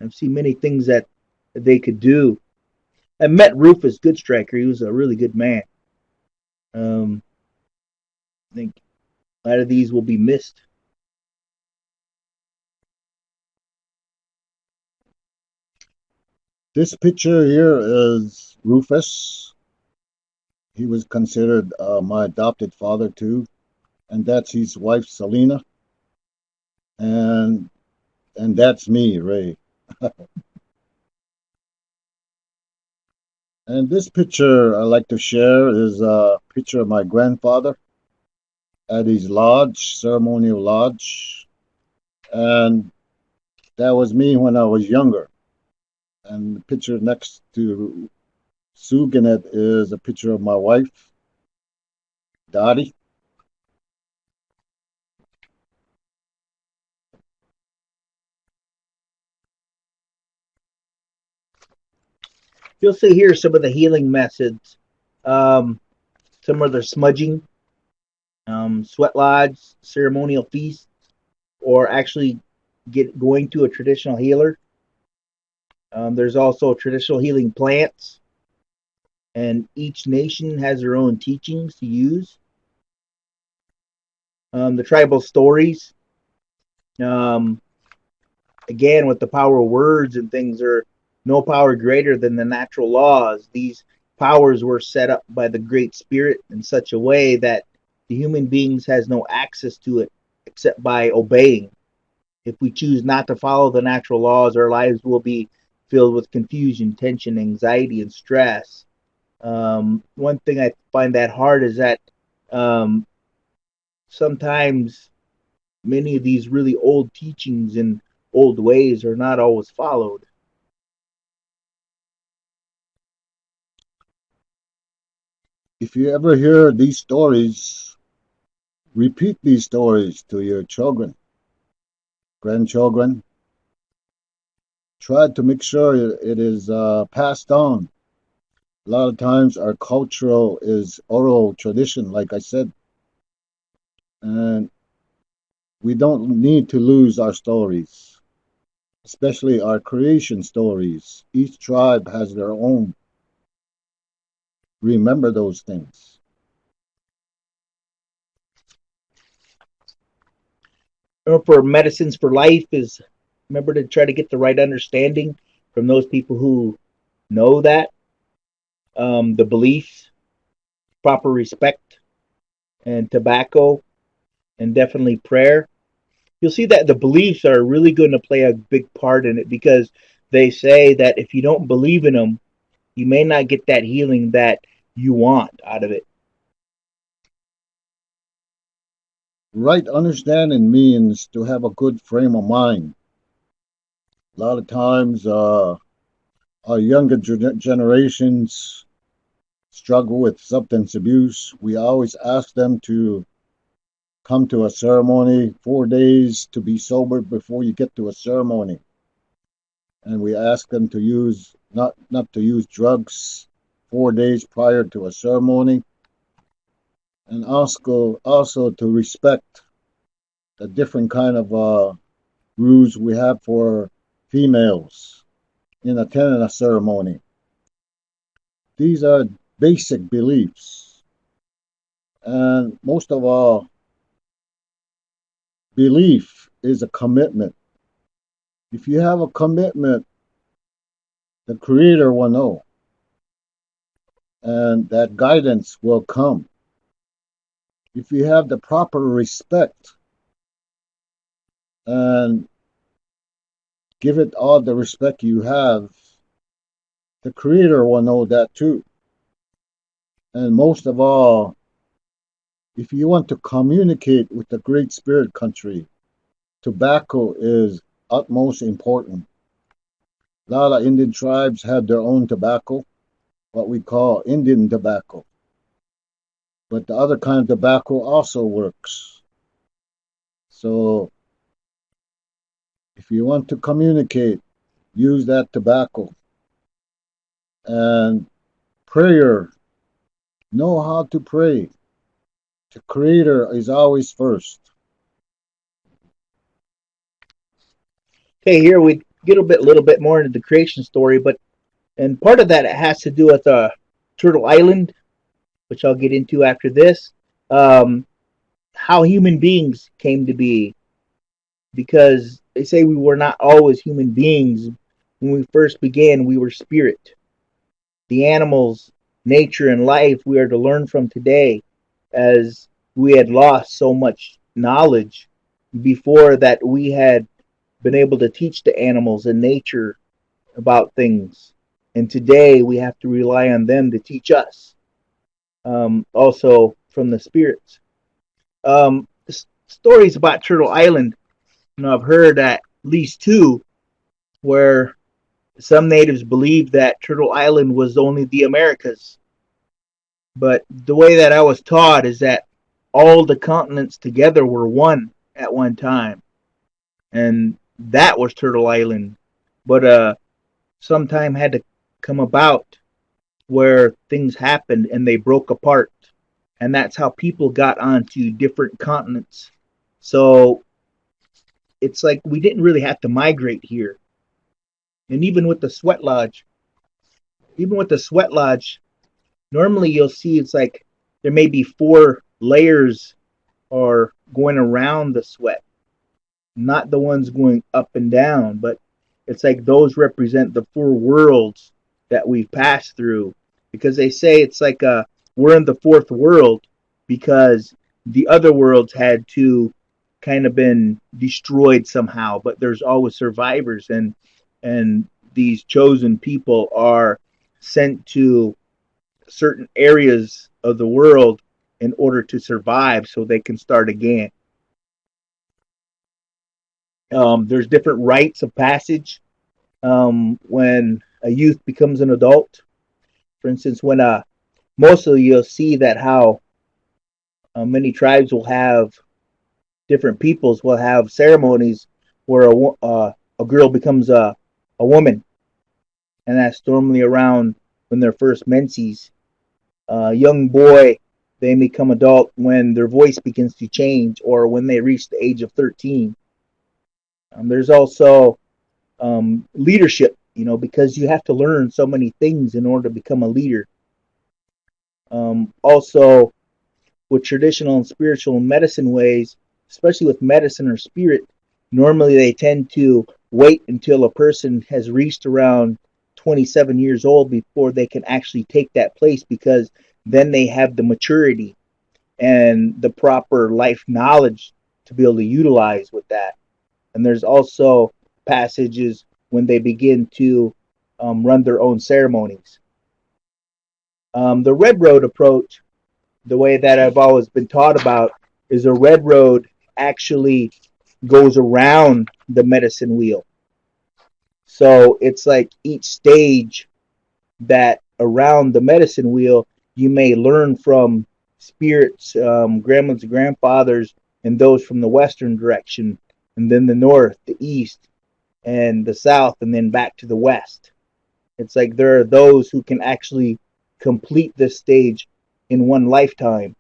I've seen many things that they could do. I met Rufus Goodstriker. He was a really good man. I think a lot of these will be missed. This picture here is Rufus. He was considered my adopted father too, and that's his wife Selena, and that's me, Ray. And this picture I like to share is a picture of my grandfather at his lodge, ceremonial lodge, and that was me when I was younger. And the picture next to Sue Gannett is a picture of my wife, Dottie. You'll see here some of the healing methods Some are the smudging, sweat lodge, ceremonial feasts, or actually going to a traditional healer. There's also traditional healing plants, and each nation has their own teachings to use. The tribal stories, um, again, with the power of words and things, are no power greater than the natural laws. These powers were set up by the Great Spirit in such a way that the human beings has no access to it except by obeying. If we choose not to follow the natural laws, our lives will be filled with confusion, tension, anxiety, and stress. One thing I find that hard is that sometimes many of these really old teachings and old ways are not always followed. If you ever hear these stories, repeat these stories to your children, grandchildren. Try to make sure it is passed on. A lot of times our cultural is oral tradition, like I said, and we don't need to lose our stories, especially our creation stories. Each tribe has their own. Remember those things. For medicines for life is remember to try to get the right understanding from those people who know that, the beliefs, proper respect, and tobacco, and definitely prayer. You'll see that the beliefs are really going to play a big part in it because they say that if you don't believe in them, you may not get that healing that you want out of it. Right understanding means to have a good frame of mind. A lot of times, our younger generations struggle with substance abuse. We always ask them to come to a ceremony 4 days to be sober before you get to a ceremony, and we ask them to use not to use drugs 4 days prior to a ceremony, and also to respect the different kind of rules we have for females in attending a ceremony. These are basic beliefs, and most of all, belief is a commitment. If you have a commitment, the Creator will know, and that guidance will come. If you have the proper respect and give it all the respect you have, the Creator will know that too. And most of all, if you want to communicate with the Great Spirit country, tobacco is utmost important. A lot of Indian tribes have their own tobacco, what we call Indian tobacco. But the other kind of tobacco also works. So if you want to communicate, use that tobacco. And prayer, know how to pray. The Creator is always first. Okay, here we get a little bit more into the creation story, and part of that it has to do with Turtle Island, which I'll get into after this. How human beings came to be, because they say we were not always human beings. When we first began, we were spirit. The animals, nature, and life we are to learn from today, as we had lost so much knowledge before that we had been able to teach the animals and nature about things. And today we have to rely on them to teach us, also from the spirits. Stories about Turtle Island, I've heard at least two, where some natives believed that Turtle Island was only the Americas. But the way that I was taught is that all the continents together were one at one time. And that was Turtle Island. But sometime had to come about where things happened and they broke apart. And that's how people got onto different continents. So it's like we didn't really have to migrate here. And even with the sweat lodge, normally you'll see it's like there may be 4 layers are going around the sweat, not the ones going up and down, but it's like those represent the 4 worlds that we've passed through, because they say it's like we're in the 4th world because the other worlds had to kind of been destroyed somehow, but there's always survivors, and these chosen people are sent to certain areas of the world in order to survive so they can start again. There's different rites of passage when a youth becomes an adult. For instance, when mostly you'll see that how many tribes will have different peoples will have ceremonies where a girl becomes a woman, and that's normally around when they're first menses. A young boy, they become adult when their voice begins to change or when they reach the age of 13. There's also leadership, because you have to learn so many things in order to become a leader. Also, with traditional and spiritual medicine ways, especially with medicine or spirit, normally they tend to wait until a person has reached around 27 years old before they can actually take that place, because then they have the maturity and the proper life knowledge to be able to utilize with that. And there's also passages when they begin to run their own ceremonies. The Red Road approach, the way that I've always been taught about, is a Red Road actually goes around the medicine wheel. So it's like each stage that around the medicine wheel, you may learn from spirits, grandmas and grandfathers, and those from the western direction, and then the north, the east, and the south, and then back to the west. It's like there are those who can actually complete this stage in one lifetime,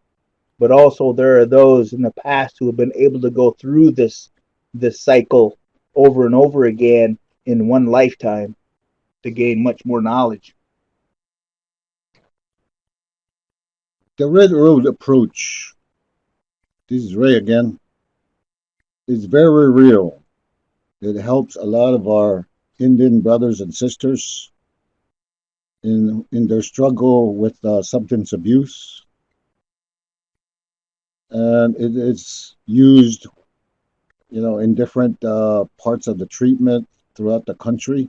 but also there are those in the past who have been able to go through this cycle over and over again in one lifetime to gain much more knowledge. The Red Road approach, this is Ray again, is very real. It helps a lot of our Indian brothers and sisters in their struggle with substance abuse. And it is used, in different parts of the treatment throughout the country.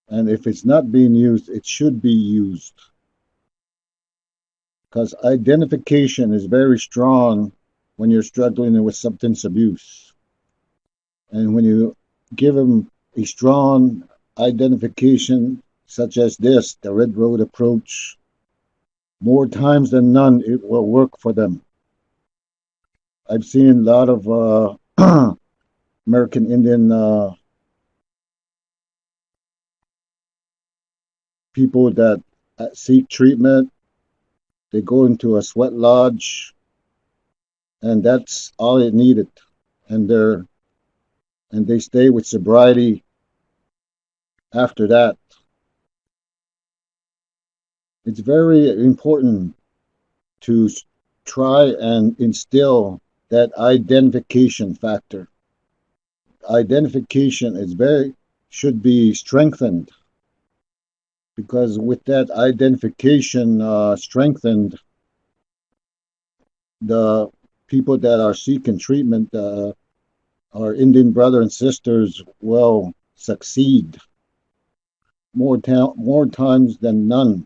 And if it's not being used, it should be used. Because identification is very strong when you're struggling with substance abuse. And when you give them a strong identification, such as this, the Red Road approach, more times than none, it will work for them. I've seen a lot of American Indian people that seek treatment. They go into a sweat lodge, and that's all it needed. And they stay with sobriety after that. It's very important to try and instill that identification factor. Identification should be strengthened, because with that identification strengthened, the people that are seeking treatment, our Indian brothers and sisters, will succeed more times than none.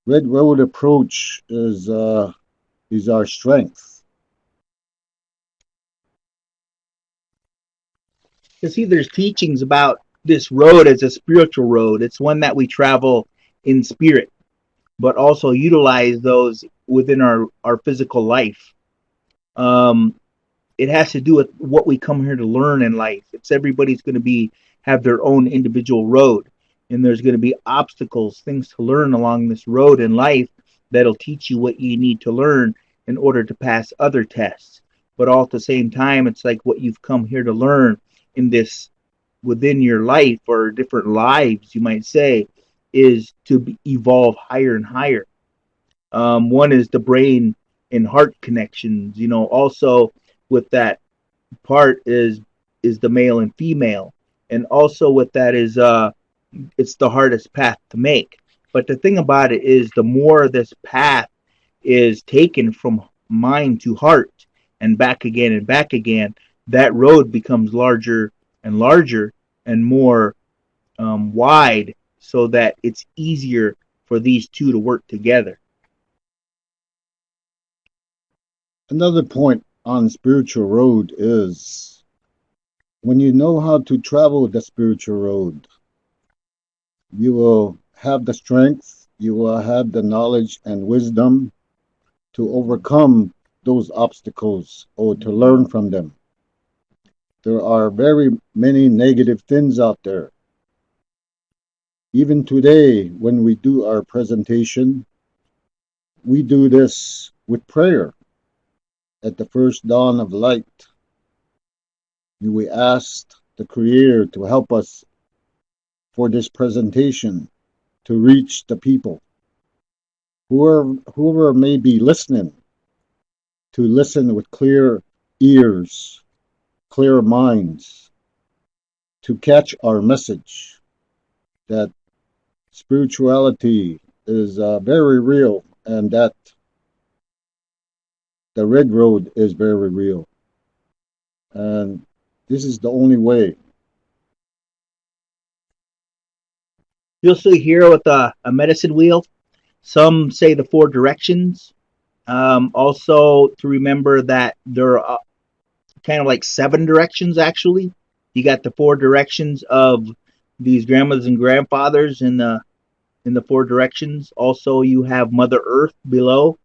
Red Road approach is our strength. You see, there's teachings about this road as a spiritual road. It's one that we travel in spirit, but also utilize those within our physical life. It has to do with what we come here to learn in life. It's everybody's going to have their own individual road. and there's going to be obstacles, things to learn along this road in life that'll teach you what you need to learn in order to pass other tests. But all at the same time, it's like what you've come here to learn in this within your life, or different lives, you might say, is to evolve higher and higher. One is the brain and heart connections. Also with that part is the male and female, and also with that is it's the hardest path to make. But the thing about it is, the more this path is taken from mind to heart and back again, that road becomes larger and larger and more wide, so that it's easier for these two to work together. Another point on spiritual road is, when you know how to travel the spiritual road, you will have the strength, you will have the knowledge and wisdom to overcome those obstacles or to learn from them. There are very many negative things out there. Even today, when we do our presentation, we do this with prayer. At the first dawn of light, we asked the Creator to help us for this presentation to reach the people. Whoever may be listening, to listen with clear ears, clear minds, to catch our message that spirituality is very real, and that the red road is very real. And this is the only way. You'll see here with a medicine wheel, some say the 4 directions. Also to remember that there are kind of like 7 directions actually. You got the 4 directions of these grandmothers and grandfathers in the 4 directions. Also you have Mother Earth below,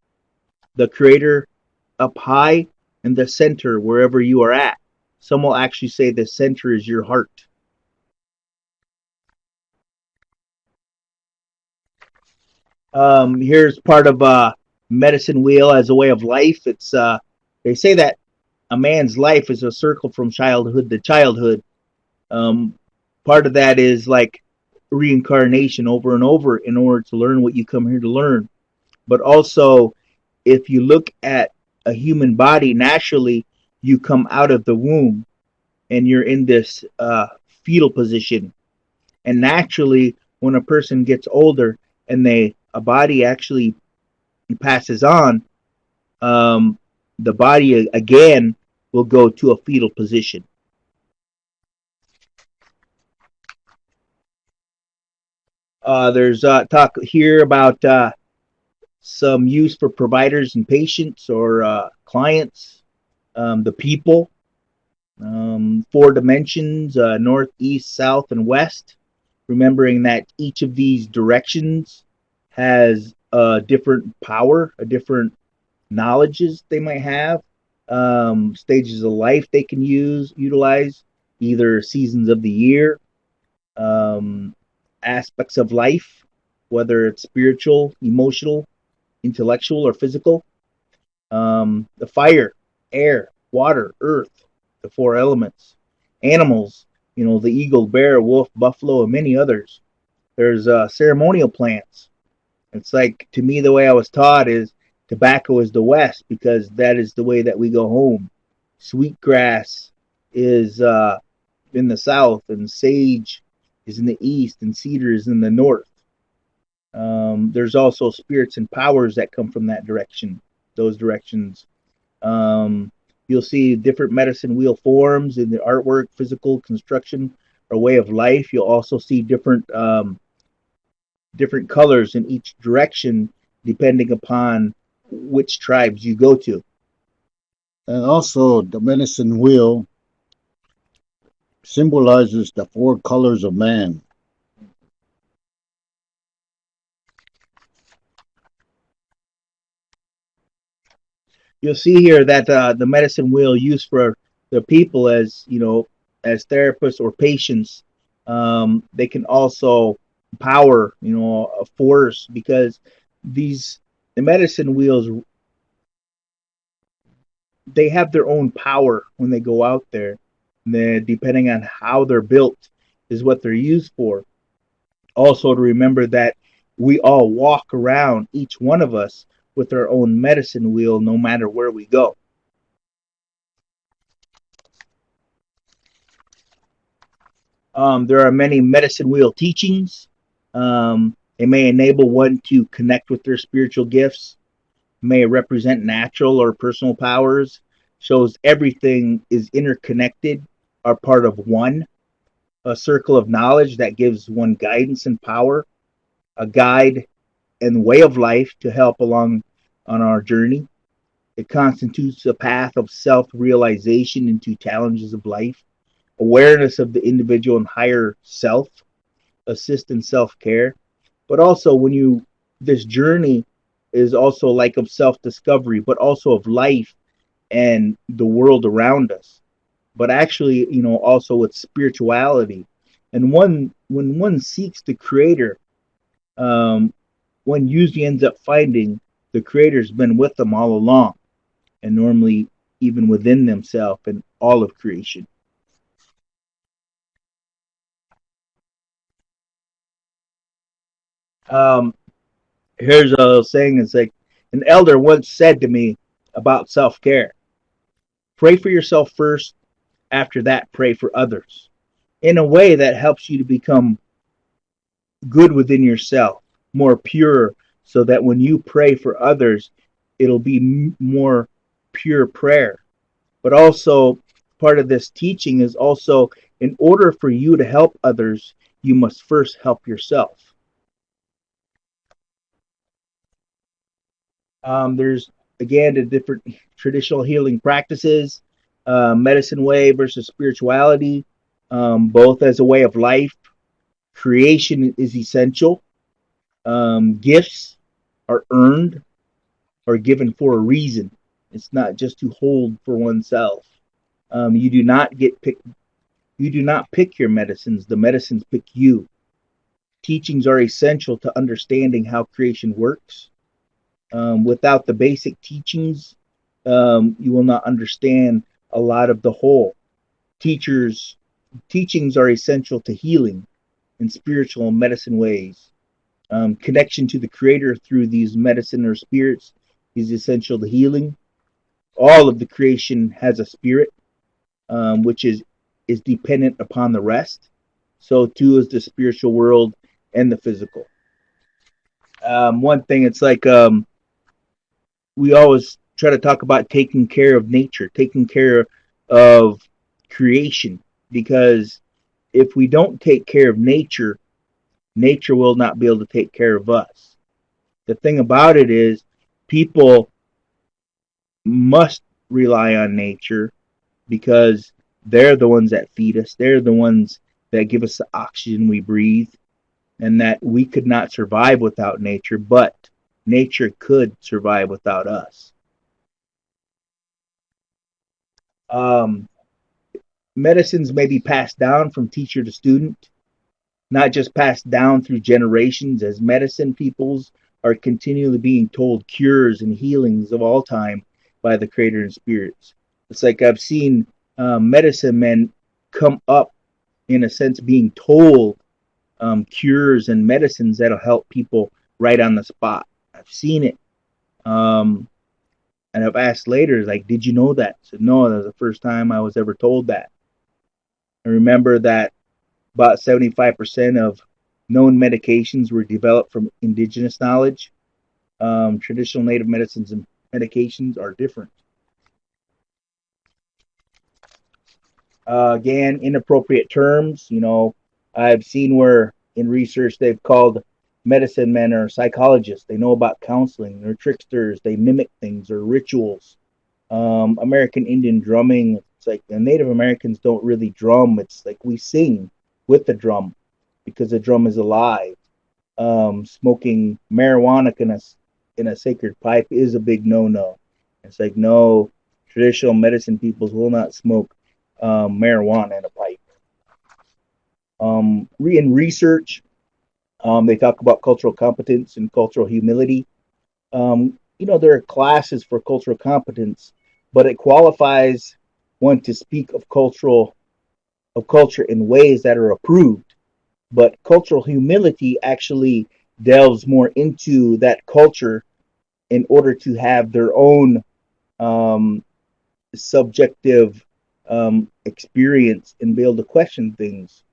the Creator up high, and the center wherever you are at. Some will actually say the center is your heart. Here's part of a medicine wheel as a way of life. It's they say that a man's life is a circle from childhood to childhood. Part of that is like reincarnation over and over in order to learn what you come here to learn. But also, if you look at a human body, naturally you come out of the womb and you're in this fetal position. And naturally, when a person gets older and a body actually passes on, the body again will go to a fetal position. There's talk here about some use for providers and patients or clients, the people, 4 dimensions, north, east, south, and west. Remembering that each of these directions has a different power, a different knowledges they might have, stages of life they can utilize, either seasons of the year, aspects of life, whether it's spiritual, emotional, intellectual, or physical. The fire, air, water, earth, the 4 elements. Animals, the eagle, bear, wolf, buffalo, and many others. There's ceremonial plants. It's like, to me, the way I was taught is tobacco is the West, because that is the way that we go home. Sweetgrass is in the South, and sage is in the East, and cedar is in the North. There's also spirits and powers that come from that direction, those directions. You'll see different medicine wheel forms in the artwork, physical construction, or way of life. You'll also see different colors in each direction depending upon which tribes you go to. And also, the medicine wheel symbolizes the 4 colors of man. You'll see here that the medicine wheel used for the people as therapists or patients, they can also power, a force, because the medicine wheels, they have their own power when they go out there. Then, depending on how they're built, is what they're used for. Also, to remember that we all walk around, each one of us, with our own medicine wheel, no matter where we go. There are many medicine wheel teachings. It may enable one to connect with their spiritual gifts, may represent natural or personal powers, shows everything is interconnected, are part of one, a circle of knowledge that gives one guidance and power, a guide and way of life to help along on our journey. It constitutes a path of self realization into challenges of life, awareness of the individual and higher self, assist in self care. But also, this journey is also like of self discovery, but also of life and the world around us. But actually, also with spirituality. And when one seeks the Creator, one usually ends up finding the Creator's been with them all along, and normally even within themselves and all of creation. Here's a saying. It's like, an elder once said to me about self-care: pray for yourself first, after that pray for others, in a way that helps you to become good within yourself, more pure, so that when you pray for others, it'll be more pure prayer. But also, part of this teaching is also, in order for you to help others, you must first help yourself. There's, again, the different traditional healing practices, medicine way versus spirituality, both as a way of life. Creation is essential. Gifts are earned or given for a reason. It's not just to hold for oneself. You do not pick your medicines. The medicines pick you. Teachings are essential to understanding how creation works. Without the basic teachings, you will not understand a lot of the whole. Teachings are essential to healing in spiritual and medicine ways. Connection to the Creator through these medicine or spirits is essential to healing. All of the creation has a spirit, which is dependent upon the rest. So too is the spiritual world and the physical. One thing, it's like, we always try to talk about taking care of nature, taking care of creation, because if we don't take care of nature, nature will not be able to take care of us. The thing about it is, people must rely on nature because they're the ones that feed us. They're the ones that give us the oxygen we breathe, and that we could not survive without nature, but nature could survive without us. Medicines may be passed down from teacher to student, not just passed down through generations, as medicine peoples are continually being told cures and healings of all time by the Creator and spirits. It's like I've seen medicine men come up, in a sense, being told cures and medicines that'll help people right on the spot. I've seen it. And I've asked later, like, did you know that? I said, no, that was the first time I was ever told that. I remember that about 75% of known medications were developed from indigenous knowledge. Traditional native medicines and medications are different. Again, inappropriate terms. I've seen where in research they've called medicine men or psychologists. They know about counseling. They're tricksters. They mimic things or rituals. American Indian drumming. It's like the Native Americans don't really drum. It's like we sing with the drum because the drum is alive. Smoking marijuana in a sacred pipe is a big no-no. It's like, no, traditional medicine peoples will not smoke marijuana in a pipe. In research, They talk about cultural competence and cultural humility. There are classes for cultural competence, but it qualifies one to speak of culture in ways that are approved. But cultural humility actually delves more into that culture in order to have their own um, subjective experience and be able to question things.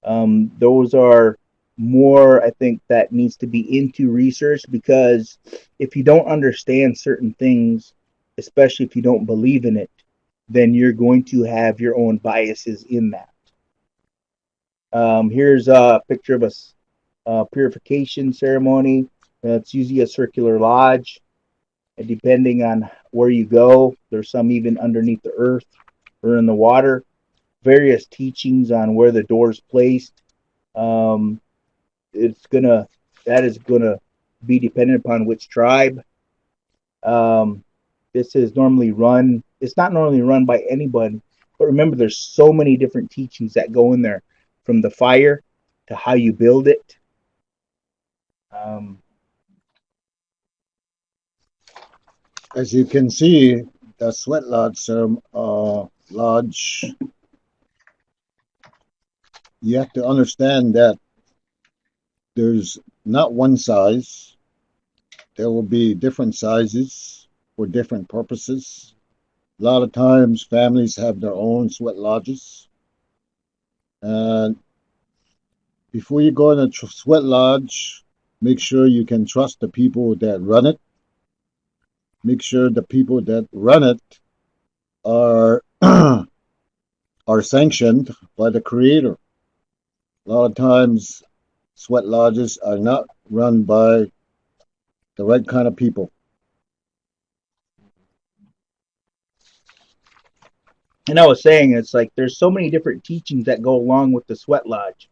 Those are more, I think, that needs to be into research, because if you don't understand certain things, especially if you don't believe in it, then you're going to have your own biases in that. Here's a picture of a purification ceremony. It's usually a circular lodge. And depending on where you go, there's some even underneath the earth or in the water. Various teachings on where the door is placed. Um, it's gonna that is gonna be dependent upon which tribe. Um, this is normally run. It's not normally run by anybody, but remember, there's so many different teachings that go in there, from the fire to how you build it. Um, As you can see, the sweat lodge, you have to understand that there's not one size. There will be different sizes for different purposes. A lot of times, families have their own sweat lodges. And before you go in a sweat lodge, make sure you can trust the people that run it. Make sure the people that run it are are sanctioned by the creator. A lot of times, sweat lodges are not run by the right kind of people. and I was saying, it's like there's so many different teachings that go along with the sweat lodge.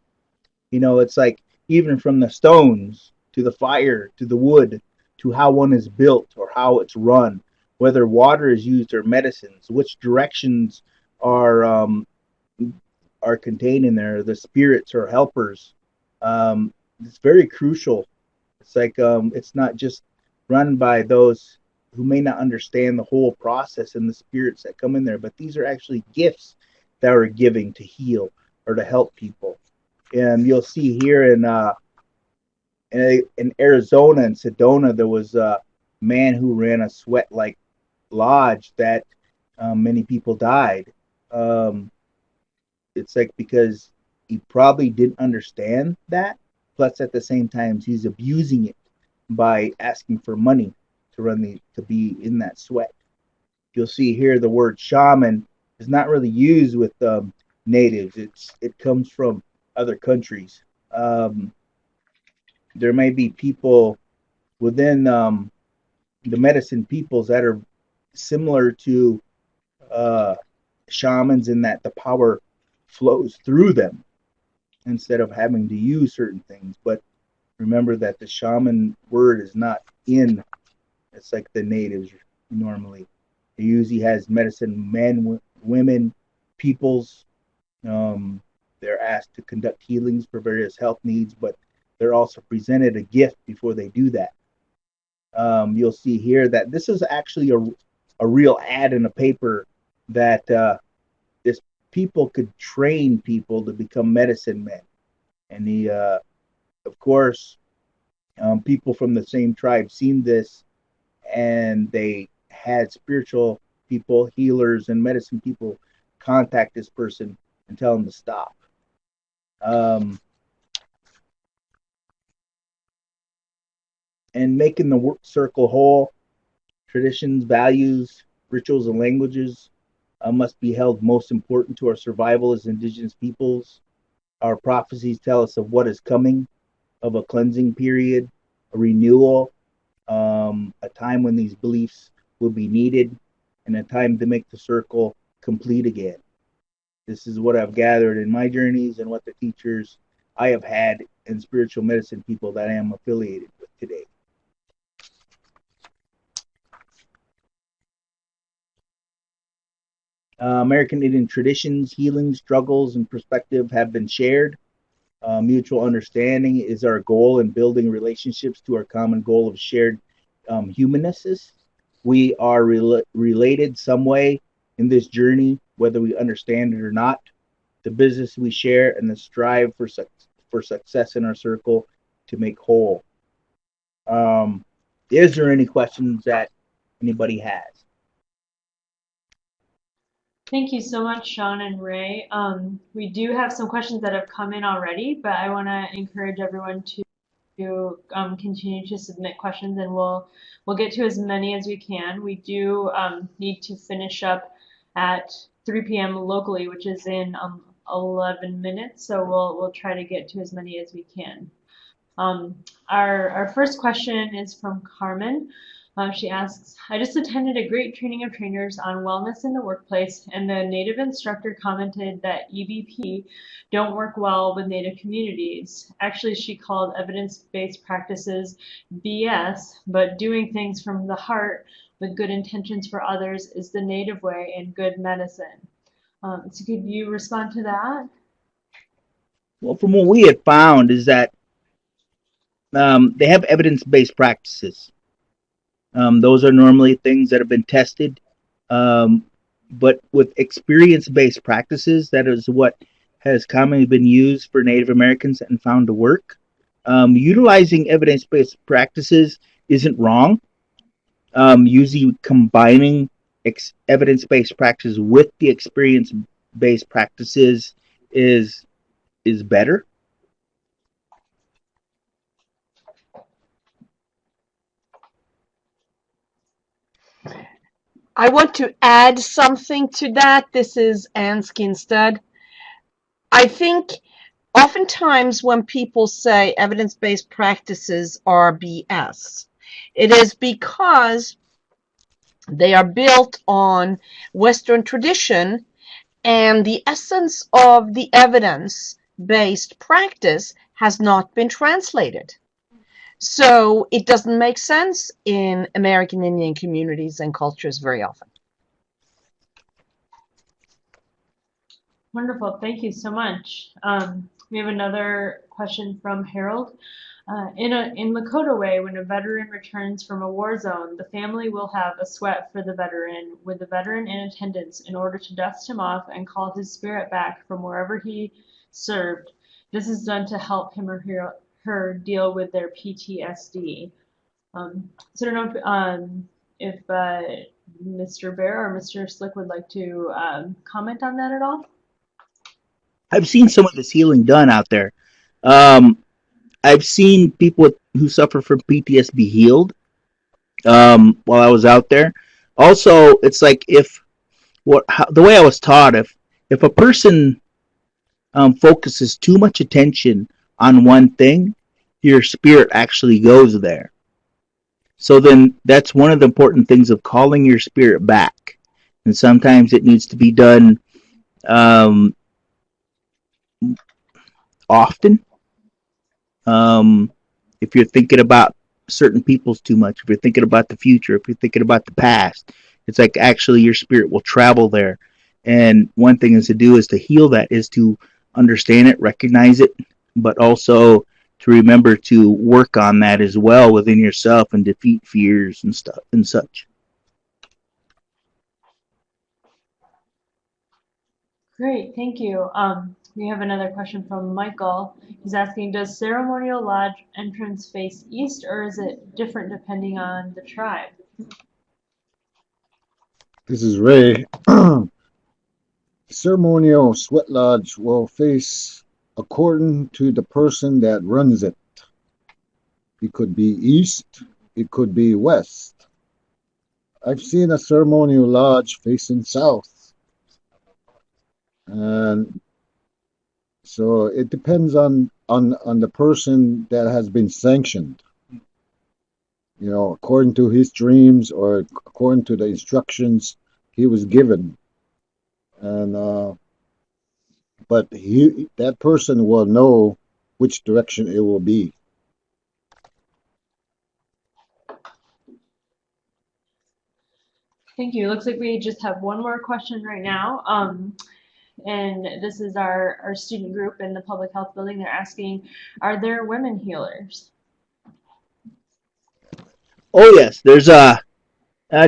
It's like, even from the stones to the fire to the wood to how one is built or how it's run, whether water is used or medicines, which directions are um, are contained in there, the spirits or helpers. It's very crucial. It's like, it's not just run by those who may not understand the whole process and the spirits that come in there, but these are actually gifts that are giving to heal or to help people. And you'll see here in Arizona and Sedona, there was a man who ran a sweat like lodge that many people died. Um, it's like, because he probably didn't understand that. Plus, at the same time, he's abusing it by asking for money to be in that sweat. You'll see here the word shaman is not really used with natives. It comes from other countries. Um, there may be people within the medicine peoples that are similar to uh, shamans, in that the power flows through them instead of having to use certain things. But remember that the shaman word is not in. It's like the natives normally. It usually has medicine men, women, peoples. Um, they're asked to conduct healings for various health needs, but they're also presented a gift before they do that. You'll see here that this is actually a real ad in a paper that this people could train people to become medicine men. And of course, people from the same tribe seen this, and they had spiritual people, healers, and medicine people contact this person and tell him to stop. And making the circle whole, traditions, values, rituals, and languages must be held most important to our survival as indigenous peoples. Our prophecies tell us of what is coming, of a cleansing period, a renewal, a time when these beliefs will be needed, and a time to make the circle complete again. This is what I've gathered in my journeys and what the teachers I have had and spiritual medicine people that I am affiliated with today. American Indian traditions, healing, struggles, and perspective have been shared. Mutual understanding is our goal in building relationships to our common goal of shared humanness. We are related some way in this journey, whether we understand it or not. The business we share and the strive for success in our circle to make whole. Is there any questions that anybody has? Thank you so much, Sean and Ray. We do have some questions that have come in already, but I want to encourage everyone to continue to submit questions, and we'll get to as many as we can. We do need to finish up at 3 p.m. locally, which is in 11 minutes, so we'll try to get to as many as we can. Our first question is from Carmen. She asks, I just attended a great training of trainers on wellness in the workplace, and the Native instructor commented that EBP don't work well with Native communities. Actually, she called evidence-based practices BS, but doing things from the heart with good intentions for others is the Native way and good medicine. So could you respond to that? Well, from what we had found is that they have evidence-based practices. Those are normally things that have been tested. But with experience-based practices, that is what has commonly been used for Native Americans and found to work. Utilizing evidence-based practices isn't wrong. Usually combining evidence-based practices with the experience-based practices is better. I want to add something to that. This is Ann Skinstead. I think oftentimes when people say evidence-based practices are BS, it is because they are built on Western tradition, and the essence of the evidence-based practice has not been translated. So it doesn't make sense in American Indian communities and cultures very often. Wonderful, thank you so much. We have another question from Harold. In Lakota way, when a veteran returns from a war zone, the family will have a sweat for the veteran with the veteran in attendance in order to dust him off and call his spirit back from wherever he served. This is done to help him or her deal with their PTSD. So I don't know if Mr. Bear or Mr. Slick would like to comment on that at all. I've seen some of this healing done out there. I've seen people who suffer from PTSD healed while I was out there. Also, it's like the way I was taught, if a person focuses too much attention on one thing, your spirit actually goes there. So then that's one of the important things of calling your spirit back. And sometimes it needs to be done often. If you're thinking about certain peoples too much, if you're thinking about the future, if you're thinking about the past, it's like actually your spirit will travel there. And one thing is to heal that, is to understand it, recognize it, but also to remember to work on that as well within yourself and defeat fears and stuff and such. Great, thank you. We have another question from Michael. He's asking, does ceremonial lodge entrance face east, or is it different depending on the tribe? This is Ray. Ceremonial sweat lodge will face according to the person that runs it. It could be east, it could be west. I've seen a ceremonial lodge facing south. And so it depends on the person that has been sanctioned. You know, according to his dreams or according to the instructions he was given. And but that person will know which direction it will be. Thank you. Looks like we just have one more question right now. and this is our student group in the public health building. They're asking, are there women healers? Oh yes, there's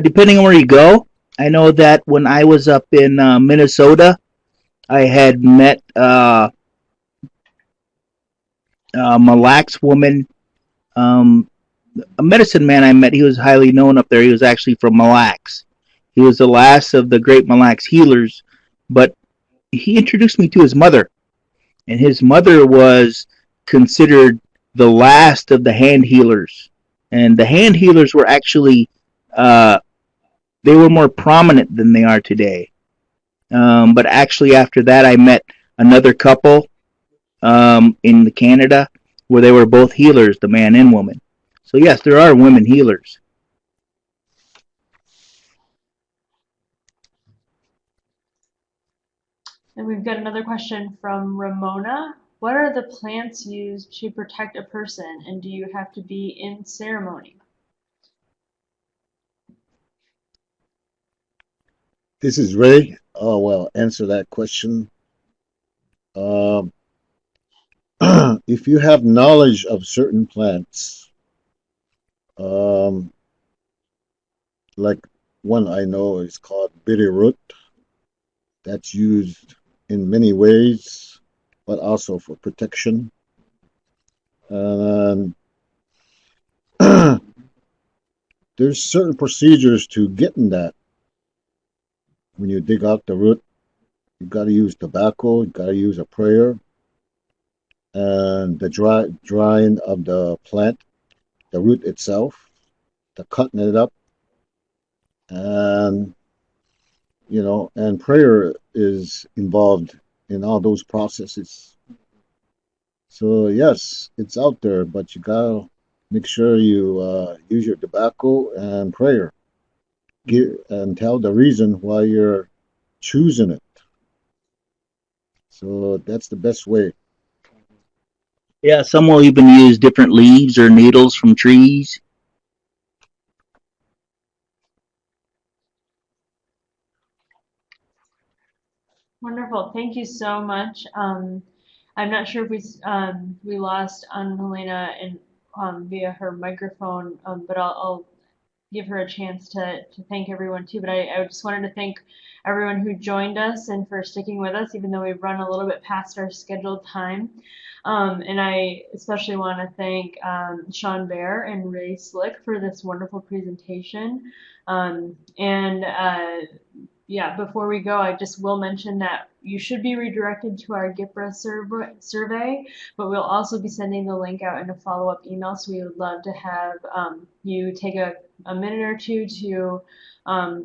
depending on where you go. I know that when I was up in Minnesota, I had met a Mille Lacs woman, a medicine man I met. He was highly known up there. He was actually from Mille Lacs. He was the last of the great Mille Lacs healers, but he introduced me to his mother, and his mother was considered the last of the hand healers. And the hand healers were actually they were more prominent than they are today. But actually, after that, I met another couple in Canada where they were both healers, the man and woman. So yes, there are women healers. And we've got another question from Ramona. What are the plants used to protect a person, and do you have to be in ceremony? This is Ray. Oh, well, answer that question. Um, if you have knowledge of certain plants, um, like one I know is called bitterroot, that's used in many ways, but also for protection. And there's certain procedures to getting that. When you dig out the root, you've got to use tobacco, you've got to use a prayer, and the drying of the plant, the root itself, the cutting it up, and and prayer is involved in all those processes. So yes, it's out there, but you gotta make sure you use your tobacco and prayer. And tell the reason why you're choosing it. So that's the best way. Yeah, some will even use different leaves or needles from trees. Wonderful. Thank you so much. I'm not sure if we lost Helena and via her microphone, but I'll give her a chance to thank everyone too. But I just wanted to thank everyone who joined us and for sticking with us, even though we've run a little bit past our scheduled time. And I especially want to thank Sean Bear and Ray Slick for this wonderful presentation. Yeah, before we go, I just will mention that you should be redirected to our GIPRA survey, but we'll also be sending the link out in a follow-up email, so we would love to have you take a minute or two to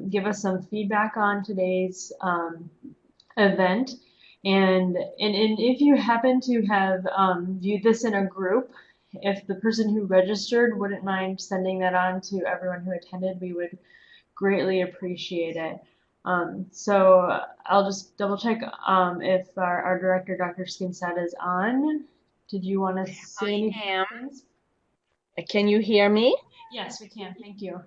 give us some feedback on today's event. And if you happen to have viewed this in a group, if the person who registered wouldn't mind sending that on to everyone who attended, we would greatly appreciate it. So I'll just double check if our director, Dr. Skinsad, is on. Did you want to say anything? Can you hear me? Yes, we can. Thank you.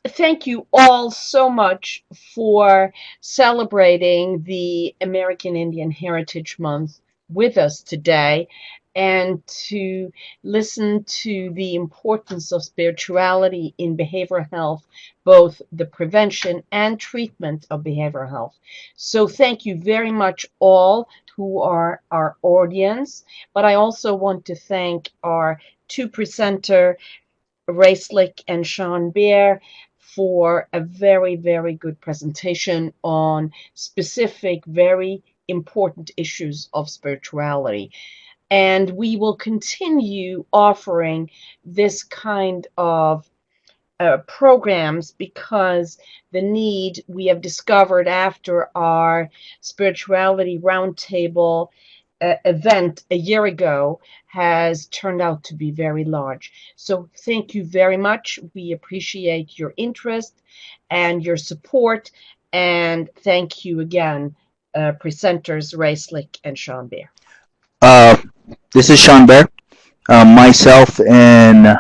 Thank you all so much for celebrating the American Indian Heritage Month with us today, and to listen to the importance of spirituality in behavioral health, both the prevention and treatment of behavioral health. So thank you very much all who are our audience, but I also want to thank our two presenters, Ray Slick and Sean Bear, for a very, very good presentation on specific, very important issues of spirituality. And we will continue offering this kind of programs because the need we have discovered after our spirituality roundtable event a year ago has turned out to be very large. So thank you very much. We appreciate your interest and your support, and thank you again, presenters Ray Slick and Sean Bear. This is Sean Bear. Myself and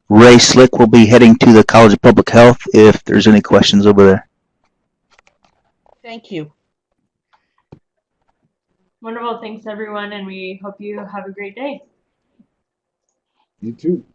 Ray Slick will be heading to the College of Public Health if there's any questions over there. Thank you. Wonderful. Thanks, everyone, and we hope you have a great day. You too.